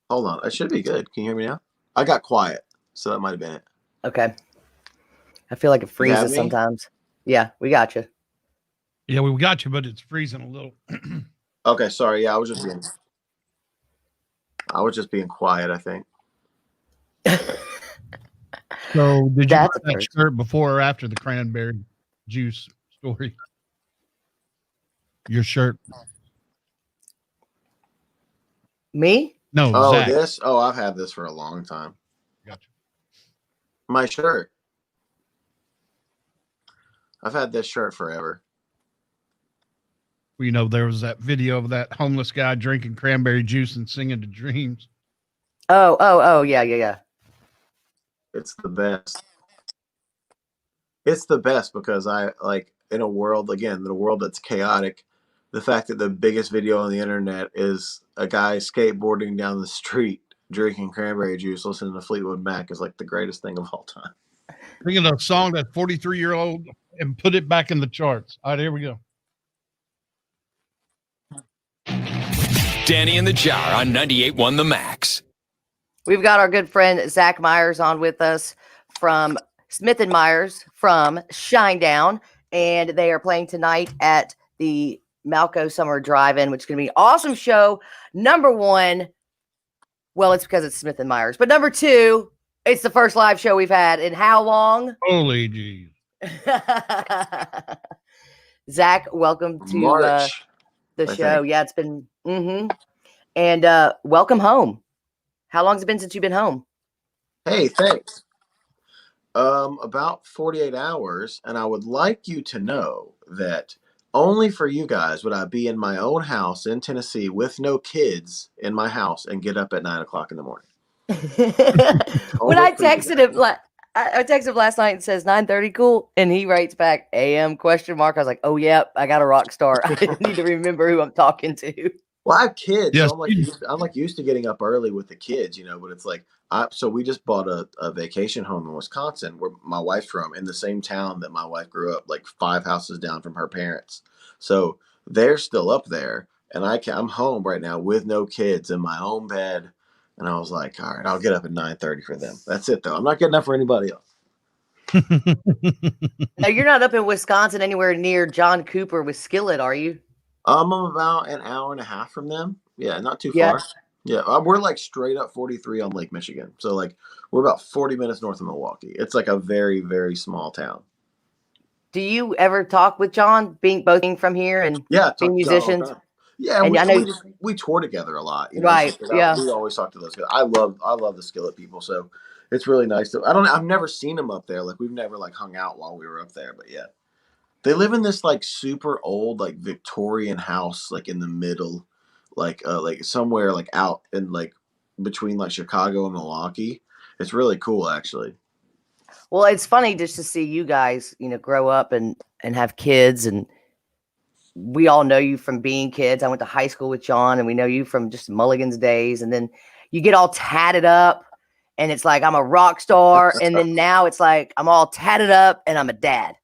[SPEAKER 10] Hold on. It should be good. Can you hear me now? I got quiet, so that might have been it.
[SPEAKER 3] Okay. I feel like it
[SPEAKER 10] You have
[SPEAKER 3] freezes
[SPEAKER 10] me?
[SPEAKER 3] sometimes. Yeah, we got you.
[SPEAKER 1] Yeah, we got you, but it's freezing a little.
[SPEAKER 10] Okay, sorry. Yeah, I was just being quiet, I think.
[SPEAKER 1] So did you buy
[SPEAKER 3] That's a
[SPEAKER 1] that
[SPEAKER 3] first.
[SPEAKER 1] shirt before or after the cranberry juice story? Your shirt.
[SPEAKER 3] Me?
[SPEAKER 1] No,
[SPEAKER 10] Oh,
[SPEAKER 1] Zach.
[SPEAKER 10] this? Oh, I've had this for a long time.
[SPEAKER 1] Gotcha.
[SPEAKER 10] My shirt. I've had this shirt forever.
[SPEAKER 1] You know, there was that video of that homeless guy drinking cranberry juice and singing to Dreams.
[SPEAKER 3] Oh, yeah.
[SPEAKER 10] It's the best. It's the best because I like in a world that's chaotic. The fact that the biggest video on the internet is a guy skateboarding down the street drinking cranberry juice, listening to Fleetwood Mac is like the greatest thing of all time.
[SPEAKER 1] Bringing a song that's 43-year-old and put it back in the charts. All right, here we go.
[SPEAKER 2] Danny in the Jar on 98.1 The Max.
[SPEAKER 3] We've got our good friend Zach Myers on with us from Smith & Myers from Shinedown, and they are playing tonight at the Malco Summer Drive-In, which is going to be an awesome show. Number one, well, it's because it's Smith & Myers, but number two, it's the first live show we've had in how long?
[SPEAKER 1] Holy geez.
[SPEAKER 3] Zach, welcome to
[SPEAKER 10] March,
[SPEAKER 3] the
[SPEAKER 10] I
[SPEAKER 3] show.
[SPEAKER 10] think.
[SPEAKER 3] Yeah, it's been, and welcome home. How long has it been since you've been home?
[SPEAKER 10] Hey, thanks. About 48 hours, and I would like you to know that only for you guys would I be in my own house in Tennessee with no kids in my house and get up at 9 o'clock in the morning.
[SPEAKER 3] When I texted him, I texted him last night and says 9:30, cool, and he writes back AM ? I was like, oh yeah, I got a rock star. I need to remember who I'm talking to.
[SPEAKER 10] Well, I have kids,
[SPEAKER 1] Yes.
[SPEAKER 10] so I'm used to getting up early with the kids, you know. But it's like so we just bought a vacation home in Wisconsin, where my wife's from, in the same town that my wife grew up, like 5 houses down from her parents. So they're still up there, and I'm home right now with no kids in my own bed. And I was like, all right, I'll get up at 9:30 for them. That's it, though. I'm not getting up for anybody else.
[SPEAKER 3] Now you're not up in Wisconsin anywhere near John Cooper with Skillet, are you?
[SPEAKER 10] I'm about an hour and a half from them. Yeah, not too
[SPEAKER 3] Yeah.
[SPEAKER 10] far. Yeah, we're like straight up 43 on Lake Michigan. So like we're about 40 minutes north of Milwaukee. It's like a very, very small town.
[SPEAKER 3] Do you ever talk with John, being from here and
[SPEAKER 10] Yeah,
[SPEAKER 3] being
[SPEAKER 10] talk to John all the
[SPEAKER 3] musicians?
[SPEAKER 10] time. Yeah,
[SPEAKER 3] And
[SPEAKER 10] we,
[SPEAKER 3] I know-
[SPEAKER 10] we tour together a lot. You know,
[SPEAKER 3] Right,
[SPEAKER 10] so we
[SPEAKER 3] yeah.
[SPEAKER 10] always talk to those guys. I love the Skillet people. So it's really nice. I've never seen them up there. Like we've never like hung out while we were up there. But yeah, they live in this like super old like Victorian house, like in the middle, like somewhere like out in like between like Chicago and Milwaukee. It's really cool, actually.
[SPEAKER 3] Well, it's funny just to see you guys, grow up and have kids, and we all know you from being kids. I went to high school with John, and we know you from just Mulligan's days, and then you get all tatted up, and it's like I'm a rock star, and then now it's like I'm all tatted up, and I'm a dad.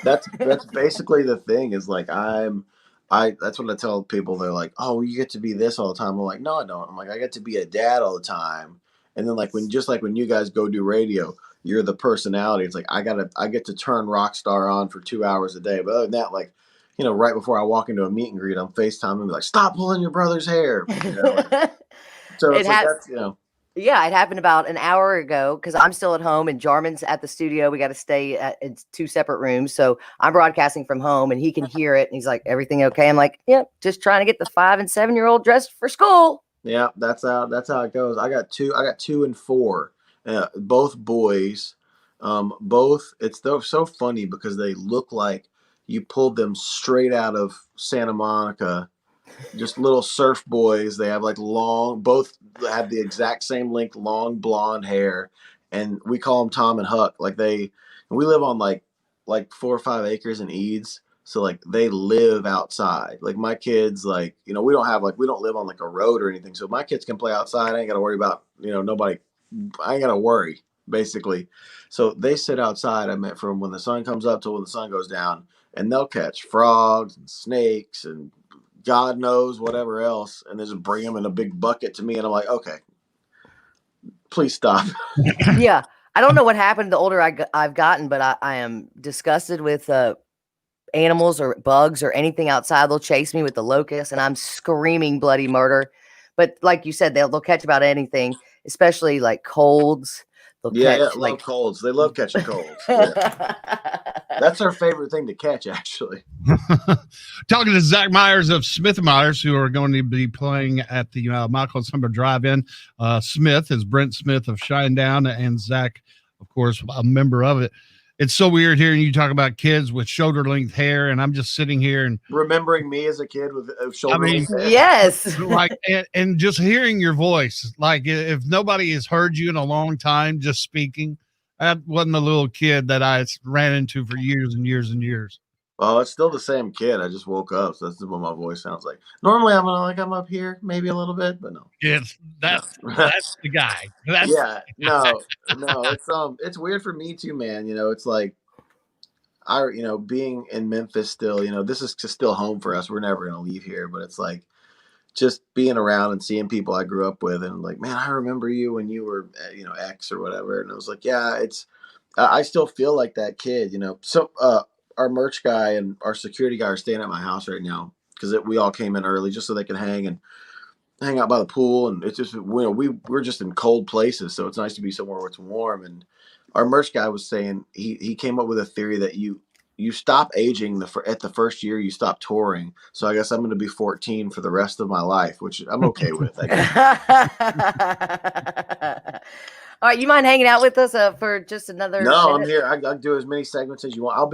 [SPEAKER 10] That's basically the thing. Is like that's what I tell people. They're like, "Oh, you get to be this all the time." I'm like, "No, I don't." I'm like, "I get to be a dad all the time." And then like when you guys go do radio, you're the personality. It's like I get to turn Rockstar on for 2 hours a day. But other than that, like, right before I walk into a meet and greet, I'm FaceTime and be like, "Stop pulling your brother's hair." So it's like that's
[SPEAKER 3] Yeah, it happened about an hour ago because I'm still at home and Jarman's at the studio. We got to stay in two separate rooms. So I'm broadcasting from home and he can hear it. And he's like, everything okay? I'm like, yep, just trying to get the 5 and 7-year-old dressed for school.
[SPEAKER 10] Yeah, that's how it goes. I got 2 and 4, both boys. Both. It's so funny because they look like you pulled them straight out of Santa Monica. Just little surf boys. They have like both have the exact same length, long blonde hair, and we call them Tom and Huck. Like we live on like 4 or 5 acres in Eads. So like they live outside. Like my kids, like, we don't live on like a road or anything. So my kids can play outside. I ain't got to worry about, nobody. I ain't got to worry basically. So they sit outside. I meant from when the sun comes up till when the sun goes down, and they'll catch frogs and snakes and God knows whatever else, and they just bring them in a big bucket to me, and I'm like, okay, please stop.
[SPEAKER 3] Yeah, I don't know what happened the older I've gotten, but I am disgusted with animals or bugs or anything outside. They'll chase me with the locusts, and I'm screaming bloody murder. But like you said, they'll catch about anything, especially like colds.
[SPEAKER 10] Love colds. They love catching colds. Yeah. That's our favorite thing to catch, actually.
[SPEAKER 1] Talking to Zach Myers of Smith & Myers, who are going to be playing at the Michael Summer Drive-In. Smith is Brent Smith of Shinedown, and Zach, of course, a member of it. It's so weird hearing you talk about kids with shoulder-length hair, and I'm just sitting here and
[SPEAKER 10] remembering me as a kid with shoulder-length hair.
[SPEAKER 3] Yes,
[SPEAKER 1] like and just hearing your voice. Like if nobody has heard you in a long time, just speaking. That wasn't the little kid that I ran into for years and years and years.
[SPEAKER 10] Oh, it's still the same kid. I just woke up, so that's what my voice sounds like. Normally, I'm up here, maybe a little bit, but no.
[SPEAKER 1] Yes, that's the guy.
[SPEAKER 10] No. It's weird for me too, man. It's like being in Memphis still. This is just still home for us. We're never gonna leave here, but it's like just being around and seeing people I grew up with, and like, man, I remember you when you were, X or whatever. And I was like, yeah, I still feel like that kid, So, our merch guy and our security guy are staying at my house right now because we all came in early just so they can hang out by the pool. And it's just, we're just in cold places. So it's nice to be somewhere where it's warm. And our merch guy was saying, he came up with a theory that you stop aging at the first year you stop touring. So I guess I'm going to be 14 for the rest of my life, which I'm okay with. I guess.
[SPEAKER 3] All right, you mind hanging out with us for just another?
[SPEAKER 10] No,
[SPEAKER 3] minute?
[SPEAKER 10] I'm here. I'll do as many segments as you want. I'll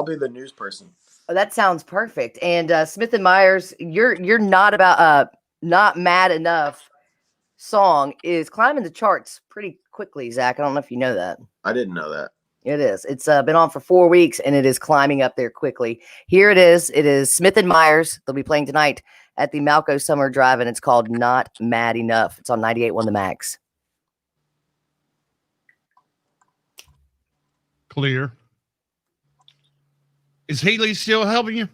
[SPEAKER 10] be the news person.
[SPEAKER 3] Oh, that sounds perfect. And Smith & Myers, you're not mad enough. Song is climbing the charts pretty quickly, Zach. I don't know if you know that.
[SPEAKER 10] I didn't know that.
[SPEAKER 3] It is. It's been on for 4 weeks, and it is climbing up there quickly. Here it is. It is Smith & Myers. They'll be playing tonight at the Malco Summer Drive, and it's called Not Mad Enough. It's on 98.1 The Max.
[SPEAKER 1] Clear. Is Haley still helping you?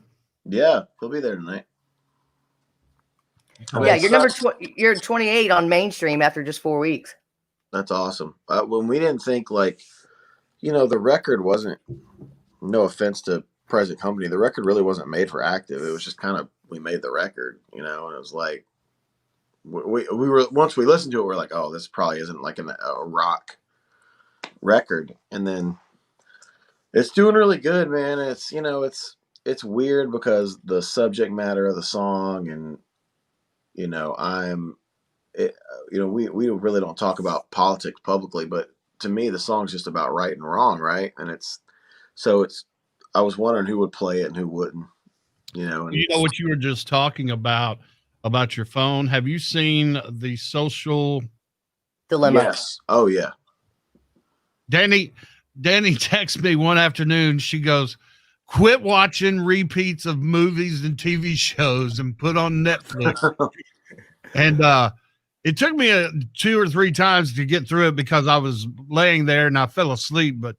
[SPEAKER 10] Yeah, he'll be there tonight.
[SPEAKER 3] Yeah, you're 28 on mainstream after just 4 weeks.
[SPEAKER 10] That's awesome. When we didn't think the record wasn't, no offense to present company, the record really wasn't made for active. It was just kind of, we made the record, and it was like, we were, once we listened to it, we're like, oh, this probably isn't like a rock record. And then it's doing really good, man. It's, it's weird because the subject matter of the song and, we really don't talk about politics publicly, but to me, the song's just about right and wrong, right? And I was wondering who would play it and who wouldn't, And
[SPEAKER 1] what you were just talking about your phone. Have you seen the Social
[SPEAKER 3] Dilemma?
[SPEAKER 10] Yes. Oh yeah.
[SPEAKER 1] Danny texted me one afternoon. She goes, quit watching repeats of movies and TV shows and put on Netflix. And it took me 2 or 3 times to get through it because I was laying there and I fell asleep. But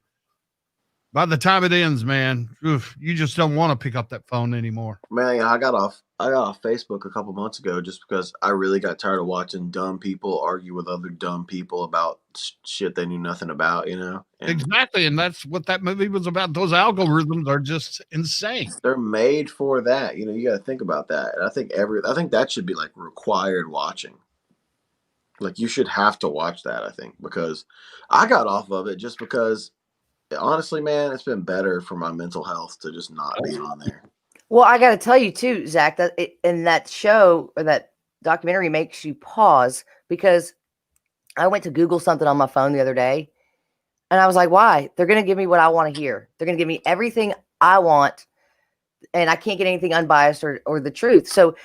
[SPEAKER 1] by the time it ends, man, you just don't want to pick up that phone anymore.
[SPEAKER 10] Man, I got off Facebook a couple months ago just because I really got tired of watching dumb people argue with other dumb people about shit they knew nothing about, And
[SPEAKER 1] exactly, and that's what that movie was about. Those algorithms are just insane.
[SPEAKER 10] They're made for that. You got to think about that. And I think that should be like required watching. Like you should have to watch that, I think, because I got off of it just because honestly, man, it's been better for my mental health to just not be on there.
[SPEAKER 3] Well, I got to tell you too, Zach, that in that show or that documentary makes you pause, because I went to Google something on my phone the other day and I was like, why? They're going to give me what I want to hear. They're going to give me everything I want, and I can't get anything unbiased or the truth. So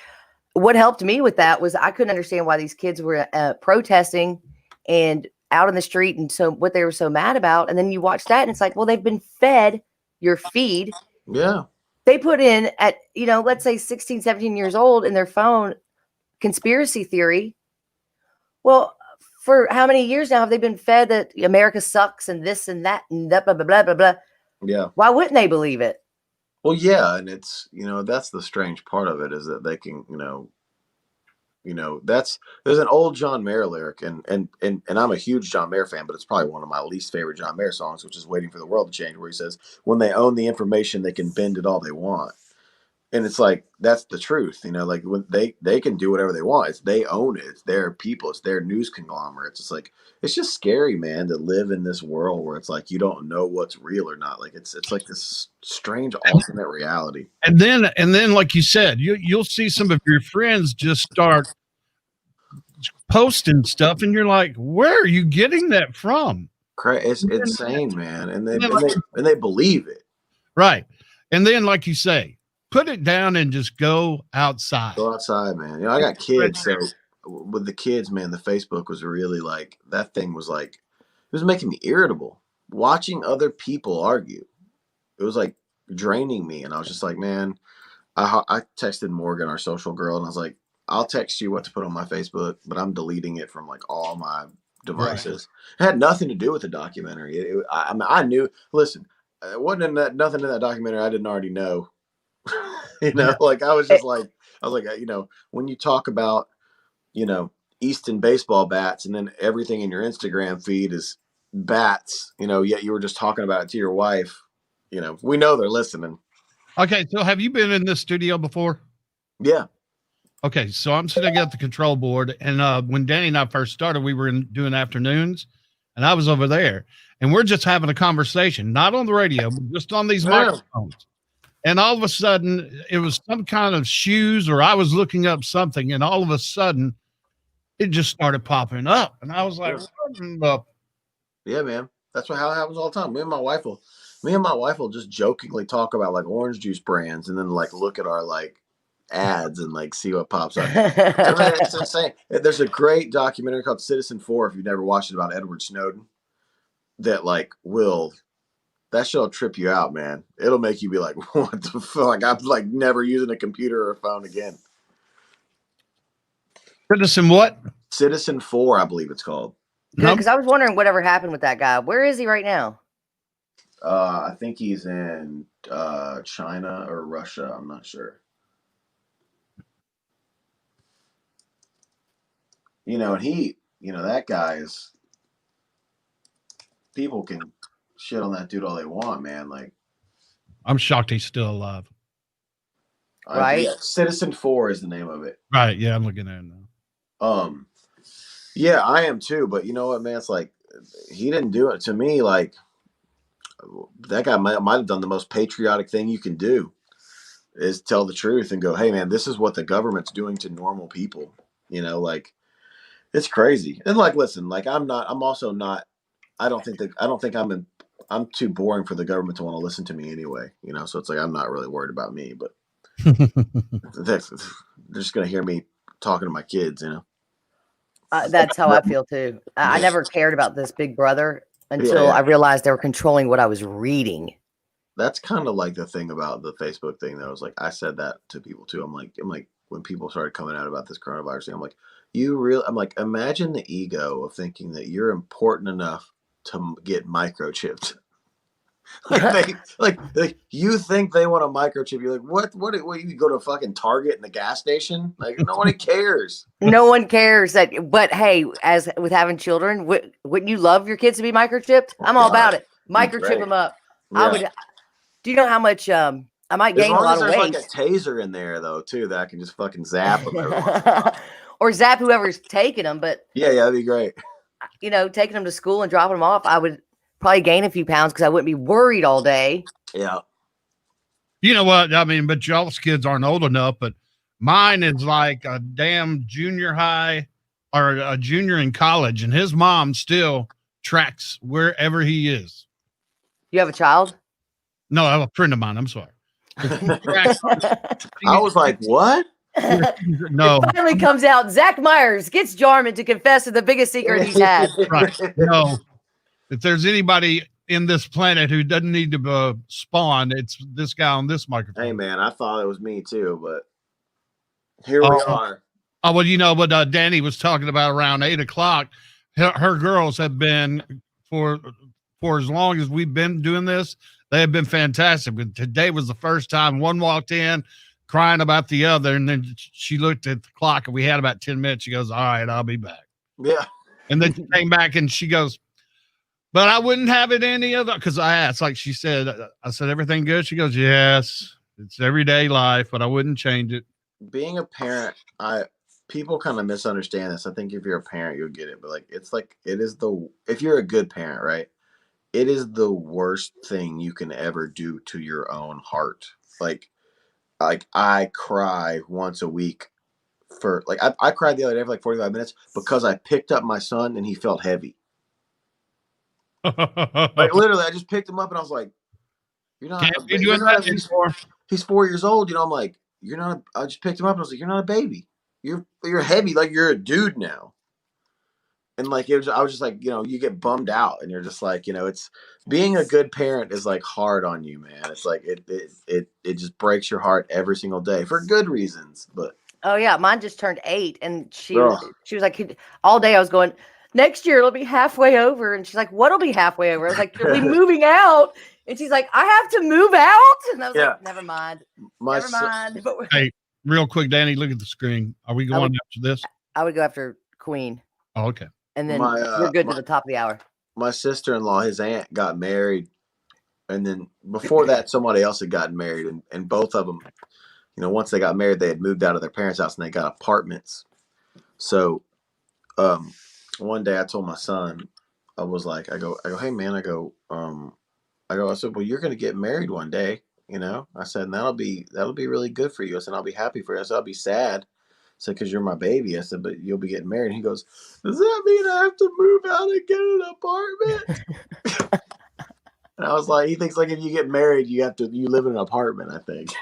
[SPEAKER 3] what helped me with that was I couldn't understand why these kids were protesting and out in the street, and so what they were so mad about. And then you watch that and it's like, well, they've been fed your feed.
[SPEAKER 10] Yeah.
[SPEAKER 3] They put in at, let's say 16, 17 years old in their phone, conspiracy theory. Well, for how many years now have they been fed that America sucks and this and that and blah, blah, blah, blah, blah.
[SPEAKER 10] Yeah.
[SPEAKER 3] Why wouldn't they believe it?
[SPEAKER 10] Well, yeah, and it's that's the strange part of it is that they can there's an old John Mayer lyric, and I'm a huge John Mayer fan, but it's probably one of my least favorite John Mayer songs, which is "Waiting for the World to Change," where he says, "When they own the information, they can bend it all they want." And it's like that's the truth, like when they can do whatever they want. They own it. It's their people. It's their news conglomerate. It's like it's just scary, man, to live in this world where it's like you don't know what's real or not. Like it's like this strange alternate reality.
[SPEAKER 1] And then, like you said, you'll see some of your friends just start posting stuff, and you're like, "Where are you getting that from?"
[SPEAKER 10] It's insane, man, and they believe it,
[SPEAKER 1] right? And then, like you say, put it down and just go outside.
[SPEAKER 10] Go outside, man. I got kids, so with the kids, man, the Facebook was really like that thing was like it was making me irritable. Watching other people argue, it was like draining me, and I was just like, man, I texted Morgan, our social girl, and I was like, I'll text you what to put on my Facebook, but I'm deleting it from like all my devices. Right. It had nothing to do with the documentary. I knew. Listen, it wasn't nothing in that documentary I didn't already know. Like I was like, when you talk about, Easton baseball bats, and then everything in your Instagram feed is bats, yet you were just talking about it to your wife. We know they're listening.
[SPEAKER 1] Okay, so have you been in this studio before?
[SPEAKER 10] Yeah.
[SPEAKER 1] Okay, so I'm sitting at the control board, and when Danny and I first started, we were doing afternoons, and I was over there, and we're just having a conversation, not on the radio, but just on these microphones. And all of a sudden, it was some kind of shoes, or I was looking up something, and all of a sudden, it just started popping up, and I was like,
[SPEAKER 10] yeah, man, that's how it happens all the time. Me and my wife will just jokingly talk about like orange juice brands, and then like look at our like ads and like see what pops up. It's insane. There's a great documentary called Citizen 4, if you've never watched it, about Edward Snowden, that like that show'll trip you out, man. It'll make you be like, what the fuck? Like, I'm like never using a computer or a phone again.
[SPEAKER 1] Citizen what?
[SPEAKER 10] Citizen 4, I believe it's called.
[SPEAKER 3] Good, because I was wondering whatever happened with that guy. Where is he right now?
[SPEAKER 10] I think he's in China or Russia. I'm not sure. And he, that guy is, people can shit on that dude all they want, man. Like,
[SPEAKER 1] I'm shocked he's still alive.
[SPEAKER 3] Right.
[SPEAKER 10] Yeah, Citizen 4 is the name of it.
[SPEAKER 1] Right. Yeah, I'm looking at it now.
[SPEAKER 10] Yeah, I am too. But you know what, man? It's like he didn't do it to me. Like that guy might have done the most patriotic thing you can do, is tell the truth and go, hey, man, this is what the government's doing to normal people. Like it's crazy. And like, listen, like I'm also not. I don't think I'm too boring for the government to want to listen to me anyway. So it's like I'm not really worried about me, but they're just gonna hear me talking to my kids.
[SPEAKER 3] That's how I feel too. I never cared about this Big Brother until I realized they were controlling what I was reading.
[SPEAKER 10] That's kind of like the thing about the Facebook thing, though. Is like I said that to people too. I'm like when people started coming out about this coronavirus thing, I'm like, I'm like, imagine the ego of thinking that you're important enough to get microchipped. like you think they want a microchip? You're like, what? You go to a fucking Target in the gas station? Like nobody cares.
[SPEAKER 3] No one cares that. But hey, as with having children, wouldn't you love your kids to be microchipped? I'm all about it. Microchip them up. Yeah. I would. Do you know how much? I might gain a lot of weight.
[SPEAKER 10] Like a taser in there though too that I can just fucking zap them.
[SPEAKER 3] or zap whoever's taking them. But
[SPEAKER 10] Yeah, that'd be great.
[SPEAKER 3] Taking them to school and dropping them off, I would probably gain a few pounds because I wouldn't be worried all day.
[SPEAKER 10] Yeah.
[SPEAKER 1] You know what? I mean, but y'all's kids aren't old enough, but mine is like a damn junior high or a junior in college, and his mom still tracks wherever he is.
[SPEAKER 3] You have a child?
[SPEAKER 1] No, I have a friend of mine. I'm sorry.
[SPEAKER 10] I was like, what?
[SPEAKER 1] No.
[SPEAKER 3] It finally comes out. Zach Myers gets Jarman to confess to the biggest secret he's had.
[SPEAKER 1] Right. No. If there's anybody in this planet who doesn't need to spawn, it's this guy on this microphone.
[SPEAKER 10] Hey, man, I thought it was me too, but here we are.
[SPEAKER 1] Oh, well, what Danny was talking about around 8 o'clock, her girls have been for as long as we've been doing this, they have been fantastic. But today was the first time one walked in crying about the other, and then she looked at the clock and we had about 10 minutes. She goes, all right, I'll be back.
[SPEAKER 10] Yeah.
[SPEAKER 1] And then she came back and she goes, but I wouldn't have it any other, because I asked, like she said, I said, everything good? She goes, yes, it's everyday life, but I wouldn't change it.
[SPEAKER 10] Being a parent, people kind of misunderstand this. I think if you're a parent, you'll get it. But if you're a good parent, right? It is the worst thing you can ever do to your own heart. Like I cry once a week for I cried the other day for like 45 minutes because I picked up my son and he felt heavy. Like literally, I just picked him up and I was like, "You're not." He's 4 years old. I'm like, "You're not." I just picked him up and I was like, "You're not a baby. You're heavy. Like you're a dude now." And I was just like, you get bummed out, and you're just like, it's being a good parent is like hard on you, man. It's like it just breaks your heart every single day for good reasons. But
[SPEAKER 3] oh yeah, mine just turned 8, and she was like, all day I was going, next year it'll be halfway over, and she's like, what'll be halfway over? I was like, you'll be moving out, and she's like, I have to move out, and I was like, never mind, never mind. But
[SPEAKER 1] hey, real quick, Danny, look at the screen. Are we going after this?
[SPEAKER 3] I would go after Queen.
[SPEAKER 1] Oh, okay.
[SPEAKER 3] And then we're good to the top of the hour.
[SPEAKER 10] My sister-in-law, his aunt, got married. And then before that, somebody else had gotten married. And both of them, once they got married, they had moved out of their parents' house and they got apartments. So one day I told my son, I was like, I go, hey, man, I said, well, you're going to get married one day. I said, and that'll be really good for you. I said, I'll be happy for you. I said, I'll be sad. I said, because you're my baby. I said, but you'll be getting married. And he goes, does that mean I have to move out and get an apartment? And I was like, he thinks like if you get married, you live in an apartment, I think.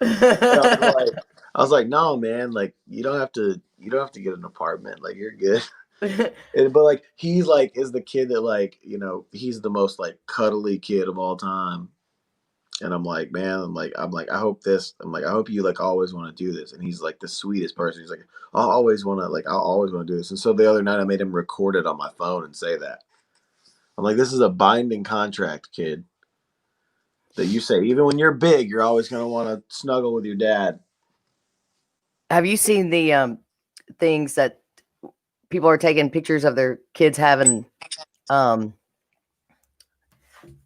[SPEAKER 10] I was like, no, man, like you don't have to get an apartment. Like you're good. But like he's like is the kid that he's the most like cuddly kid of all time. And I'm like, man, I hope you like always want to do this. And he's like the sweetest person. He's like, I'll always want to do this. And so the other night I made him record it on my phone and say that. I'm like, this is a binding contract, kid. That you say, even when you're big, you're always going to want to snuggle with your dad.
[SPEAKER 3] Have you seen the things that people are taking pictures of their kids having,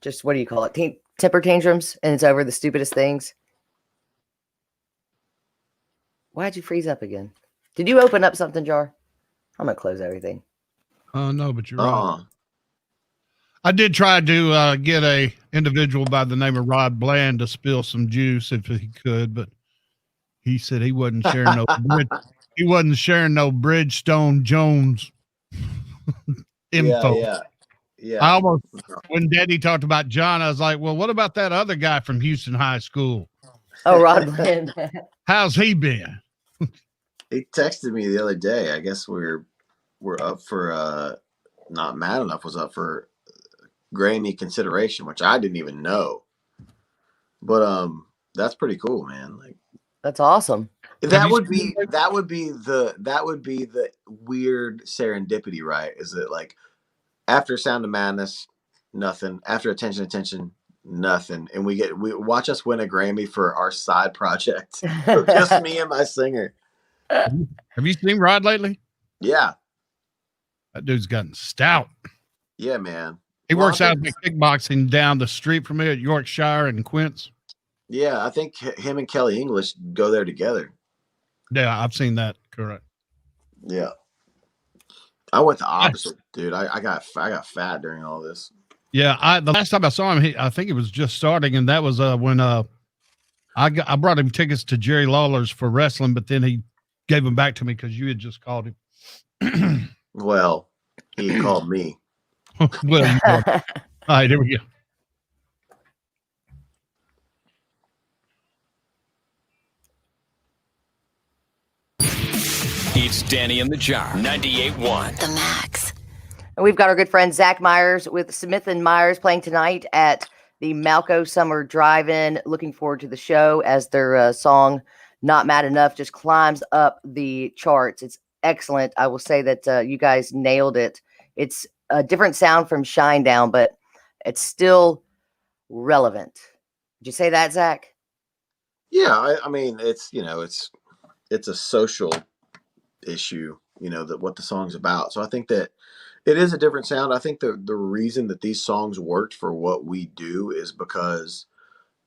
[SPEAKER 3] just what do you call it? Temper tantrums, and it's over the stupidest things. Why'd you freeze up again? Did you open up something, Jar? I'm gonna close everything.
[SPEAKER 1] No, but you're right. I did try to get a individual by the name of Rod Bland to spill some juice if he could, but he said he wasn't sharing no he wasn't sharing no Bridgestone Jones info.
[SPEAKER 10] Yeah.
[SPEAKER 1] I almost, when Daddy talked about John, I was like, well, what about that other guy from Houston High School?
[SPEAKER 3] Oh, Rod Bland.
[SPEAKER 1] How's he been?
[SPEAKER 10] He texted me the other day. I guess we're up for Not Mad Enough was up for Grammy consideration, which I didn't even know. But that's pretty cool, man. Like
[SPEAKER 3] that's awesome.
[SPEAKER 10] That would be the weird serendipity, right? Is it like after Sound of Madness, nothing. After Attention, nothing. And we watch us win a Grammy for our side project. Just me and my singer.
[SPEAKER 1] Have you seen Rod lately?
[SPEAKER 10] Yeah.
[SPEAKER 1] That dude's gotten stout.
[SPEAKER 10] Yeah, man.
[SPEAKER 1] He works out in kickboxing down the street from me at Yorkshire and Quince.
[SPEAKER 10] Yeah, I think him and Kelly English go there together.
[SPEAKER 1] Yeah, I've seen that. Correct.
[SPEAKER 10] Yeah. I went the opposite, dude. I got fat during all this.
[SPEAKER 1] Yeah, the last time I saw him, I think it was just starting, and that was when I brought him tickets to Jerry Lawler's for wrestling, but then he gave them back to me because you had just called him.
[SPEAKER 10] Well, he called me.
[SPEAKER 1] Well, all right, there we go.
[SPEAKER 2] It's Danny in the Jar, 98.1.
[SPEAKER 18] The Max.
[SPEAKER 3] And we've got our good friend Zach Myers with Smith and Myers playing tonight at the Malco Summer Drive-In. Looking forward to the show as their song "Not Mad Enough" just climbs up the charts. It's excellent. I will say that you guys nailed it. It's a different sound from Shinedown, but it's still relevant. Did you say that, Zach?
[SPEAKER 10] Yeah, I mean, it's a social issue, that what the song's about. So I think that it is a different sound. I think the reason that these songs worked for what we do is because,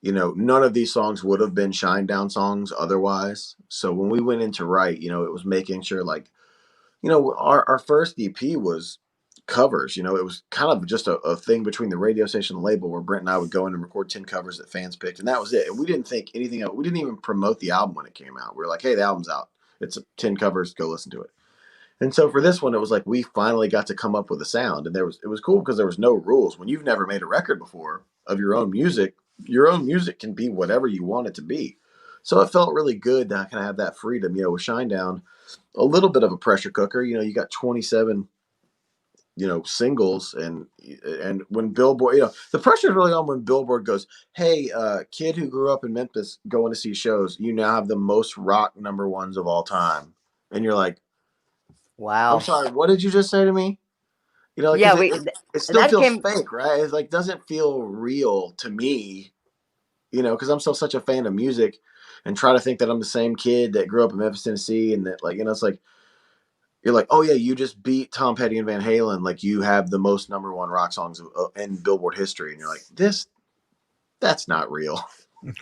[SPEAKER 10] none of these songs would have been Shinedown songs otherwise. So when we went in to write, it was making sure our first EP was covers. It was kind of just a thing between the radio station and the label where Brent and I would go in and record 10 covers that fans picked. And that was it. And we didn't think anything else. We didn't even promote the album when it came out. We were like, hey, the album's out. It's 10 covers. Go listen to it. And so for this one, it was like we finally got to come up with a sound. And it was cool because there was no rules. When you've never made a record before of your own music can be whatever you want it to be. So it felt really good to kind of have that freedom. With Shinedown, a little bit of a pressure cooker. You got 27 singles, and when Billboard, the pressure is really on when Billboard goes, hey, kid who grew up in Memphis going to see shows, you now have the most rock number ones of all time. And you're like,
[SPEAKER 3] wow,
[SPEAKER 10] I'm sorry, what did you just say to me?
[SPEAKER 3] Yeah,
[SPEAKER 10] it still feels fake, right? It's like, doesn't feel real to me, because I'm still such a fan of music and try to think that I'm the same kid that grew up in Memphis, Tennessee. And that it's like, you're like, oh yeah, you just beat Tom Petty and Van Halen. Like you have the most number one rock songs in Billboard history. And you're like, that's not real.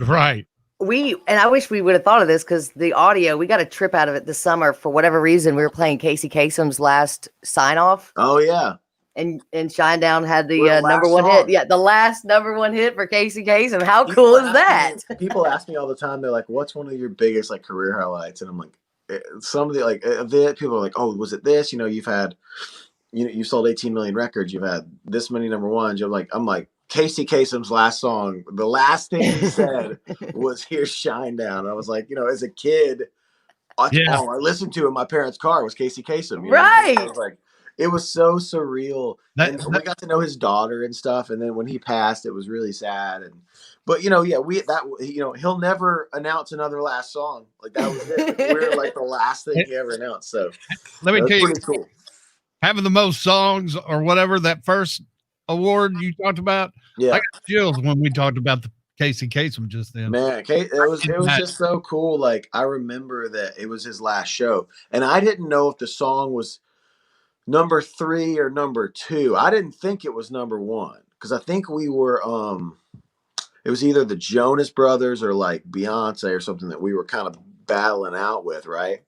[SPEAKER 1] Right.
[SPEAKER 3] I wish we would have thought of this because the audio, we got a trip out of it this summer. For whatever reason, we were playing Casey Kasem's last sign off.
[SPEAKER 10] Oh yeah.
[SPEAKER 3] And Shinedown had the number one hit. Yeah. The last number one hit for Casey Kasem. How cool is that?
[SPEAKER 10] People ask me all the time. They're like, what's one of your biggest career highlights? And I'm like, some of the people are like, oh, was it this? You've had, you sold 18 million records. You've had this many number ones. I'm like, Casey Kasem's last song, the last thing he said was "Here's Shinedown." I was like, as a kid, all I listened to in my parents' car was Casey Kasem.
[SPEAKER 3] Right.
[SPEAKER 10] I was like, it was so surreal. And we got to know his daughter and stuff. And then when he passed, it was really sad. But he'll never announce another last song. Like that was it. We're like the last thing he ever announced. So
[SPEAKER 1] let me tell you,
[SPEAKER 10] cool.
[SPEAKER 1] Having the most songs or whatever, that first award you talked about.
[SPEAKER 10] Yeah.
[SPEAKER 1] I got chills when we talked about the Casey Kasem just then.
[SPEAKER 10] Man, it was just so cool. Like I remember that it was his last show, and I didn't know if the song was number 3 or number 2. I didn't think it was number 1 because I think we were it was either the Jonas Brothers or like Beyonce or something that we were kind of battling out with, right?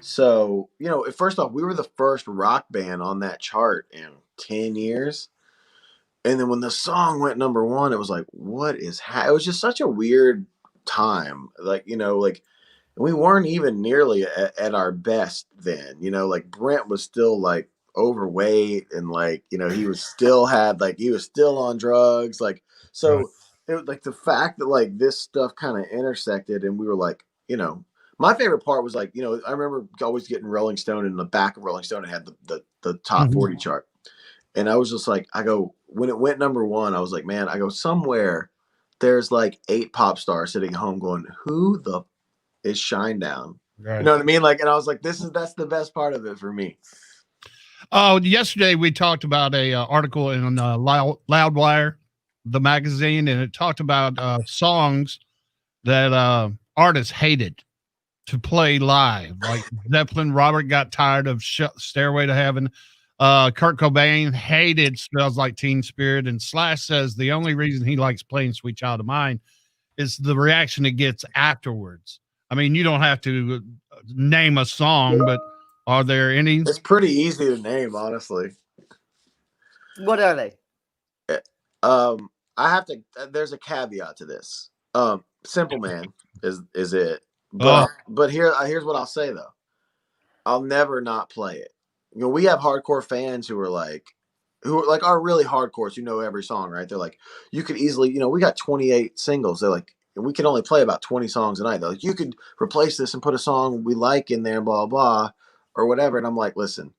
[SPEAKER 10] So, first off, we were the first rock band on that chart in 10 years. And then when the song went number 1, it was like, what is it was just such a weird time. We weren't even nearly at our best then, Brent was still overweight and he was still on drugs. So it was the fact that this stuff kind of intersected and we were my favorite part was I remember always getting Rolling Stone, in the back of Rolling Stone, it had the top 40 chart. And I was just when it went number 1, I was like, man, somewhere there's 8 pop stars sitting at home going, who the is Shinedown? Right. You know what I mean? And I was like, that's the best part of it for me.
[SPEAKER 1] Oh, yesterday we talked about a article in Loudwire, the magazine, and it talked about songs that artists hated to play live. Like Zeppelin, Robert got tired of Stairway to Heaven. Kurt Cobain hated Smells Like Teen Spirit, and Slash says the only reason he likes playing Sweet Child of Mine is the reaction it gets afterwards. I mean, you don't have to name a song, but Are there any?
[SPEAKER 10] It's pretty easy to name, honestly.
[SPEAKER 3] What are they?
[SPEAKER 10] I have to. There's a caveat to this. Simple Man is it, but here's what I'll say though. I'll never not play it. You know, we have hardcore fans who are like are really hardcores. You know every song, right? They're like, you could easily, you know, we got 28 singles. They're like, and we can only play about 20 songs a night. They're like, you could replace this and put a song we like in there, blah blah, or whatever. And I'm like, listen,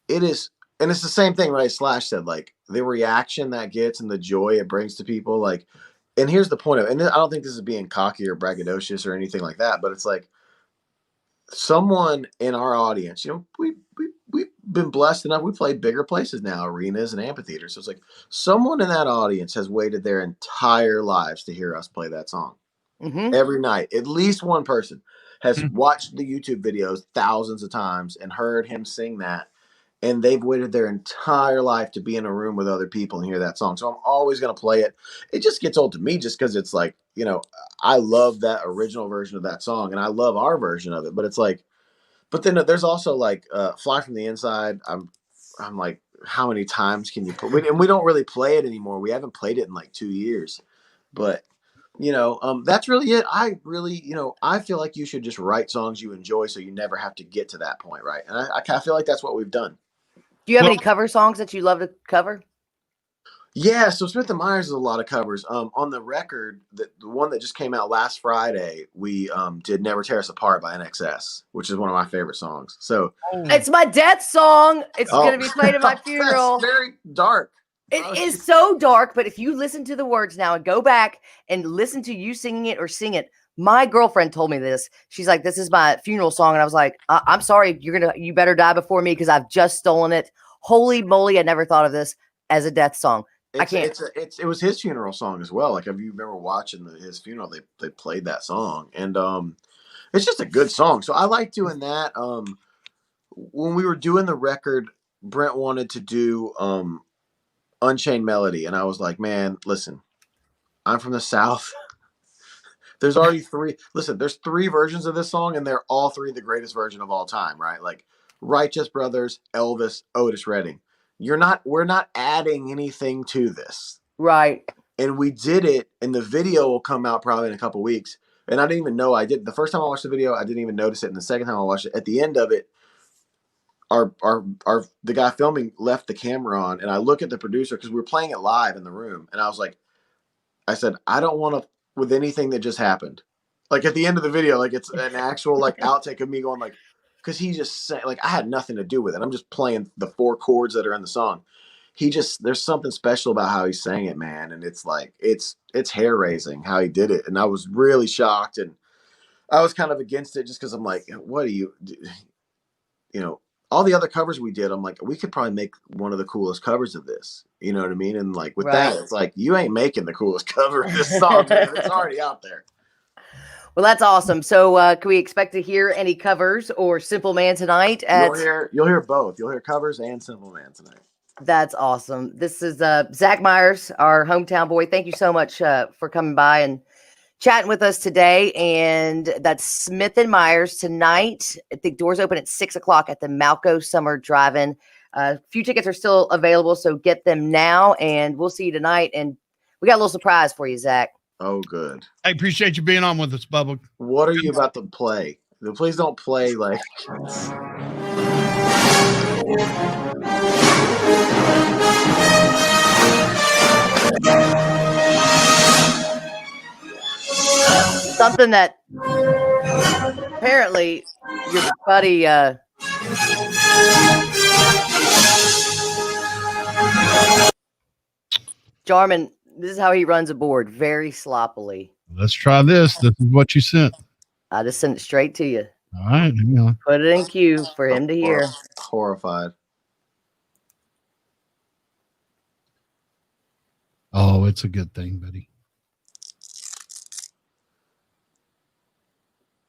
[SPEAKER 10] it is. And it's the same thing, right? Slash said, like, the reaction that gets and the joy it brings to people, like, and here's the point of it, and I don't think this is being cocky or braggadocious or anything like that, but it's like someone in our audience, you know, we've been blessed enough. We play bigger places now, arenas and amphitheaters. So it's like someone in that audience has waited their entire lives to hear us play that song every night. At least one person has watched the YouTube videos thousands of times and heard him sing that. And they've waited their entire life to be in a room with other people and hear that song. So I'm always going to play it. It just gets old to me just because it's like, you know, I love that original version of that song and I love our version of it. But it's like, but then there's also like Fly From the Inside. I'm like, how many times can you put? And we don't really play it anymore. We haven't played it in like 2 years. But, you know, that's really it. I really, you know, I feel like you should just write songs you enjoy so you never have to get to that point, right? And I kind of feel like that's what we've done.
[SPEAKER 3] Do you have any cover songs that you love to cover?
[SPEAKER 10] Yeah, so Smith & Myers is a lot of covers. On the record, the one that just came out last Friday, we did Never Tear Us Apart by NXS, which is one of my favorite songs. So
[SPEAKER 3] it's my death song. It's going to be played at my funeral.
[SPEAKER 10] That's very dark.
[SPEAKER 3] It is so dark, but if you listen to the words now and go back and listen to you singing it or sing it, my girlfriend told me this. She's like, this is my funeral song. And I was like, I'm sorry. You better die before me because I've just stolen it. Holy moly. I never thought of this as a death song. I can't.
[SPEAKER 10] It was his funeral song as well. Like, if you remember watching his funeral, they played that song. And it's just a good song. So I like doing that. When we were doing the record, Brent wanted to do Unchained Melody. And I was like, man, listen, I'm from the South. There's already there's 3 versions of this song, and they're all 3 the greatest version of all time, right? Like Righteous Brothers, Elvis, Otis Redding. We're not adding anything to this.
[SPEAKER 3] Right.
[SPEAKER 10] And we did it, and the video will come out probably in a couple weeks. And I didn't even know I did. The first time I watched the video, I didn't even notice it. And the second time I watched it, at the end of it, the guy filming left the camera on, and I look at the producer because we were playing it live in the room, and I said, I don't want to with anything that just happened. Like at the end of the video, like it's an actual like outtake of me going like, because he just said, like, I had nothing to do with it. I'm just playing the 4 chords that are in the song. There's something special about how he sang it, man. And it's like, it's hair raising how he did it. And I was really shocked. And I was kind of against it just because I'm like, what do you know, all the other covers we did, I'm like, we could probably make one of the coolest covers of this. You know what I mean? And like with that, it's like, you ain't making the coolest cover of this song. It's already out there.
[SPEAKER 3] Well, that's awesome. So can we expect to hear any covers or Simple Man tonight?
[SPEAKER 10] You'll hear both. You'll hear covers and Simple Man tonight.
[SPEAKER 3] That's awesome. This is Zach Myers, our hometown boy. Thank you so much for coming by and chatting with us today. And that's Smith & Myers tonight. The doors open at 6:00 at the Malco Summer Drive-In. A few tickets are still available, so get them now. And we'll see you tonight. And we got a little surprise for you, Zach.
[SPEAKER 10] Oh, good.
[SPEAKER 1] I appreciate you being on with us, Bubba.
[SPEAKER 10] What are you about to play? Please don't play like...
[SPEAKER 3] Something that apparently your buddy Jarman, this is how he runs a board, very sloppily.
[SPEAKER 1] Let's try this. This is what you sent.
[SPEAKER 3] I just sent it straight to you.
[SPEAKER 1] All right.
[SPEAKER 3] Put it in queue for him to hear.
[SPEAKER 10] Horrified.
[SPEAKER 1] Oh, it's a good thing, buddy.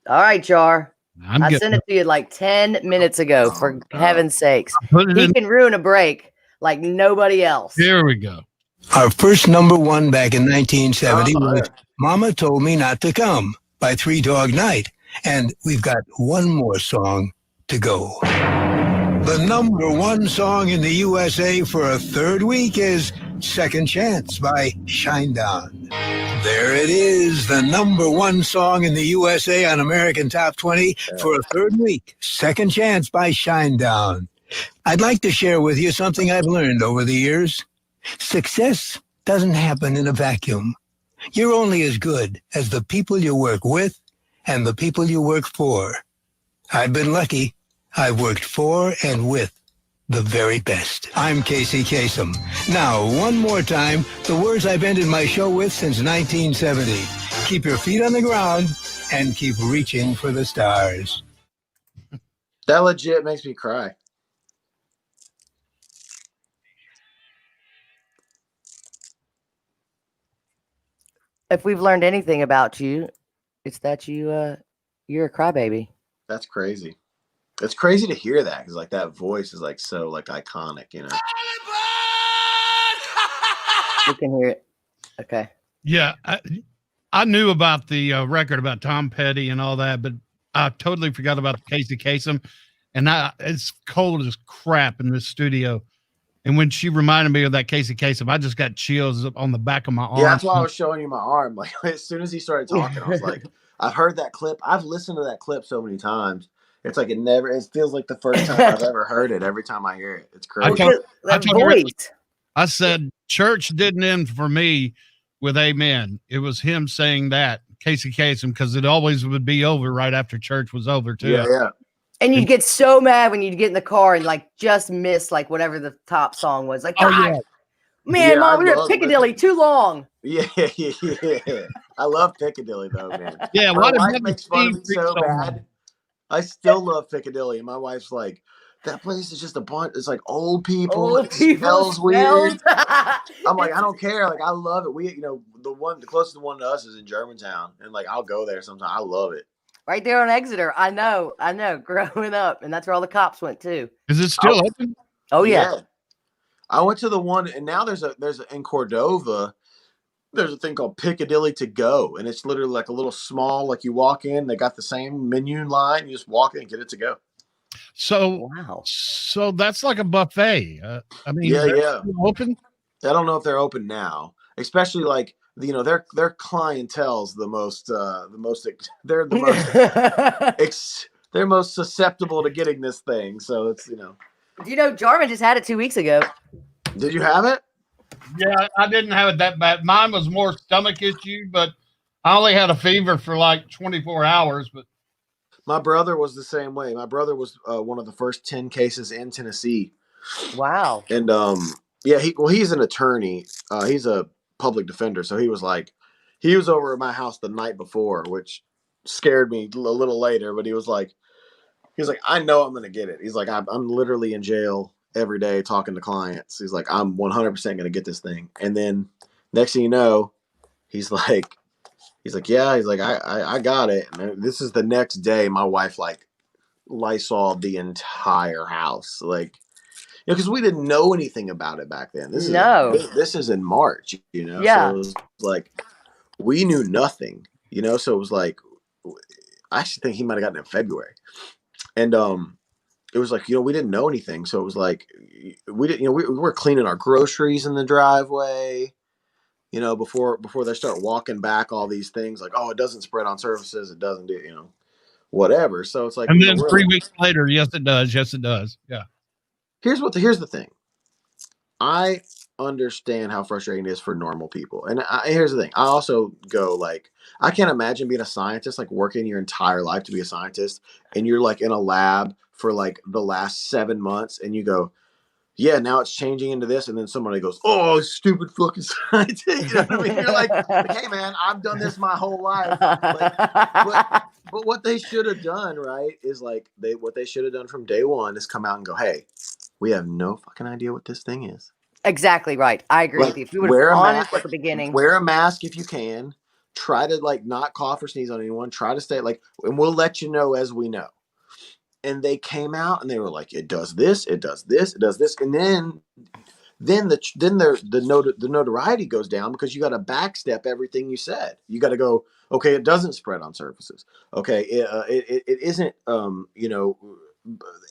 [SPEAKER 3] All right, Jar. I sent it to you like 10 minutes ago, for heaven's sakes. He can ruin a break like nobody else.
[SPEAKER 1] Here we go.
[SPEAKER 11] Our first #1 back in 1970 was Mama Told Me Not to Come by 3 Dog Night. And we've got one more song
[SPEAKER 5] to go. The number one song in the USA for a third week is Second Chance by Shinedown. There it is, the number one song in the USA on American Top 20 for a third week, Second Chance by Shinedown. I'd like to share with you something I've learned over the years. Success doesn't happen in a vacuum. You're only as good as the people you work with and the people you work for. I've been lucky. I've worked for and with the very best. I'm Casey Kasem. Now, one more time, the words I've ended my show with since 1970. Keep your feet on the ground and keep reaching for the stars.
[SPEAKER 10] That legit makes me cry.
[SPEAKER 3] If we've learned anything about you, it's that you're a crybaby.
[SPEAKER 10] That's crazy. It's crazy to hear that because like that voice is like so like iconic, you know.
[SPEAKER 3] You can hear it. Okay.
[SPEAKER 1] Yeah, I knew about the record about Tom Petty and all that, but I totally forgot about Casey Kasem. And it's cold as crap in this studio. And when she reminded me of that Casey Kasem, I just got chills on the back of my arm.
[SPEAKER 10] Yeah, that's why I was showing you my arm. Like as soon as he started talking, I was like, I've heard that clip. I've listened to that clip so many times. It's like it feels like the first time I've ever heard it. Every time I hear it, it's crazy.
[SPEAKER 1] I said, church didn't end for me with amen. It was him saying that, Casey Kasem, because it always would be over right after church was over, too.
[SPEAKER 10] Yeah.
[SPEAKER 3] And you'd get so mad when you'd get in the car and like just miss like whatever the top song was. Like, man, Mom, we were at Piccadilly too long.
[SPEAKER 10] Yeah. I love Piccadilly though, man.
[SPEAKER 1] Yeah,
[SPEAKER 10] my wife makes fun of me so bad. I still love Piccadilly, and my wife's like, that place is just a bunch. It's like old people. It smells weird. I'm like, I don't care. Like, I love it. The closest one to us is in Germantown, and like, I'll go there sometime. I love it.
[SPEAKER 3] Right there on Exeter. I know. Growing up, and that's where all the cops went too.
[SPEAKER 1] Is it still open?
[SPEAKER 3] Oh yeah.
[SPEAKER 10] I went to the one, and now there's in Cordova. There's a thing called Piccadilly to go, and it's literally like a little small. Like you walk in, they got the same menu line. You just walk in and get it to go.
[SPEAKER 1] So
[SPEAKER 3] wow.
[SPEAKER 1] So that's like a buffet. I mean,
[SPEAKER 10] yeah.
[SPEAKER 1] Open?
[SPEAKER 10] I don't know if they're open now, especially like their clientele's the most they're the most they're most susceptible to getting this thing. So it's
[SPEAKER 3] Jarman just had it 2 weeks ago.
[SPEAKER 10] Did you have it?
[SPEAKER 1] Yeah, I didn't have it that bad. Mine was more stomach issue, but I only had a fever for like 24 hours. But
[SPEAKER 10] my brother was the same way. My brother was one of the first 10 cases in Tennessee.
[SPEAKER 3] Wow.
[SPEAKER 10] And he's an attorney. He's a public defender. So he was over at my house the night before, which scared me a little later. But he was like, I know I'm going to get it. He's like, I'm literally in jail every day talking to clients. He's like, I'm 100% going to get this thing. And then next thing you know, he's like, yeah, he's like, I got it. And this is the next day. My wife like Lysol the entire house. Like, because we didn't know anything about it back then. This is in March,
[SPEAKER 3] Yeah.
[SPEAKER 10] So it was like, we knew nothing, so it was like, I actually think he might've gotten it in February. And, it was like, we didn't know anything. So it was like, we didn't, we were cleaning our groceries in the driveway, before they start walking back all these things like, oh, it doesn't spread on surfaces. It doesn't do, whatever. So it's like,
[SPEAKER 1] and then 3 weeks later, yes, it does. Yes, it does. Yeah.
[SPEAKER 10] Here's the thing. I understand how frustrating it is for normal people. And here's the thing. I also go like, I can't imagine being a scientist, like working your entire life to be a scientist. And you're like in a lab for like the last 7 months and you go, yeah, now it's changing into this. And then somebody goes, oh, stupid fucking scientist. You know what I mean? You're like, hey man, I've done this my whole life. But what they should have done, right, is like what they should have done from day one is come out and go, hey, we have no fucking idea what this thing is.
[SPEAKER 3] Exactly right. I agree with you. If you would have gone at the beginning.
[SPEAKER 10] Wear a mask if you can. Try to like not cough or sneeze on anyone. Try to stay like, and we'll let you know as we know. And they came out and they were like, it does this, it does this, it does this. And then the notoriety goes down because you got to backstep everything you said. You got to go, okay, it doesn't spread on surfaces. Okay. It isn't,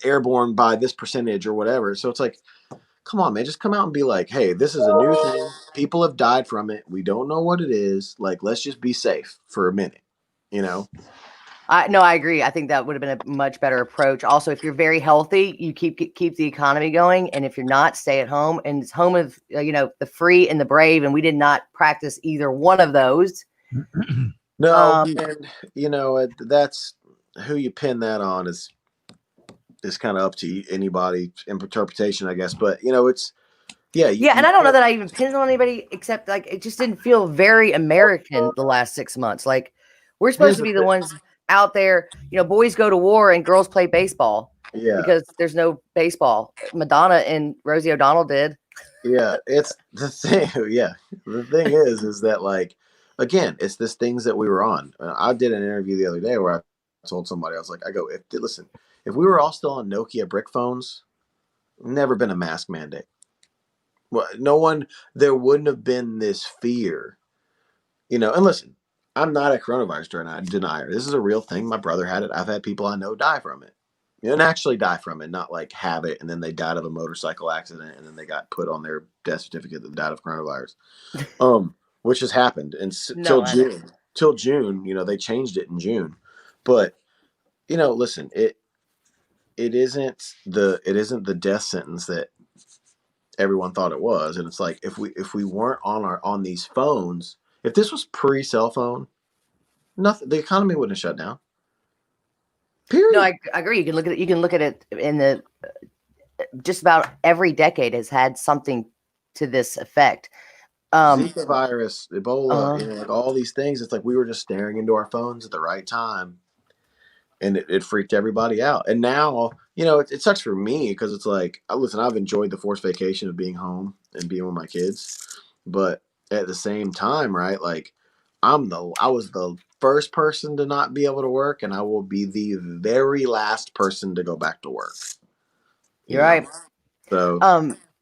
[SPEAKER 10] airborne by this percentage or whatever. So it's like, come on, man, just come out and be like, hey, this is a new thing. People have died from it. We don't know what it is. Like, let's just be safe for a minute, you know?
[SPEAKER 3] No, I agree. I think that would have been a much better approach. Also, if you're very healthy, you keep the economy going, and if you're not, stay at home. And it's home of the free and the brave, and we did not practice either one of those.
[SPEAKER 10] No, and that's who you pin that on is kind of up to anybody interpretation, I guess. But it's
[SPEAKER 3] and I don't know that I even pinned on anybody, except like it just didn't feel very American the last 6 months. Like we're supposed to be the ones out there, boys go to war and girls play baseball.
[SPEAKER 10] Yeah.
[SPEAKER 3] Because there's no baseball. Madonna and Rosie O'Donnell did.
[SPEAKER 10] Yeah, it's the thing. Yeah. The thing is that like, again, it's this things that we were on. I did an interview the other day where I told somebody, I was like, if we were all still on Nokia brick phones, never been a mask mandate. Well, there wouldn't have been this fear, and listen, I'm not a coronavirus denier. This is a real thing. My brother had it. I've had people I know die from it. And actually die from it, not like have it and then they died of a motorcycle accident and then they got put on their death certificate that died of coronavirus. Which has happened till June, they changed it in June. But listen, it isn't the death sentence that everyone thought it was. And it's like if we weren't on these phones, if this was pre-cell phone, nothing, the economy wouldn't have shut down. Period.
[SPEAKER 3] No, I agree. You can look at it in the just about every decade has had something to this effect.
[SPEAKER 10] Zika virus, Ebola, like all these things. It's like we were just staring into our phones at the right time, and it freaked everybody out. And now, it sucks for me because it's like, listen, I've enjoyed the forced vacation of being home and being with my kids, but at the same time, right? Like, I was the first person to not be able to work, and I will be the very last person to go back to work.
[SPEAKER 3] You're right.
[SPEAKER 10] So,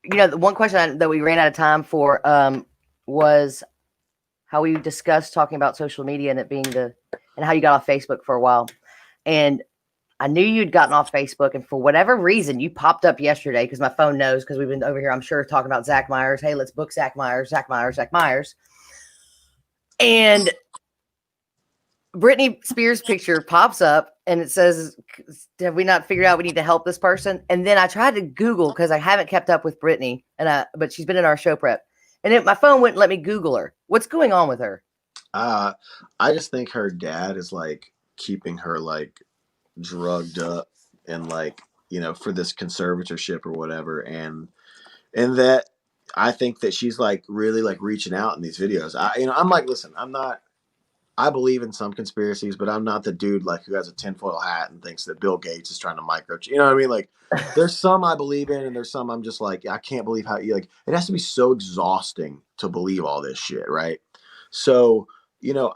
[SPEAKER 3] the one question that we ran out of time for was how we discussed talking about social media and it being and how you got off Facebook for a while. And I knew you'd gotten off Facebook, and for whatever reason, you popped up yesterday because my phone knows, because we've been over here, I'm sure, talking about Zach Myers. Hey, let's book Zach Myers. And Britney Spears' picture pops up and it says, have we not figured out we need to help this person? And then I tried to Google, because I haven't kept up with Britney, but she's been in our show prep. And my phone wouldn't let me Google her. What's going on with her?
[SPEAKER 10] I just think her dad is like keeping her like drugged up and like, for this conservatorship or whatever. And that I think that she's like really like reaching out in these videos. I'm like, listen, I believe in some conspiracies, but I'm not the dude like who has a tinfoil hat and thinks that Bill Gates is trying to microchip. You know what I mean? Like, there's some I believe in, and there's some I'm just like, I can't believe how you like. It has to be so exhausting to believe all this shit, right? So,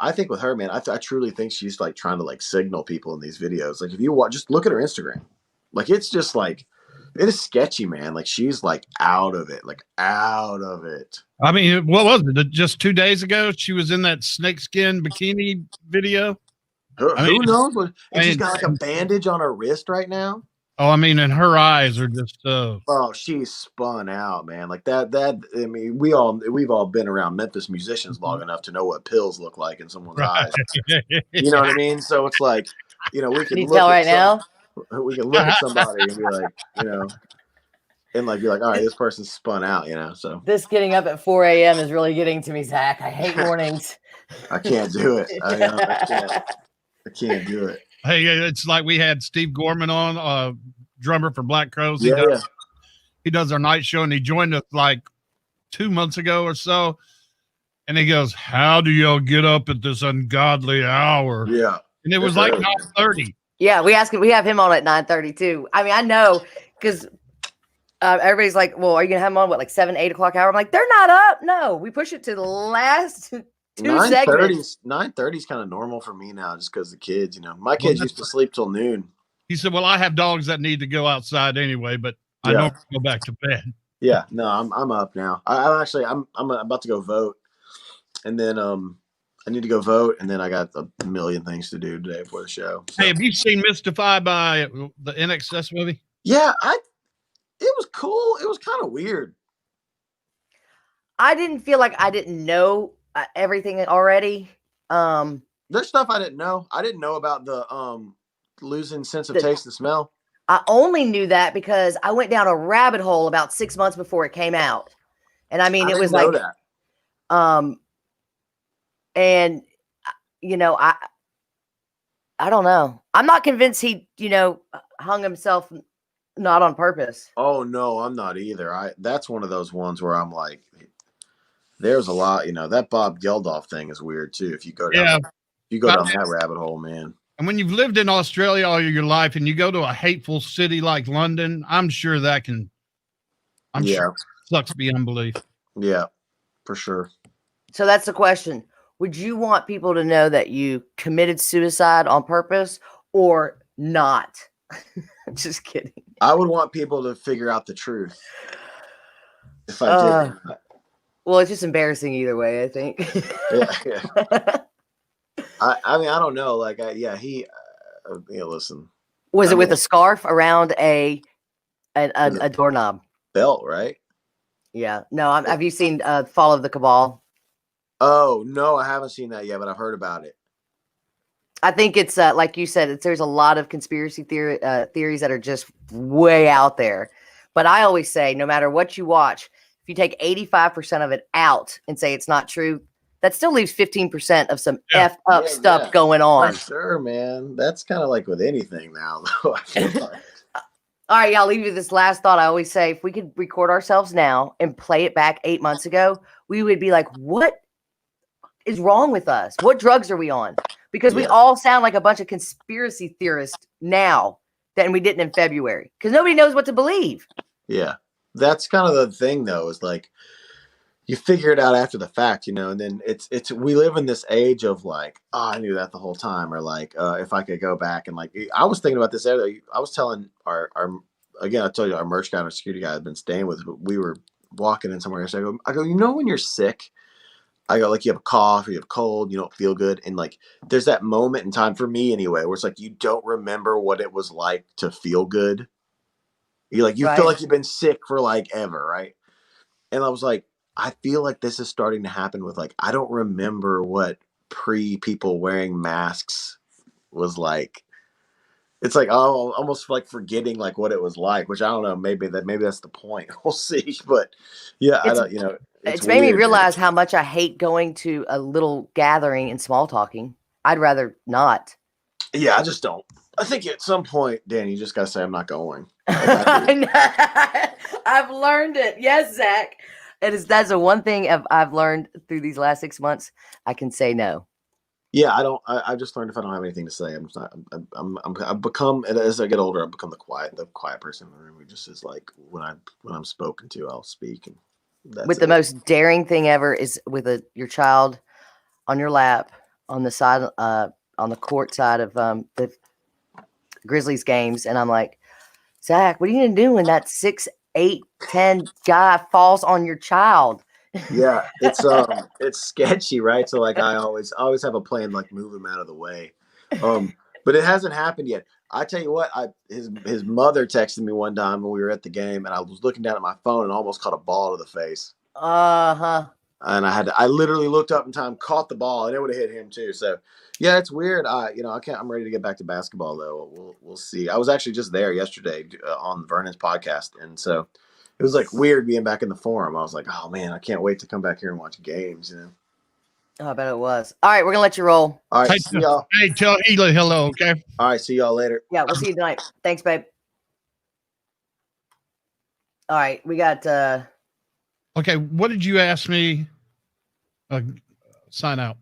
[SPEAKER 10] I think with her, man, I truly think she's like trying to like signal people in these videos. Like, if you just look at her Instagram, like it's just like it is sketchy, man. Like she's like out of it.
[SPEAKER 1] I mean, what was it? Just 2 days ago, she was in that snakeskin bikini video.
[SPEAKER 10] Who knows? She's got like a bandage on her wrist right now.
[SPEAKER 1] Oh, I mean, and her eyes are just.
[SPEAKER 10] Oh, she's spun out, man. Like that. I mean, we've all been around Memphis musicians long enough to know what pills look like in someone's eyes. You know what I mean? So it's like, we can look
[SPEAKER 3] tell right now.
[SPEAKER 10] We can look at somebody and be like, and like be like, all right, this person's spun out, So
[SPEAKER 3] This getting up at 4 a.m. is really getting to me, Zach. I hate mornings.
[SPEAKER 10] I can't do it. I can't do it.
[SPEAKER 1] Hey, it's like we had Steve Gorman on, drummer for Black Crowes. He does our night show, and he joined us like 2 months ago or so. And he goes, "How do y'all get up at this ungodly hour?"
[SPEAKER 10] Yeah,
[SPEAKER 1] and it was like 9:30.
[SPEAKER 3] Yeah, we have him on at 9:30 too. I mean, I know, because everybody's like, "Well, are you gonna have him on like 7, 8 o'clock hour?" I'm like, "They're not up. No, we push it to the last 2 segments."
[SPEAKER 10] 9:30 is kind of normal for me now, just because the kids. My kids used to sleep till noon.
[SPEAKER 1] He said, "Well, I have dogs that need to go outside anyway, but I don't go back to bed."
[SPEAKER 10] Yeah, no, I'm up now. I'm about to go vote, and then I need to go vote, and then I got a million things to do today before the show. So.
[SPEAKER 1] Hey, have you seen Mystified by the NXS movie?
[SPEAKER 10] Yeah, it was cool. It was kind of weird.
[SPEAKER 3] I didn't feel like I didn't know everything already.
[SPEAKER 10] There's stuff I didn't know. I didn't know about the losing sense of taste and smell.
[SPEAKER 3] I only knew that because I went down a rabbit hole about 6 months before it came out. And I mean, it was like, and you know, I don't know. I'm not convinced he, hung himself not on purpose.
[SPEAKER 10] Oh no, I'm not either. That's one of those ones where I'm like, there's a lot, that Bob Geldof thing is weird too. If you go down, down that rabbit hole, man.
[SPEAKER 1] And when you've lived in Australia all your life and you go to a hateful city like London, I'm sure that can, sure it sucks beyond belief.
[SPEAKER 10] Yeah, for sure.
[SPEAKER 3] So that's the question. Would you want people to know that you committed suicide on purpose or not? Just kidding.
[SPEAKER 10] I would want people to figure out the truth. If I did.
[SPEAKER 3] Well, it's just embarrassing either way, I think.
[SPEAKER 10] Yeah. I mean, I don't know. Like, listen.
[SPEAKER 3] Was it with a scarf around a doorknob?
[SPEAKER 10] Belt, right?
[SPEAKER 3] Yeah. No, have you seen Fall of the Cabal?
[SPEAKER 10] Oh, no, I haven't seen that yet, but I've heard about it.
[SPEAKER 3] I think it's like you said, there's a lot of conspiracy theories that are just way out there. But I always say, no matter what you watch, if you take 85% of it out and say it's not true, that still leaves 15% of some effed up stuff going on.
[SPEAKER 10] For sure, man. That's kind of like with anything now, though. I feel like.
[SPEAKER 3] All right, I'll leave you this last thought. I always say, if we could record ourselves now and play it back 8 months ago, we would be like, what is wrong with us? What drugs are we on? Because we all sound like a bunch of conspiracy theorists now than we didn't in February. Because nobody knows what to believe.
[SPEAKER 10] Yeah. That's kind of the thing, though, is like, you figure it out after the fact, and then it's we live in this age of like, oh, I knew that the whole time, or like, if I could go back and like, I was thinking about this earlier. I was telling our again, I told you our merch guy and our security guy I'd been staying with, but we were walking in somewhere. So I go, when you're sick, I go, like, you have a cough or you have a cold, you don't feel good, and like, there's that moment in time for me anyway, where it's like you don't remember what it was like to feel good. You feel like you've been sick for like ever, right? And I was like, I feel like this is starting to happen with like, I don't remember what people wearing masks was like. It's like, oh, almost like forgetting like what it was like, which I don't know. Maybe that's the point. We'll see. But yeah,
[SPEAKER 3] it's made me realize how much I hate going to a little gathering and small talking. I'd rather not.
[SPEAKER 10] Yeah, I just don't. I think at some point, Dan, you just got to say, I'm not going.
[SPEAKER 3] I've learned it. Yes, Zach. That's the one thing I've learned through these last 6 months. I can say no.
[SPEAKER 10] Yeah, I don't. I just learned if I don't have anything to say, I'm just not. I've become, as I get older, I've become the quiet person in the room. Who just is like, when I'm spoken to, I'll speak. And that's
[SPEAKER 3] the most daring thing ever is with your child on your lap on the side on the court side of the Grizzlies games, and I'm like, Zach, what are you gonna do when that 6, 8, 10 guy falls on your child?
[SPEAKER 10] Yeah, it's sketchy, right? So like, I always have a plan, like move him out of the way. But it hasn't happened yet. I tell you what, his mother texted me one time when we were at the game, and I was looking down at my phone and almost caught a ball to the face. And I literally looked up in time, caught the ball, and it would have hit him too. So yeah, it's weird. I'm ready to get back to basketball though. We'll see. I was actually just there yesterday on Vernon's podcast, and so it was like weird being back in the Forum. I was like, oh man, I can't wait to come back here and watch games.
[SPEAKER 3] Oh, I bet it was. All right, we're gonna let you roll.
[SPEAKER 10] All right, see y'all.
[SPEAKER 1] Hey, tell Ela hello, okay?
[SPEAKER 10] All right, see y'all later.
[SPEAKER 3] Yeah, we'll see you tonight. Thanks, babe. All right, we got.
[SPEAKER 1] Okay, what did you ask me? Sign out.